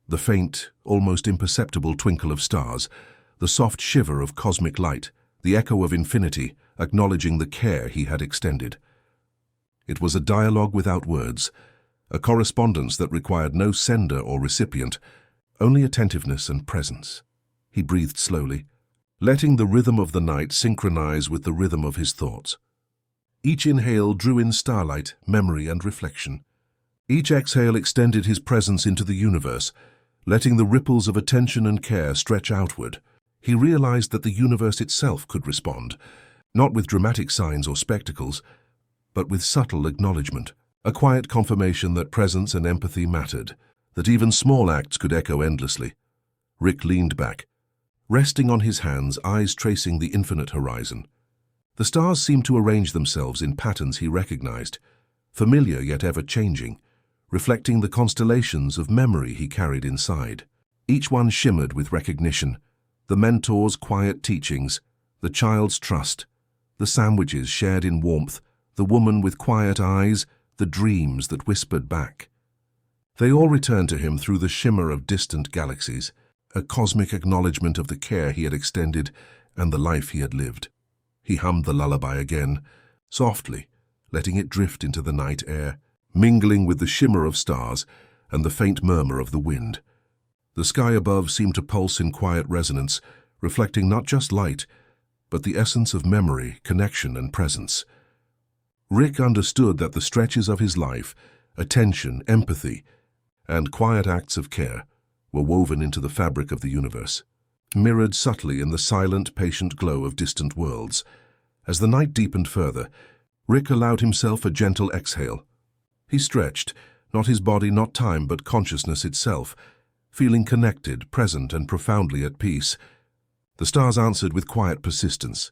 The faint, almost imperceptible twinkle of stars, the soft shiver of cosmic light, the echo of infinity, acknowledging the care he had extended. It was a dialogue without words, a correspondence that required no sender or recipient, only attentiveness and presence. He breathed slowly, letting the rhythm of the night synchronize with the rhythm of his thoughts. Each inhale drew in starlight, memory, and reflection. Each exhale extended his presence into the universe, letting the ripples of attention and care stretch outward. He realized that the universe itself could respond, not with dramatic signs or spectacles, but with subtle acknowledgement, a quiet confirmation that presence and empathy mattered, that even small acts could echo endlessly. Rick leaned back, resting on his hands, eyes tracing the infinite horizon. The stars seemed to arrange themselves in patterns he recognized, familiar yet ever-changing, reflecting the constellations of memory he carried inside. Each one shimmered with recognition, the mentor's quiet teachings, the child's trust, the sandwiches shared in warmth, the woman with quiet eyes, the dreams that whispered back. They all returned to him through the shimmer of distant galaxies, a cosmic acknowledgement of the care he had extended and the life he had lived. He hummed the lullaby again, softly, letting it drift into the night air, mingling with the shimmer of stars and the faint murmur of the wind. The sky above seemed to pulse in quiet resonance, reflecting not just light, but the essence of memory, connection, and presence. Rick understood that the stretches of his life, attention, empathy, and quiet acts of care were woven into the fabric of the universe, mirrored subtly in the silent, patient glow of distant worlds. As the night deepened further, Rick allowed himself a gentle exhale. He stretched, not his body, not time, but consciousness itself, feeling connected, present, and profoundly at peace. The stars answered with quiet persistence,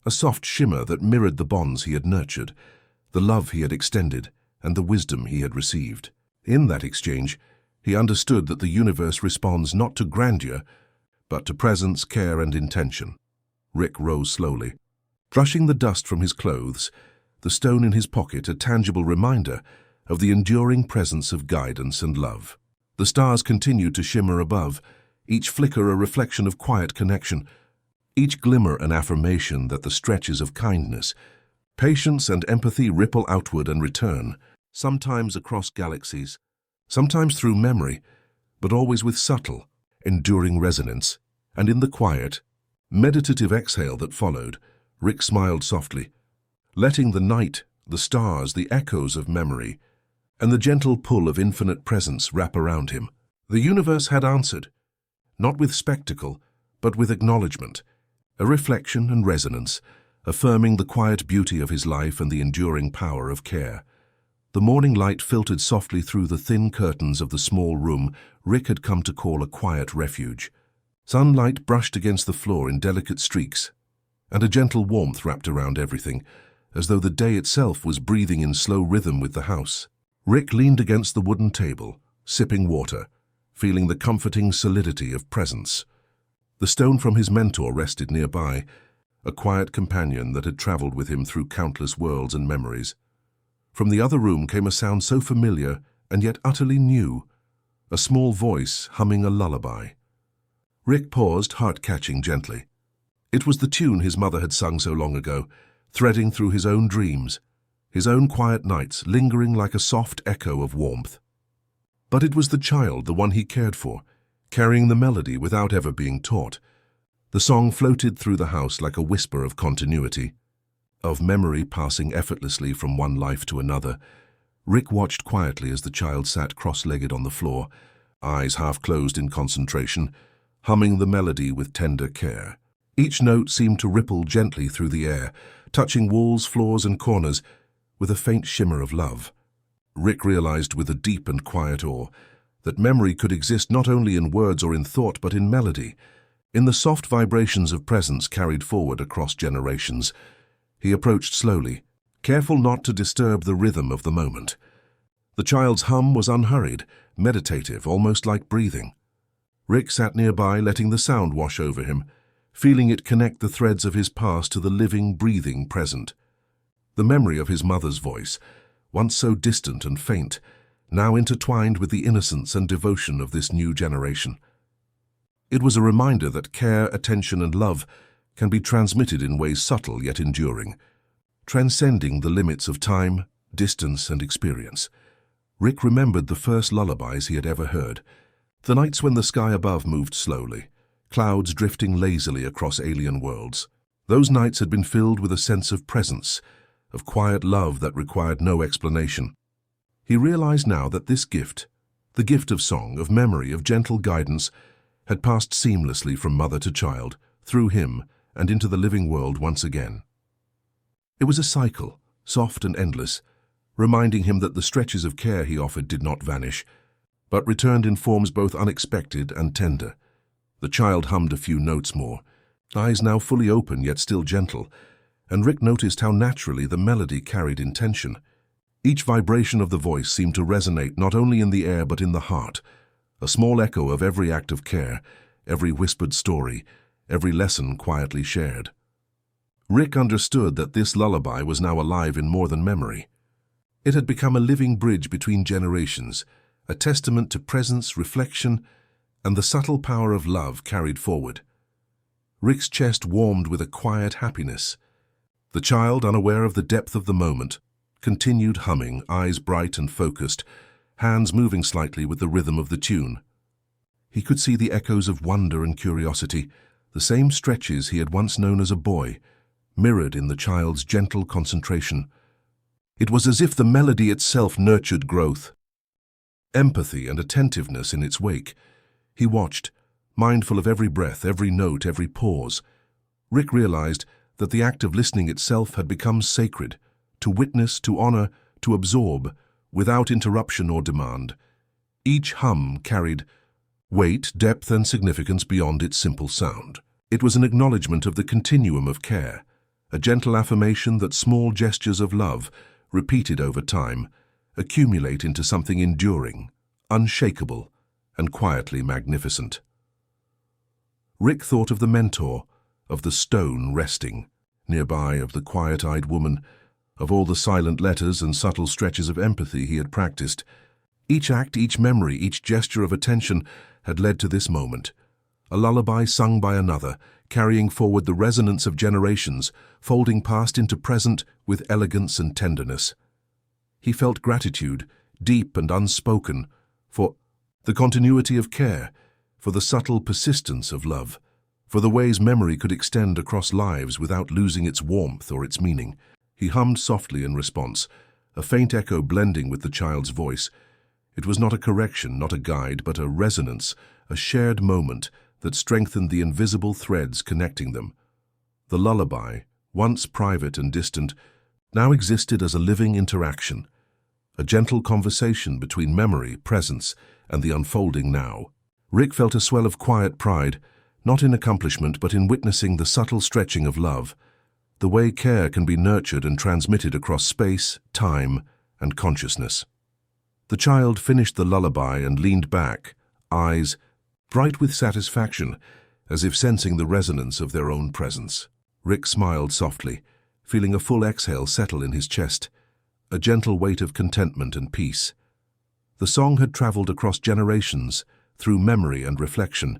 a soft shimmer that mirrored the bonds he had nurtured, the love he had extended, and the wisdom he had received. In that exchange, he understood that the universe responds not to grandeur, but to presence, care, and intention. Rick rose slowly, brushing the dust from his clothes, the stone in his pocket a tangible reminder of the enduring presence of guidance and love. The stars continued to shimmer above, each flicker a reflection of quiet connection, each glimmer an affirmation that the stretches of kindness, patience, and empathy ripple outward and return, sometimes across galaxies, sometimes through memory, but always with subtle, enduring resonance. And in the quiet, meditative exhale that followed, Rick smiled softly, letting the night, the stars, the echoes of memory, and the gentle pull of infinite presence wrap around him. The universe had answered, not with spectacle, but with acknowledgement, a reflection and resonance, affirming the quiet beauty of his life and the enduring power of care. The morning light filtered softly through the thin curtains of the small room Rick had come to call a quiet refuge. Sunlight brushed against the floor in delicate streaks, and a gentle warmth wrapped around everything, as though the day itself was breathing in slow rhythm with the house. Rick leaned against the wooden table, sipping water, feeling the comforting solidity of presence. The stone from his mentor rested nearby, a quiet companion that had traveled with him through countless worlds and memories. From the other room came a sound so familiar and yet utterly new, a small voice humming a lullaby. Rick paused, heart catching gently. It was the tune his mother had sung so long ago, threading through his own dreams, his own quiet nights, lingering like a soft echo of warmth. But it was the child, the one he cared for, carrying the melody without ever being taught. The song floated through the house like a whisper of continuity, of memory passing effortlessly from one life to another. Rick watched quietly as the child sat cross-legged on the floor, eyes half closed in concentration, humming the melody with tender care. Each note seemed to ripple gently through the air, touching walls, floors, and corners with a faint shimmer of love. Rick realized with a deep and quiet awe that memory could exist not only in words or in thought, but in melody, in the soft vibrations of presence carried forward across generations. He approached slowly, careful not to disturb the rhythm of the moment. The child's hum was unhurried, meditative, almost like breathing. Rick sat nearby, letting the sound wash over him, feeling it connect the threads of his past to the living, breathing present. The memory of his mother's voice, once so distant and faint, now intertwined with the innocence and devotion of this new generation. It was a reminder that care, attention, and love can be transmitted in ways subtle yet enduring, transcending the limits of time, distance, and experience. Rick remembered the first lullabies he had ever heard, the nights when the sky above moved slowly, clouds drifting lazily across alien worlds. Those nights had been filled with a sense of presence, of quiet love that required no explanation. He realized now that this gift, the gift of song, of memory, of gentle guidance, had passed seamlessly from mother to child, through him, and into the living world once again. It was a cycle, soft and endless, reminding him that the stretches of care he offered did not vanish, but returned in forms both unexpected and tender. The child hummed a few notes more, eyes now fully open yet still gentle, and Rick noticed how naturally the melody carried intention. Each vibration of the voice seemed to resonate not only in the air but in the heart, a small echo of every act of care, every whispered story, every lesson quietly shared. Rick understood that this lullaby was now alive in more than memory. It had become a living bridge between generations, a testament to presence, reflection, and the subtle power of love carried forward. Rick's chest warmed with a quiet happiness. The child, unaware of the depth of the moment, continued humming, eyes bright and focused, hands moving slightly with the rhythm of the tune. He could see the echoes of wonder and curiosity, the same stretches he had once known as a boy, mirrored in the child's gentle concentration. It was as if the melody itself nurtured growth, empathy and attentiveness in its wake. He watched, mindful of every breath, every note, every pause. Rick realized that the act of listening itself had become sacred, to witness, to honor, to absorb, without interruption or demand. Each hum carried weight, depth, and significance beyond its simple sound. It was an acknowledgement of the continuum of care, a gentle affirmation that small gestures of love, repeated over time, accumulate into something enduring, unshakable, and quietly magnificent. Rick thought of the mentor, of the stone resting nearby, of the quiet-eyed woman, of all the silent letters and subtle stretches of empathy he had practiced. Each act, each memory, each gesture of attention had led to this moment, a lullaby sung by another, carrying forward the resonance of generations, folding past into present with elegance and tenderness. He felt gratitude, deep and unspoken, for the continuity of care, for the subtle persistence of love, for the ways memory could extend across lives without losing its warmth or its meaning. He hummed softly in response, a faint echo blending with the child's voice. It was not a correction, not a guide, but a resonance, a shared moment that strengthened the invisible threads connecting them. The lullaby, once private and distant, now existed as a living interaction, a gentle conversation between memory, presence, and the unfolding now. Rick felt a swell of quiet pride, not in accomplishment but in witnessing the subtle stretching of love, the way care can be nurtured and transmitted across space, time, and consciousness. The child finished the lullaby and leaned back, eyes bright with satisfaction, as if sensing the resonance of their own presence. Rick smiled softly, feeling a full exhale settle in his chest, a gentle weight of contentment and peace. The song had traveled across generations, through memory and reflection,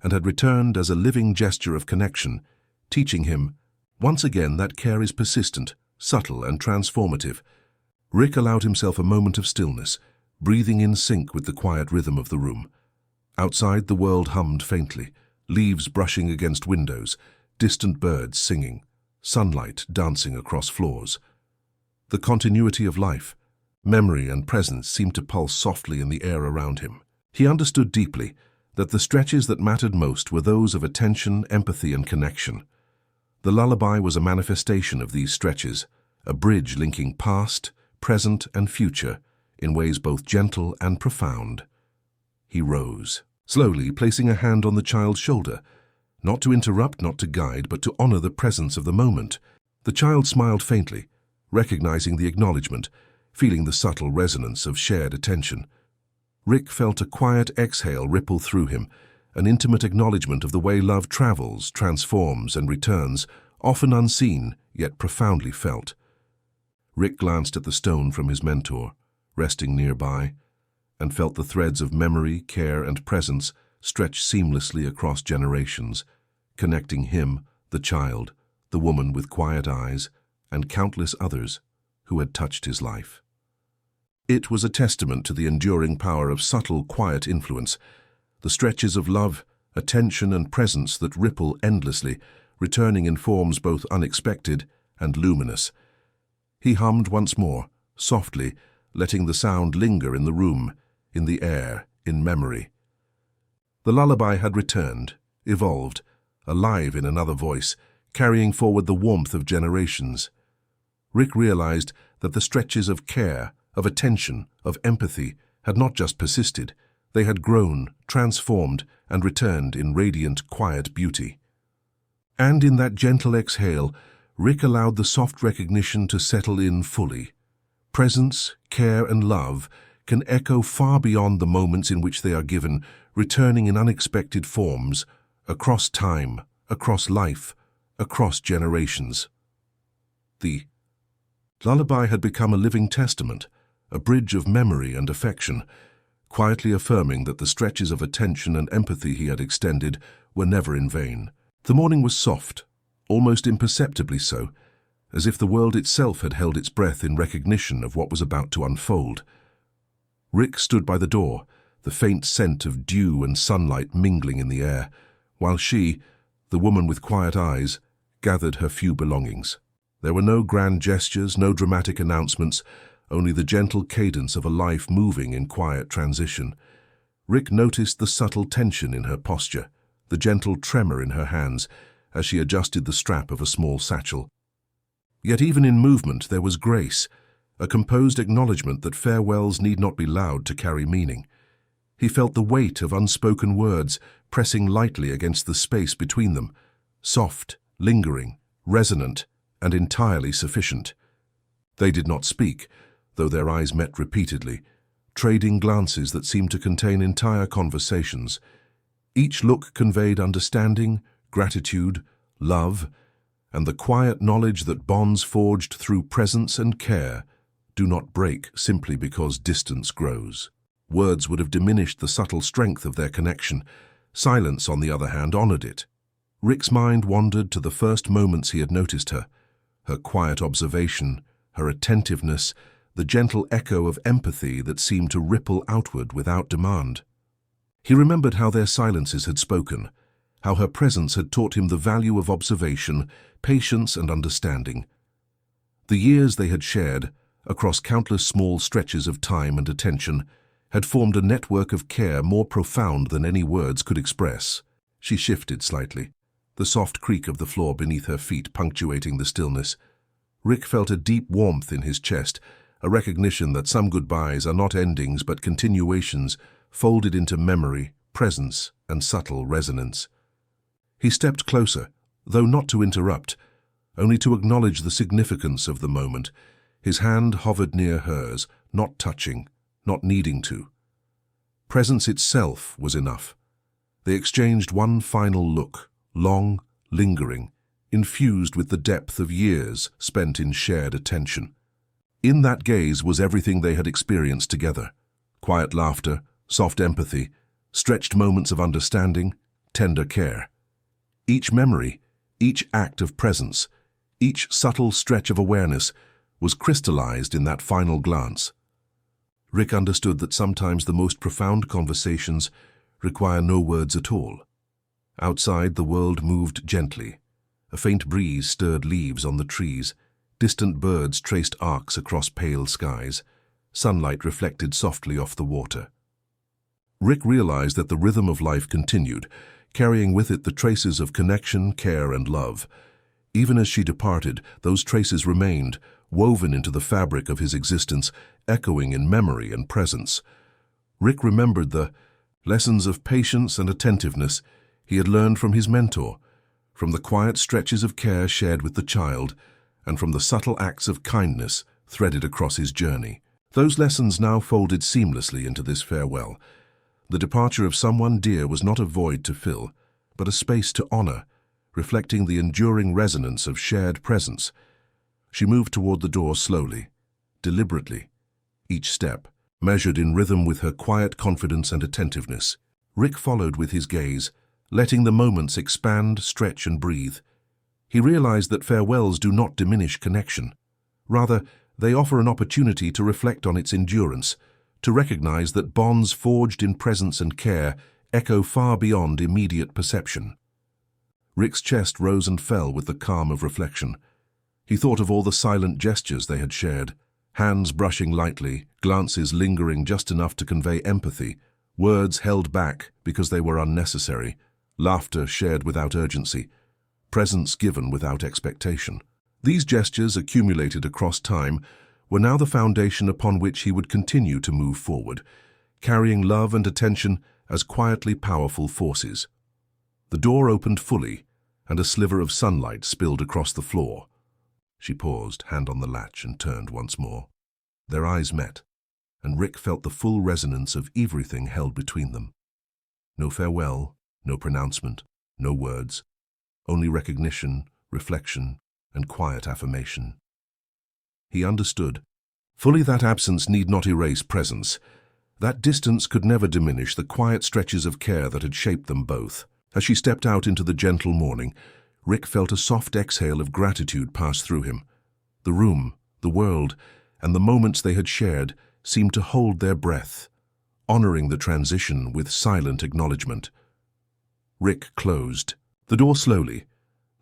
and had returned as a living gesture of connection, teaching him, once again, that care is persistent, subtle, and transformative. Rick allowed himself a moment of stillness, breathing in sync with the quiet rhythm of the room. Outside, the world hummed faintly, leaves brushing against windows, distant birds singing, sunlight dancing across floors. The continuity of life, memory and presence seemed to pulse softly in the air around him. He understood deeply that the stretches that mattered most were those of attention, empathy, and connection. The lullaby was a manifestation of these stretches, a bridge linking past, present, and future in ways both gentle and profound. He rose, slowly placing a hand on the child's shoulder, not to interrupt, not to guide, but to honor the presence of the moment. The child smiled faintly, recognizing the acknowledgement, feeling the subtle resonance of shared attention. Rick felt a quiet exhale ripple through him, an intimate acknowledgement of the way love travels, transforms, and returns, often unseen, yet profoundly felt. Rick glanced at the stone from his mentor, resting nearby, and felt the threads of memory, care, and presence stretch seamlessly across generations, connecting him, the child, the woman with quiet eyes, and countless others who had touched his life. It was a testament to the enduring power of subtle, quiet influence, the stretches of love, attention, and presence that ripple endlessly, returning in forms both unexpected and luminous. He hummed once more, softly, letting the sound linger in the room, in the air, in memory. The lullaby had returned, evolved, alive in another voice, carrying forward the warmth of generations. Rick realized that the stretches of care, of attention, of empathy had not just persisted, they had grown, transformed, and returned in radiant, quiet beauty. And in that gentle exhale, Rick allowed the soft recognition to settle in fully. Presence, care, and love can echo far beyond the moments in which they are given, returning in unexpected forms, across time, across life, across generations. The lullaby had become a living testament, a bridge of memory and affection, quietly affirming that the stretches of attention and empathy he had extended were never in vain. The morning was soft, almost imperceptibly so, as if the world itself had held its breath in recognition of what was about to unfold. Rick stood by the door, the faint scent of dew and sunlight mingling in the air, while she, the woman with quiet eyes, gathered her few belongings. There were no grand gestures, no dramatic announcements, only the gentle cadence of a life moving in quiet transition. Rick noticed the subtle tension in her posture, the gentle tremor in her hands as she adjusted the strap of a small satchel. Yet even in movement there was grace, a composed acknowledgement that farewells need not be loud to carry meaning. He felt the weight of unspoken words pressing lightly against the space between them, soft, lingering, resonant, and entirely sufficient. They did not speak, though their eyes met repeatedly, trading glances that seemed to contain entire conversations. Each look conveyed understanding, gratitude, love, and the quiet knowledge that bonds forged through presence and care do not break simply because distance grows. Words would have diminished the subtle strength of their connection. Silence, on the other hand, honored it. Rick's mind wandered to the first moments he had noticed her, her quiet observation, her attentiveness, the gentle echo of empathy that seemed to ripple outward without demand. He remembered how their silences had spoken, how her presence had taught him the value of observation, patience, and understanding. The years they had shared, across countless small stretches of time and attention, had formed a network of care more profound than any words could express. She shifted slightly, the soft creak of the floor beneath her feet punctuating the stillness. Rick felt a deep warmth in his chest, a recognition that some goodbyes are not endings but continuations folded into memory, presence, and subtle resonance. He stepped closer, though not to interrupt, only to acknowledge the significance of the moment. His hand hovered near hers, not touching, not needing to. Presence itself was enough. They exchanged one final look, long, lingering, infused with the depth of years spent in shared attention. In that gaze was everything they had experienced together: quiet laughter, soft empathy, stretched moments of understanding, tender care. Each memory, each act of presence, each subtle stretch of awareness was crystallized in that final glance. Rick understood that sometimes the most profound conversations require no words at all. Outside, the world moved gently. A faint breeze stirred leaves on the trees. Distant birds traced arcs across pale skies. Sunlight reflected softly off the water. Rick realized that the rhythm of life continued, carrying with it the traces of connection, care, and love. Even as she departed, those traces remained, woven into the fabric of his existence, echoing in memory and presence. Rick remembered the lessons of patience and attentiveness he had learned from his mentor, from the quiet stretches of care shared with the child, and from the subtle acts of kindness threaded across his journey. Those lessons now folded seamlessly into this farewell. The departure of someone dear was not a void to fill, but a space to honor, reflecting the enduring resonance of shared presence. She moved toward the door slowly, deliberately, each step measured in rhythm with her quiet confidence and attentiveness. Rick followed with his gaze, letting the moments expand, stretch, and breathe. He realized that farewells do not diminish connection. Rather, they offer an opportunity to reflect on its endurance, to recognize that bonds forged in presence and care echo far beyond immediate perception. Rick's chest rose and fell with the calm of reflection. He thought of all the silent gestures they had shared, hands brushing lightly, glances lingering just enough to convey empathy, words held back because they were unnecessary, laughter shared without urgency, presence given without expectation. These gestures, accumulated across time, were now the foundation upon which he would continue to move forward, carrying love and attention as quietly powerful forces. The door opened fully, and a sliver of sunlight spilled across the floor. She paused, hand on the latch, and turned once more. Their eyes met, and Rick felt the full resonance of everything held between them. No farewell, no pronouncement, no words, only recognition, reflection, and quiet affirmation. He understood fully that absence need not erase presence. That distance could never diminish the quiet stretches of care that had shaped them both. As she stepped out into the gentle morning, Rick felt a soft exhale of gratitude pass through him. The room, the world, and the moments they had shared seemed to hold their breath, honoring the transition with silent acknowledgement. Rick closed the door slowly,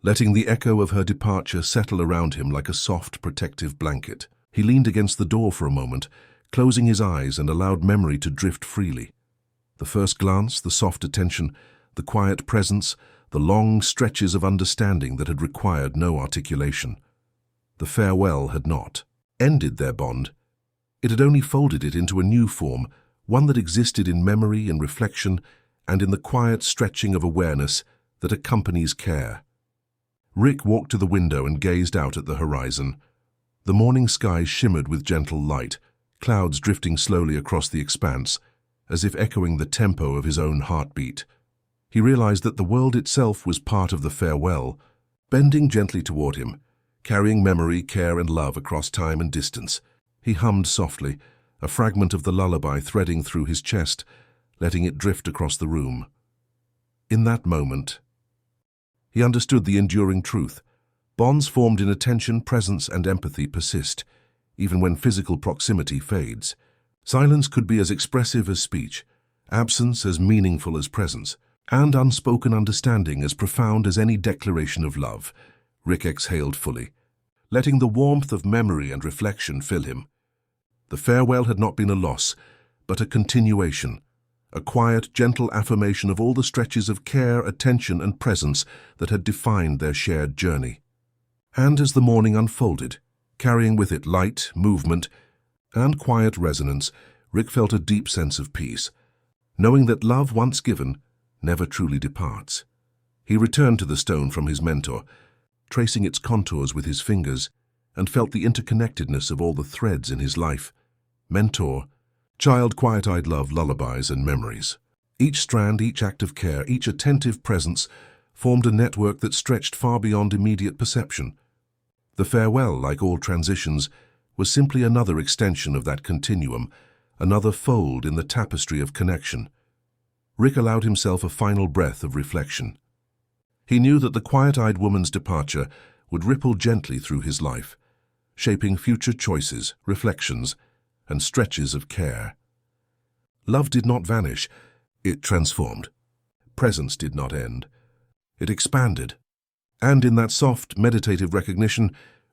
letting the echo of her departure settle around him like a soft, protective blanket. He leaned against the door for a moment, closing his eyes, and allowed memory to drift freely. The first glance, the soft attention, the quiet presence, the long stretches of understanding that had required no articulation. The farewell had not ended their bond. It had only folded it into a new form, one that existed in memory and reflection and in the quiet stretching of awareness that accompanies care. Rick walked to the window and gazed out at the horizon. The morning sky shimmered with gentle light, clouds drifting slowly across the expanse, as if echoing the tempo of his own heartbeat. He realized that the world itself was part of the farewell, bending gently toward him, carrying memory, care, and love across time and distance. He hummed softly, a fragment of the lullaby threading through his chest, letting it drift across the room. In that moment, he understood the enduring truth. Bonds formed in attention, presence, and empathy persist, even when physical proximity fades. Silence could be as expressive as speech, absence as meaningful as presence, and unspoken understanding as profound as any declaration of love. Rick exhaled fully, letting the warmth of memory and reflection fill him. The farewell had not been a loss, but a continuation, a quiet, gentle affirmation of all the stretches of care, attention, and presence that had defined their shared journey. And as the morning unfolded, carrying with it light, movement, and quiet resonance, Rick felt a deep sense of peace, knowing that love once given never truly departs. He returned to the stone from his mentor, tracing its contours with his fingers, and felt the interconnectedness of all the threads in his life. Mentor, child, quiet-eyed love, lullabies, and memories. Each strand, each act of care, each attentive presence formed a network that stretched far beyond immediate perception. The farewell, like all transitions, was simply another extension of that continuum, another fold in the tapestry of connection. Rick allowed himself a final breath of reflection. He knew that the quiet-eyed woman's departure would ripple gently through his life, shaping future choices, reflections, and stretches of care. Love did not vanish, it transformed. Presence did not end. It expanded. And in that soft, meditative recognition,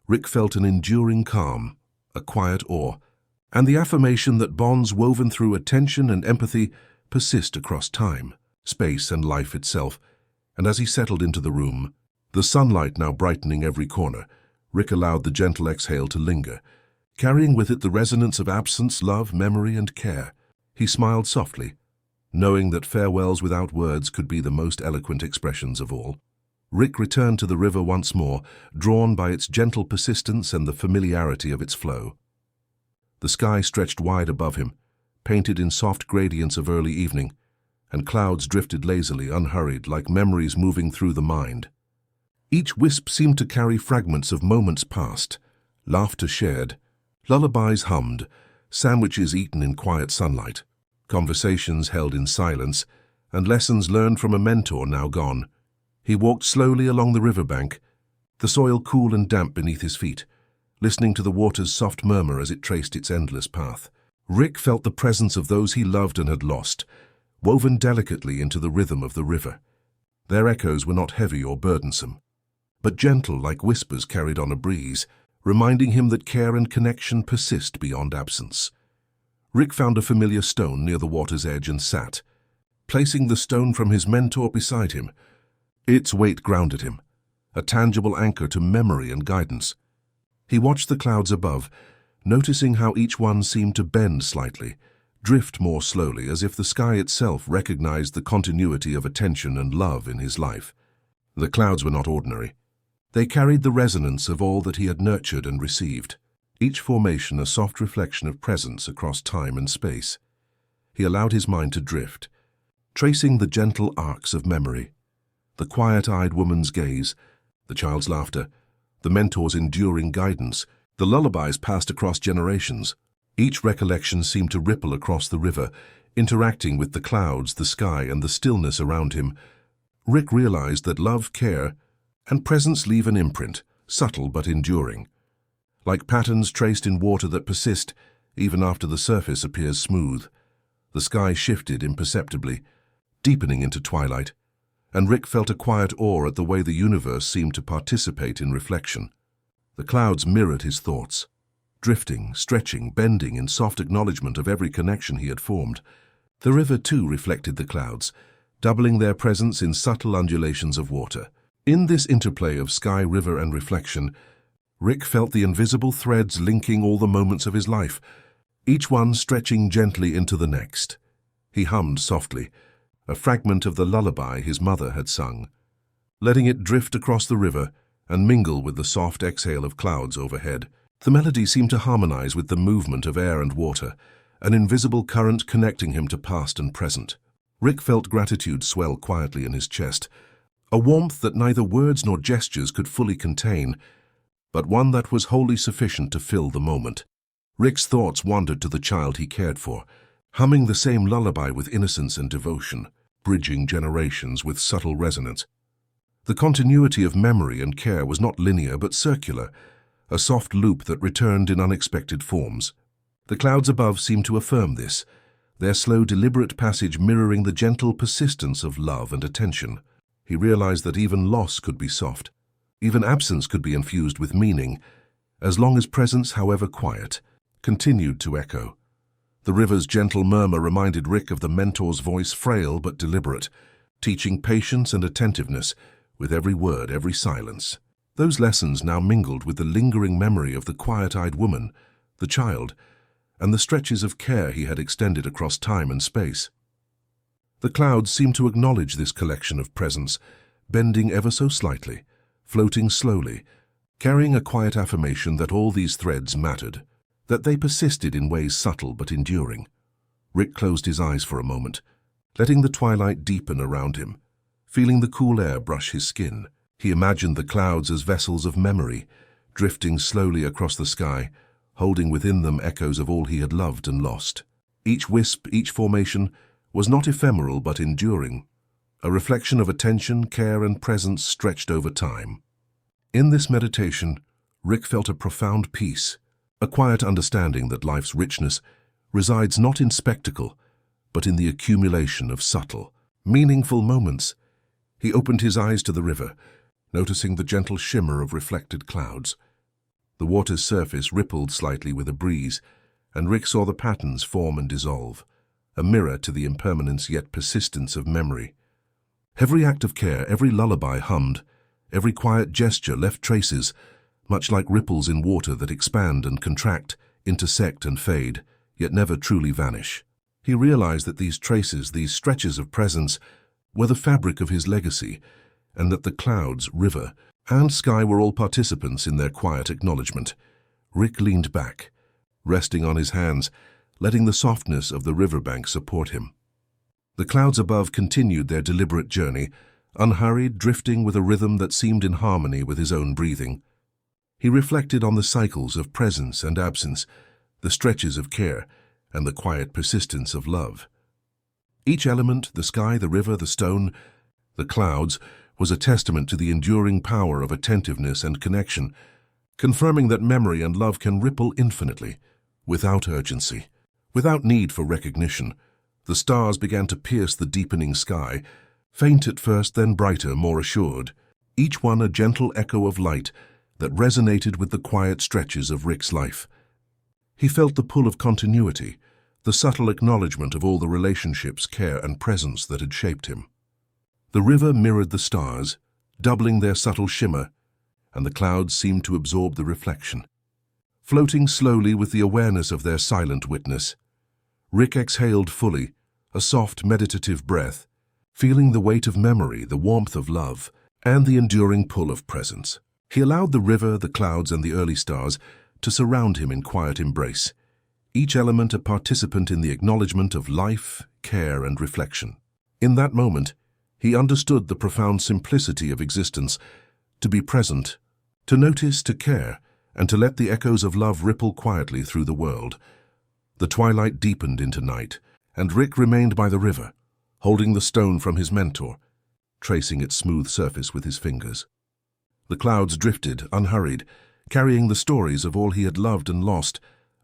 Rick felt an enduring calm, a quiet awe, and the affirmation that bonds woven through attention and empathy persist across time, space, and life itself. And as he settled into the room, the sunlight now brightening every corner, Rick allowed the gentle exhale to linger, carrying with it the resonance of absence, love, memory, and care. He smiled softly, knowing that farewells without words could be the most eloquent expressions of all. Rick returned to the river once more, drawn by its gentle persistence and the familiarity of its flow. The sky stretched wide above him, painted in soft gradients of early evening, and clouds drifted lazily, unhurried, like memories moving through the mind. Each wisp seemed to carry fragments of moments past, laughter shared, lullabies hummed, sandwiches eaten in quiet sunlight, conversations held in silence, and lessons learned from a mentor now gone. He walked slowly along the riverbank, the soil cool and damp beneath his feet, listening to the water's soft murmur as it traced its endless path. Rick felt the presence of those he loved and had lost, woven delicately into the rhythm of the river. Their echoes were not heavy or burdensome, but gentle like whispers carried on a breeze, reminding him that care and connection persist beyond absence. Rick found a familiar stone near the water's edge and sat, placing the stone from his mentor beside him. Its weight grounded him, a tangible anchor to memory and guidance. He watched the clouds above, noticing how each one seemed to bend slightly, drift more slowly, as if the sky itself recognized the continuity of attention and love in his life. The clouds were not ordinary. They carried the resonance of all that he had nurtured and received, each formation a soft reflection of presence across time and space. He allowed his mind to drift, tracing the gentle arcs of memory, the quiet-eyed woman's gaze, the child's laughter, the mentor's enduring guidance, the lullabies passed across generations. Each recollection seemed to ripple across the river, interacting with the clouds, the sky, and the stillness around him. Rick realized that love, care, and presence leave an imprint, subtle but enduring. Like patterns traced in water that persist, even after the surface appears smooth. The sky shifted imperceptibly, deepening into twilight, and Rick felt a quiet awe at the way the universe seemed to participate in reflection. The clouds mirrored his thoughts, drifting, stretching, bending in soft acknowledgement of every connection he had formed. The river, too, reflected the clouds, doubling their presence in subtle undulations of water. In this interplay of sky, river, and reflection, Rick felt the invisible threads linking all the moments of his life, each one stretching gently into the next. He hummed softly, a fragment of the lullaby his mother had sung, letting it drift across the river and mingle with the soft exhale of clouds overhead. The melody seemed to harmonize with the movement of air and water, an invisible current connecting him to past and present. Rick felt gratitude swell quietly in his chest, a warmth that neither words nor gestures could fully contain, but one that was wholly sufficient to fill the moment. Rick's thoughts wandered to the child he cared for, humming the same lullaby with innocence and devotion, bridging generations with subtle resonance. The continuity of memory and care was not linear but circular, a soft loop that returned in unexpected forms. The clouds above seemed to affirm this, their slow, deliberate passage mirroring the gentle persistence of love and attention. He realized that even loss could be soft, even absence could be infused with meaning, as long as presence, however quiet, continued to echo. The river's gentle murmur reminded Rick of the mentor's voice, frail but deliberate, teaching patience and attentiveness with every word, every silence. Those lessons now mingled with the lingering memory of the quiet-eyed woman, the child, and the stretches of care he had extended across time and space. The clouds seemed to acknowledge this collection of presence, bending ever so slightly, floating slowly, carrying a quiet affirmation that all these threads mattered, that they persisted in ways subtle but enduring. Rick closed his eyes for a moment, letting the twilight deepen around him, feeling the cool air brush his skin. He imagined the clouds as vessels of memory, drifting slowly across the sky, holding within them echoes of all he had loved and lost. Each wisp, each formation, was not ephemeral but enduring, a reflection of attention, care, and presence stretched over time. In this meditation, Rick felt a profound peace, a quiet understanding that life's richness resides not in spectacle, but in the accumulation of subtle, meaningful moments. He opened his eyes to the river, noticing the gentle shimmer of reflected clouds. The water's surface rippled slightly with a breeze, and Rick saw the patterns form and dissolve, a mirror to the impermanence yet persistence of memory. Every act of care, every lullaby hummed, every quiet gesture left traces, much like ripples in water that expand and contract, intersect and fade, yet never truly vanish. He realized that these traces, these stretches of presence, were the fabric of his legacy, and that the clouds, river, and sky were all participants in their quiet acknowledgement. Rick leaned back, resting on his hands, letting the softness of the riverbank support him. The clouds above continued their deliberate journey, unhurried, drifting with a rhythm that seemed in harmony with his own breathing. He reflected on the cycles of presence and absence, the stretches of care, and the quiet persistence of love. Each element, the sky, the river, the stone, the clouds, was a testament to the enduring power of attentiveness and connection, confirming that memory and love can ripple infinitely, without urgency, without need for recognition. The stars began to pierce the deepening sky, faint at first, then brighter, more assured, each one a gentle echo of light that resonated with the quiet stretches of Rick's life. He felt the pull of continuity, the subtle acknowledgement of all the relationships, care, and presence that had shaped him. The river mirrored the stars, doubling their subtle shimmer, and the clouds seemed to absorb the reflection. Floating slowly with the awareness of their silent witness, Rick exhaled fully, a soft, meditative breath, feeling the weight of memory, the warmth of love, and the enduring pull of presence. He allowed the river, the clouds, and the early stars to surround him in quiet embrace, each element a participant in the acknowledgement of life, care, and reflection. In that moment, he understood the profound simplicity of existence, to be present, to notice, to care, and to let the echoes of love ripple quietly through the world. The twilight deepened into night, and Rick remained by the river, holding the stone from his mentor, tracing its smooth surface with his fingers. The clouds drifted, unhurried, carrying the stories of all he had loved and lost,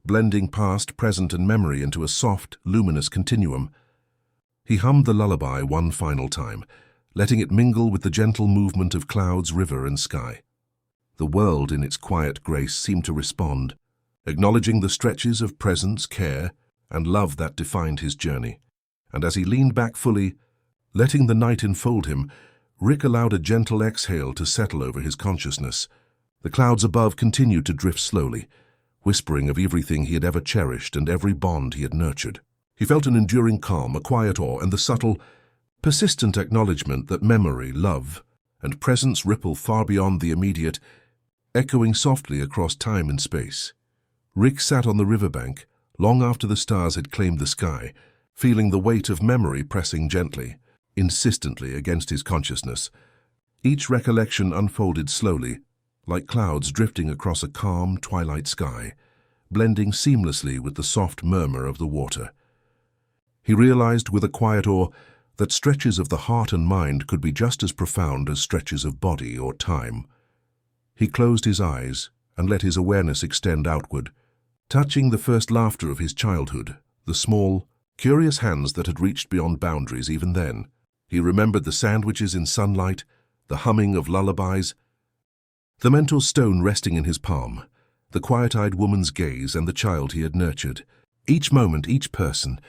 blending past, present, and memory into a soft, luminous continuum. He hummed the lullaby one final time, letting it mingle with the gentle movement of clouds, river, and sky. The world, in its quiet grace, seemed to respond, acknowledging the stretches of presence, care, and love that defined his journey. And as he leaned back fully, letting the night enfold him, Rick allowed a gentle exhale to settle over his consciousness. The clouds above continued to drift slowly, whispering of everything he had ever cherished and every bond he had nurtured. He felt an enduring calm, a quiet awe, and the subtle, persistent acknowledgement that memory, love, and presence ripple far beyond the immediate, echoing softly across time and space. Rick sat on the riverbank, long after the stars had claimed the sky, feeling the weight of memory pressing gently, insistently against his consciousness. Each recollection unfolded slowly, like clouds drifting across a calm, twilight sky, blending seamlessly with the soft murmur of the water. He realized with a quiet awe that stretches of the heart and mind could be just as profound as stretches of body or time. He closed his eyes and let his awareness extend outward, touching the first laughter of his childhood, the small, curious hands that had reached beyond boundaries even then. He remembered the sandwiches in sunlight, the humming of lullabies, the mental stone resting in his palm, the quiet-eyed woman's gaze, and the child he had nurtured. Each moment, each person,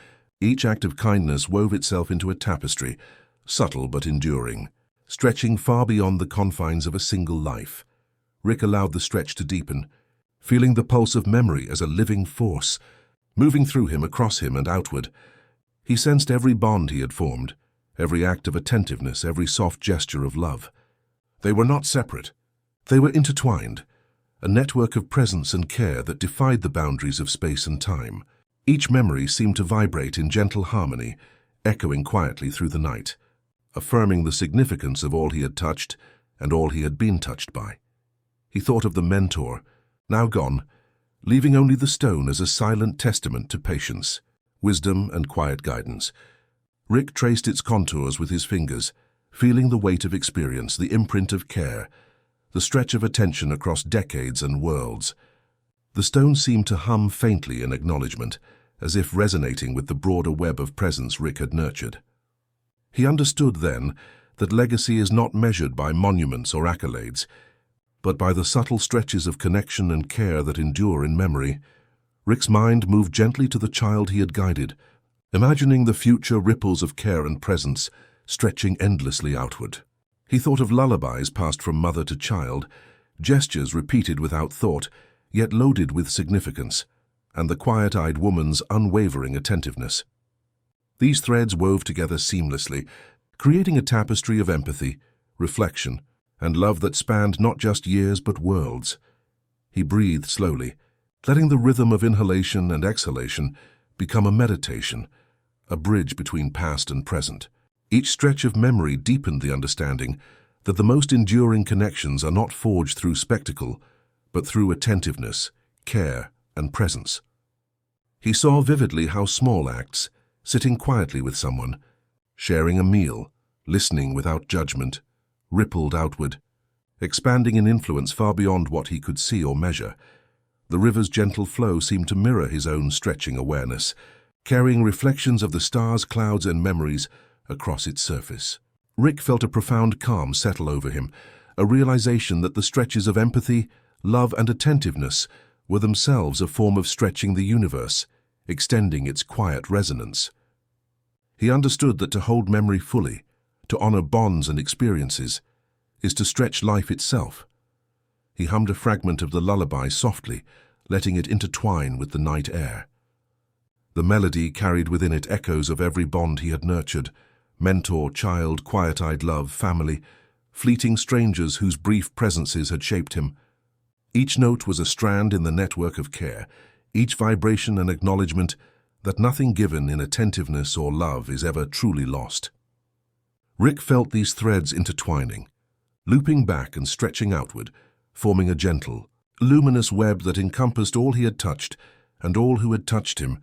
each act of kindness wove itself into a tapestry, subtle but enduring, stretching far beyond the confines of a single life. Rick allowed the stretch to deepen, feeling the pulse of memory as a living force, moving through him, across him, and outward. He sensed every bond he had formed, every act of attentiveness, every soft gesture of love. They were not separate. They were intertwined, a network of presence and care that defied the boundaries of space and time. Each memory seemed to vibrate in gentle harmony, echoing quietly through the night. affirming the significance of all he had touched and all he had been touched by. He thought of the mentor, now gone, leaving only the stone as a silent testament to patience, wisdom, and quiet guidance. Rick traced its contours with his fingers, feeling the weight of experience, the imprint of care, the stretch of attention across decades and worlds. The stone seemed to hum faintly in acknowledgement, as if resonating with the broader web of presence Rick had nurtured. He understood then that legacy is not measured by monuments or accolades, but by the subtle stretches of connection and care that endure in memory. Rick's mind moved gently to the child he had guided, imagining the future ripples of care and presence stretching endlessly outward. He thought of lullabies passed from mother to child, gestures repeated without thought, yet loaded with significance, and the quiet-eyed woman's unwavering attentiveness. These threads wove together seamlessly, creating a tapestry of empathy, reflection, and love that spanned not just years but worlds. He breathed slowly, letting the rhythm of inhalation and exhalation become a meditation, a bridge between past and present. Each stretch of memory deepened the understanding that the most enduring connections are not forged through spectacle, but through attentiveness, care, and presence. He saw vividly how small acts, sitting quietly with someone, sharing a meal, listening without judgment, rippled outward, expanding in influence far beyond what he could see or measure. The river's gentle flow seemed to mirror his own stretching awareness, carrying reflections of the stars, clouds, and memories across its surface. Rick felt a profound calm settle over him, a realization that the stretches of empathy, love, and attentiveness were themselves a form of stretching the universe, extending its quiet resonance. He understood that to hold memory fully, to honor bonds and experiences, is to stretch life itself. He hummed a fragment of the lullaby softly, letting it intertwine with the night air. The melody carried within it echoes of every bond he had nurtured: mentor, child, quiet-eyed love, family, fleeting strangers whose brief presences had shaped him. Each note was a strand in the network of care, each vibration an acknowledgement that nothing given in attentiveness or love is ever truly lost. Rick felt these threads intertwining, looping back and stretching outward, forming a gentle, luminous web that encompassed all he had touched and all who had touched him.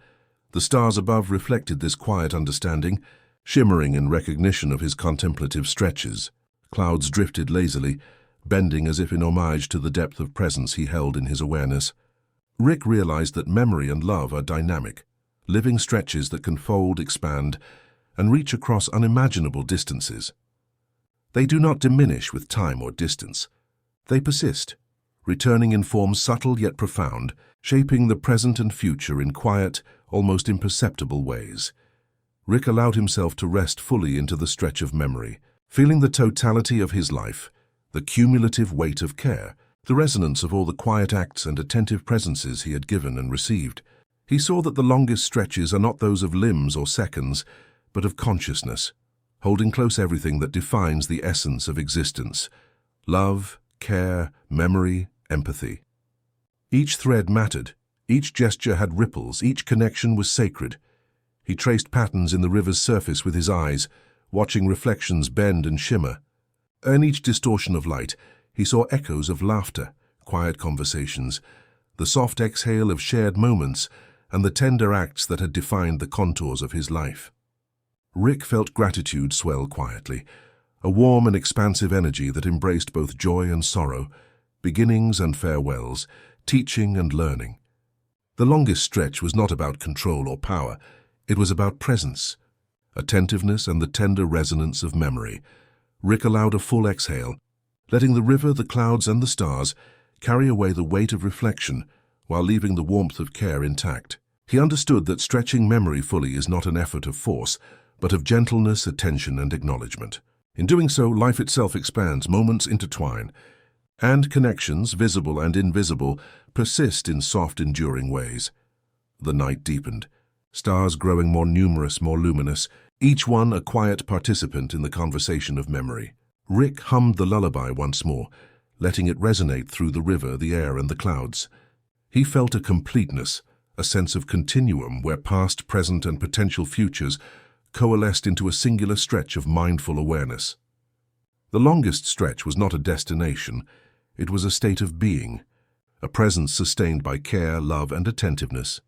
The stars above reflected this quiet understanding, shimmering in recognition of his contemplative stretches. Clouds drifted lazily, bending as if in homage to the depth of presence he held in his awareness. Rick realized that memory and love are dynamic, living stretches that can fold, expand, and reach across unimaginable distances. They do not diminish with time or distance. They persist, returning in forms subtle yet profound, shaping the present and future in quiet, almost imperceptible ways. Rick allowed himself to rest fully into the stretch of memory, feeling the totality of his life, the cumulative weight of care, the resonance of all the quiet acts and attentive presences he had given and received. He saw that the longest stretches are not those of limbs or seconds, but of consciousness, holding close everything that defines the essence of existence: love, care, memory, empathy. Each thread mattered, each gesture had ripples, each connection was sacred. He traced patterns in the river's surface with his eyes, watching reflections bend and shimmer. In each distortion of light, he saw echoes of laughter, quiet conversations, the soft exhale of shared moments, and the tender acts that had defined the contours of his life. Rick felt gratitude swell quietly, a warm and expansive energy that embraced both joy and sorrow, beginnings and farewells, teaching and learning. The longest stretch was not about control or power, it was about presence, attentiveness, and the tender resonance of memory. Rick allowed a full exhale, letting the river, the clouds, and the stars carry away the weight of reflection while leaving the warmth of care intact. He understood that stretching memory fully is not an effort of force, but of gentleness, attention, and acknowledgement. In doing so, life itself expands, moments intertwine, and connections, visible and invisible, persist in soft, enduring ways. The night deepened, stars growing more numerous, more luminous, each one a quiet participant in the conversation of memory. Rick hummed the lullaby once more, letting it resonate through the river, the air, and the clouds. He felt a completeness, a sense of continuum where past, present, and potential futures coalesced into a singular stretch of mindful awareness. The longest stretch was not a destination, it was a state of being, a presence sustained by care, love, and attentiveness.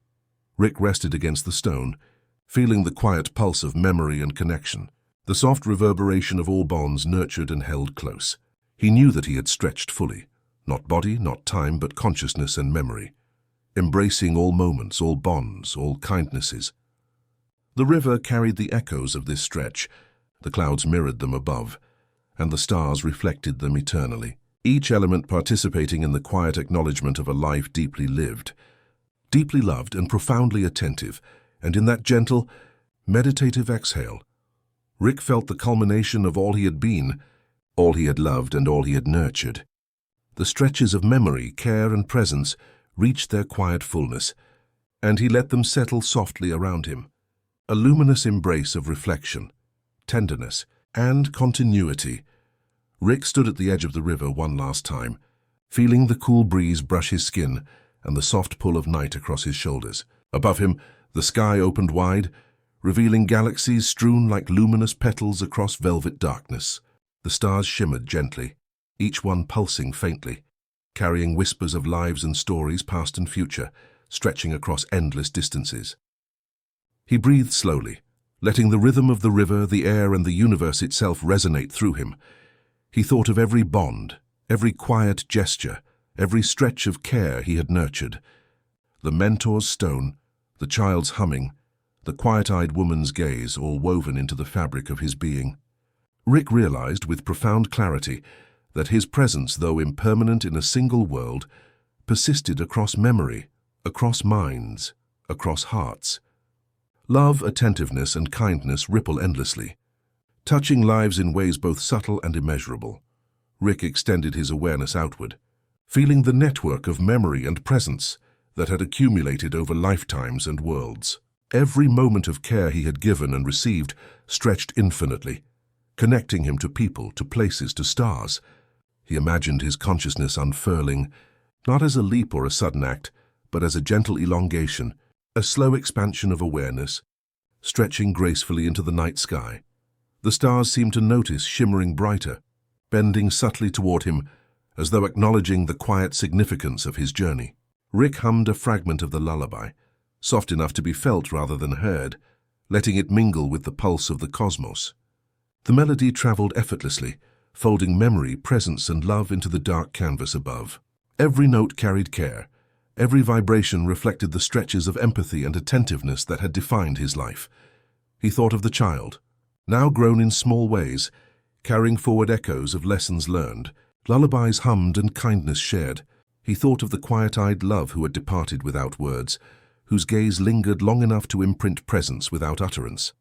Rick rested against the stone, feeling the quiet pulse of memory and connection, the soft reverberation of all bonds nurtured and held close. He knew that he had stretched fully, not body, not time, but consciousness and memory, embracing all moments, all bonds, all kindnesses. The river carried the echoes of this stretch, the clouds mirrored them above, and the stars reflected them eternally, each element participating in the quiet acknowledgement of a life deeply lived, deeply loved and profoundly attentive, and in that gentle, meditative exhale, Rick felt the culmination of all he had been, all he had loved and all he had nurtured. The stretches of memory, care and presence reached their quiet fullness, and he let them settle softly around him, a luminous embrace of reflection, tenderness, and continuity. Rick stood at the edge of the river one last time, feeling the cool breeze brush his skin and the soft pull of night across his shoulders. Above him, the sky opened wide, revealing galaxies strewn like luminous petals across velvet darkness. The stars shimmered gently, each one pulsing faintly, carrying whispers of lives and stories past and future, stretching across endless distances. He breathed slowly, letting the rhythm of the river, the air, and the universe itself resonate through him. He thought of every bond, every quiet gesture, every stretch of care he had nurtured. The mentor's stone, the child's humming, the quiet-eyed woman's gaze, all woven into the fabric of his being. Rick realized with profound clarity that his presence, though impermanent in a single world, persisted across memory, across minds, across hearts. Love, attentiveness, and kindness ripple endlessly, touching lives in ways both subtle and immeasurable. Rick extended his awareness outward, feeling the network of memory and presence that had accumulated over lifetimes and worlds. Every moment of care he had given and received stretched infinitely, connecting him to people, to places, to stars. He imagined his consciousness unfurling, not as a leap or a sudden act, but as a gentle elongation, a slow expansion of awareness, stretching gracefully into the night sky. The stars seemed to notice, shimmering brighter, bending subtly toward him, as though acknowledging the quiet significance of his journey. Rick hummed a fragment of the lullaby, soft enough to be felt rather than heard, letting it mingle with the pulse of the cosmos. The melody traveled effortlessly, folding memory, presence, and love into the dark canvas above. Every note carried care. Every vibration reflected the stretches of empathy and attentiveness that had defined his life. He thought of the child, now grown in small ways, carrying forward echoes of lessons learned, lullabies hummed and kindness shared. He thought of the quiet-eyed love who had departed without words, whose gaze lingered long enough to imprint presence without utterance.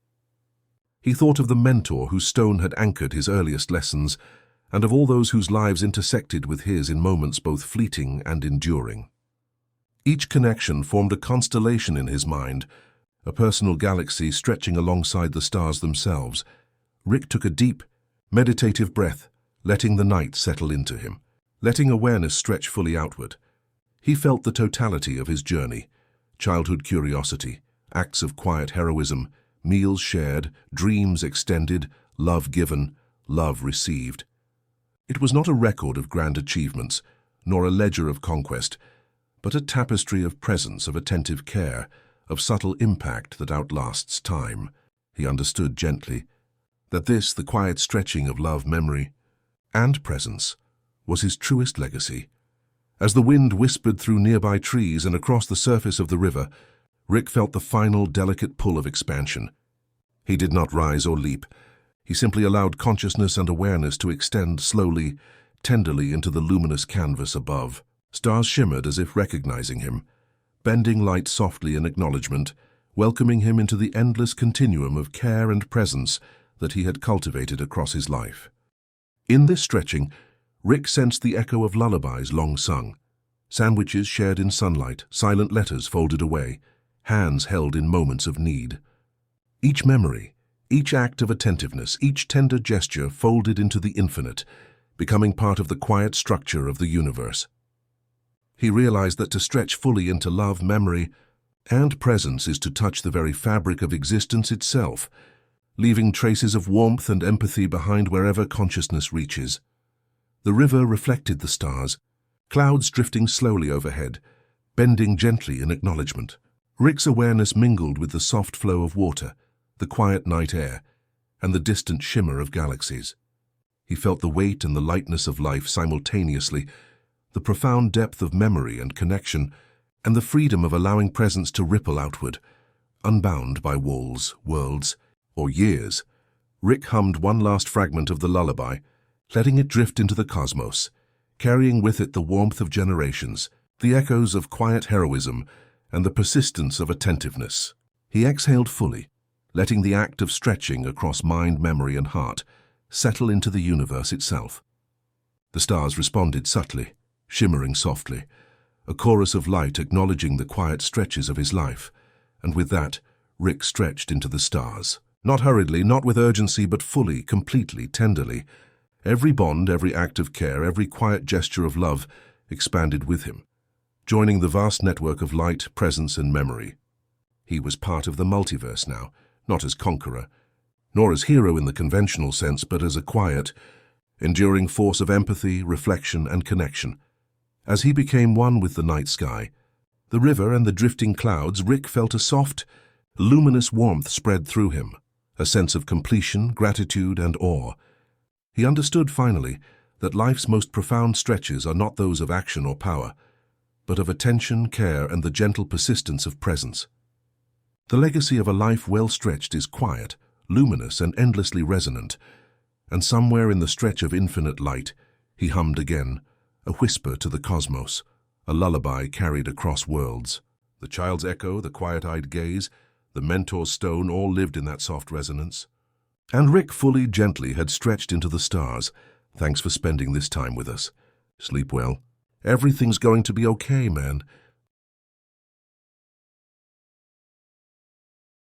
He thought of the mentor whose stone had anchored his earliest lessons, and of all those whose lives intersected with his in moments both fleeting and enduring. Each connection formed a constellation in his mind, a personal galaxy stretching alongside the stars themselves. Rick took a deep, meditative breath, letting the night settle into him, letting awareness stretch fully outward. He felt the totality of his journey, childhood curiosity, acts of quiet heroism, meals shared, dreams extended, love given, love received. It was not a record of grand achievements, nor a ledger of conquest, but a tapestry of presence, of attentive care, of subtle impact that outlasts time. He understood gently that this, the quiet stretching of love, memory, and presence, was his truest legacy. As the wind whispered through nearby trees and across the surface of the river, Rick felt the final, delicate pull of expansion. He did not rise or leap. He simply allowed consciousness and awareness to extend slowly, tenderly into the luminous canvas above. Stars shimmered as if recognizing him, bending light softly in acknowledgement, welcoming him into the endless continuum of care and presence that he had cultivated across his life. In this stretching, Rick sensed the echo of lullabies long sung, sandwiches shared in sunlight, silent letters folded away, hands held in moments of need. Each memory, each act of attentiveness, each tender gesture folded into the infinite, becoming part of the quiet structure of the universe. He realized that to stretch fully into love, memory, and presence is to touch the very fabric of existence itself, leaving traces of warmth and empathy behind wherever consciousness reaches. The river reflected the stars, clouds drifting slowly overhead, bending gently in acknowledgement. Rick's awareness mingled with the soft flow of water, the quiet night air, and the distant shimmer of galaxies. He felt the weight and the lightness of life simultaneously, the profound depth of memory and connection, and the freedom of allowing presence to ripple outward, unbound by walls, worlds, or years. Rick hummed one last fragment of the lullaby, letting it drift into the cosmos, carrying with it the warmth of generations, the echoes of quiet heroism, and the persistence of attentiveness. He exhaled fully, letting the act of stretching across mind, memory, and heart settle into the universe itself. The stars responded subtly, shimmering softly, a chorus of light acknowledging the quiet stretches of his life, and with that, Rick stretched into the stars. Not hurriedly, not with urgency, but fully, completely, tenderly. Every bond, every act of care, every quiet gesture of love expanded with him, joining the vast network of light, presence, and memory. He was part of the multiverse now, not as conqueror, nor as hero in the conventional sense, but as a quiet, enduring force of empathy, reflection, and connection. As he became one with the night sky, the river, and the drifting clouds, Rick felt a soft, luminous warmth spread through him, a sense of completion, gratitude, and awe. He understood finally that life's most profound stretches are not those of action or power, but of attention, care, and the gentle persistence of presence. The legacy of a life well stretched is quiet, luminous, and endlessly resonant, and somewhere in the stretch of infinite light, he hummed again, a whisper to the cosmos, a lullaby carried across worlds. The child's echo, the quiet-eyed gaze, the mentor's stone all lived in that soft resonance. And Rick fully, gently had stretched into the stars. Thanks for spending this time with us. Sleep well. Everything's going to be okay, man.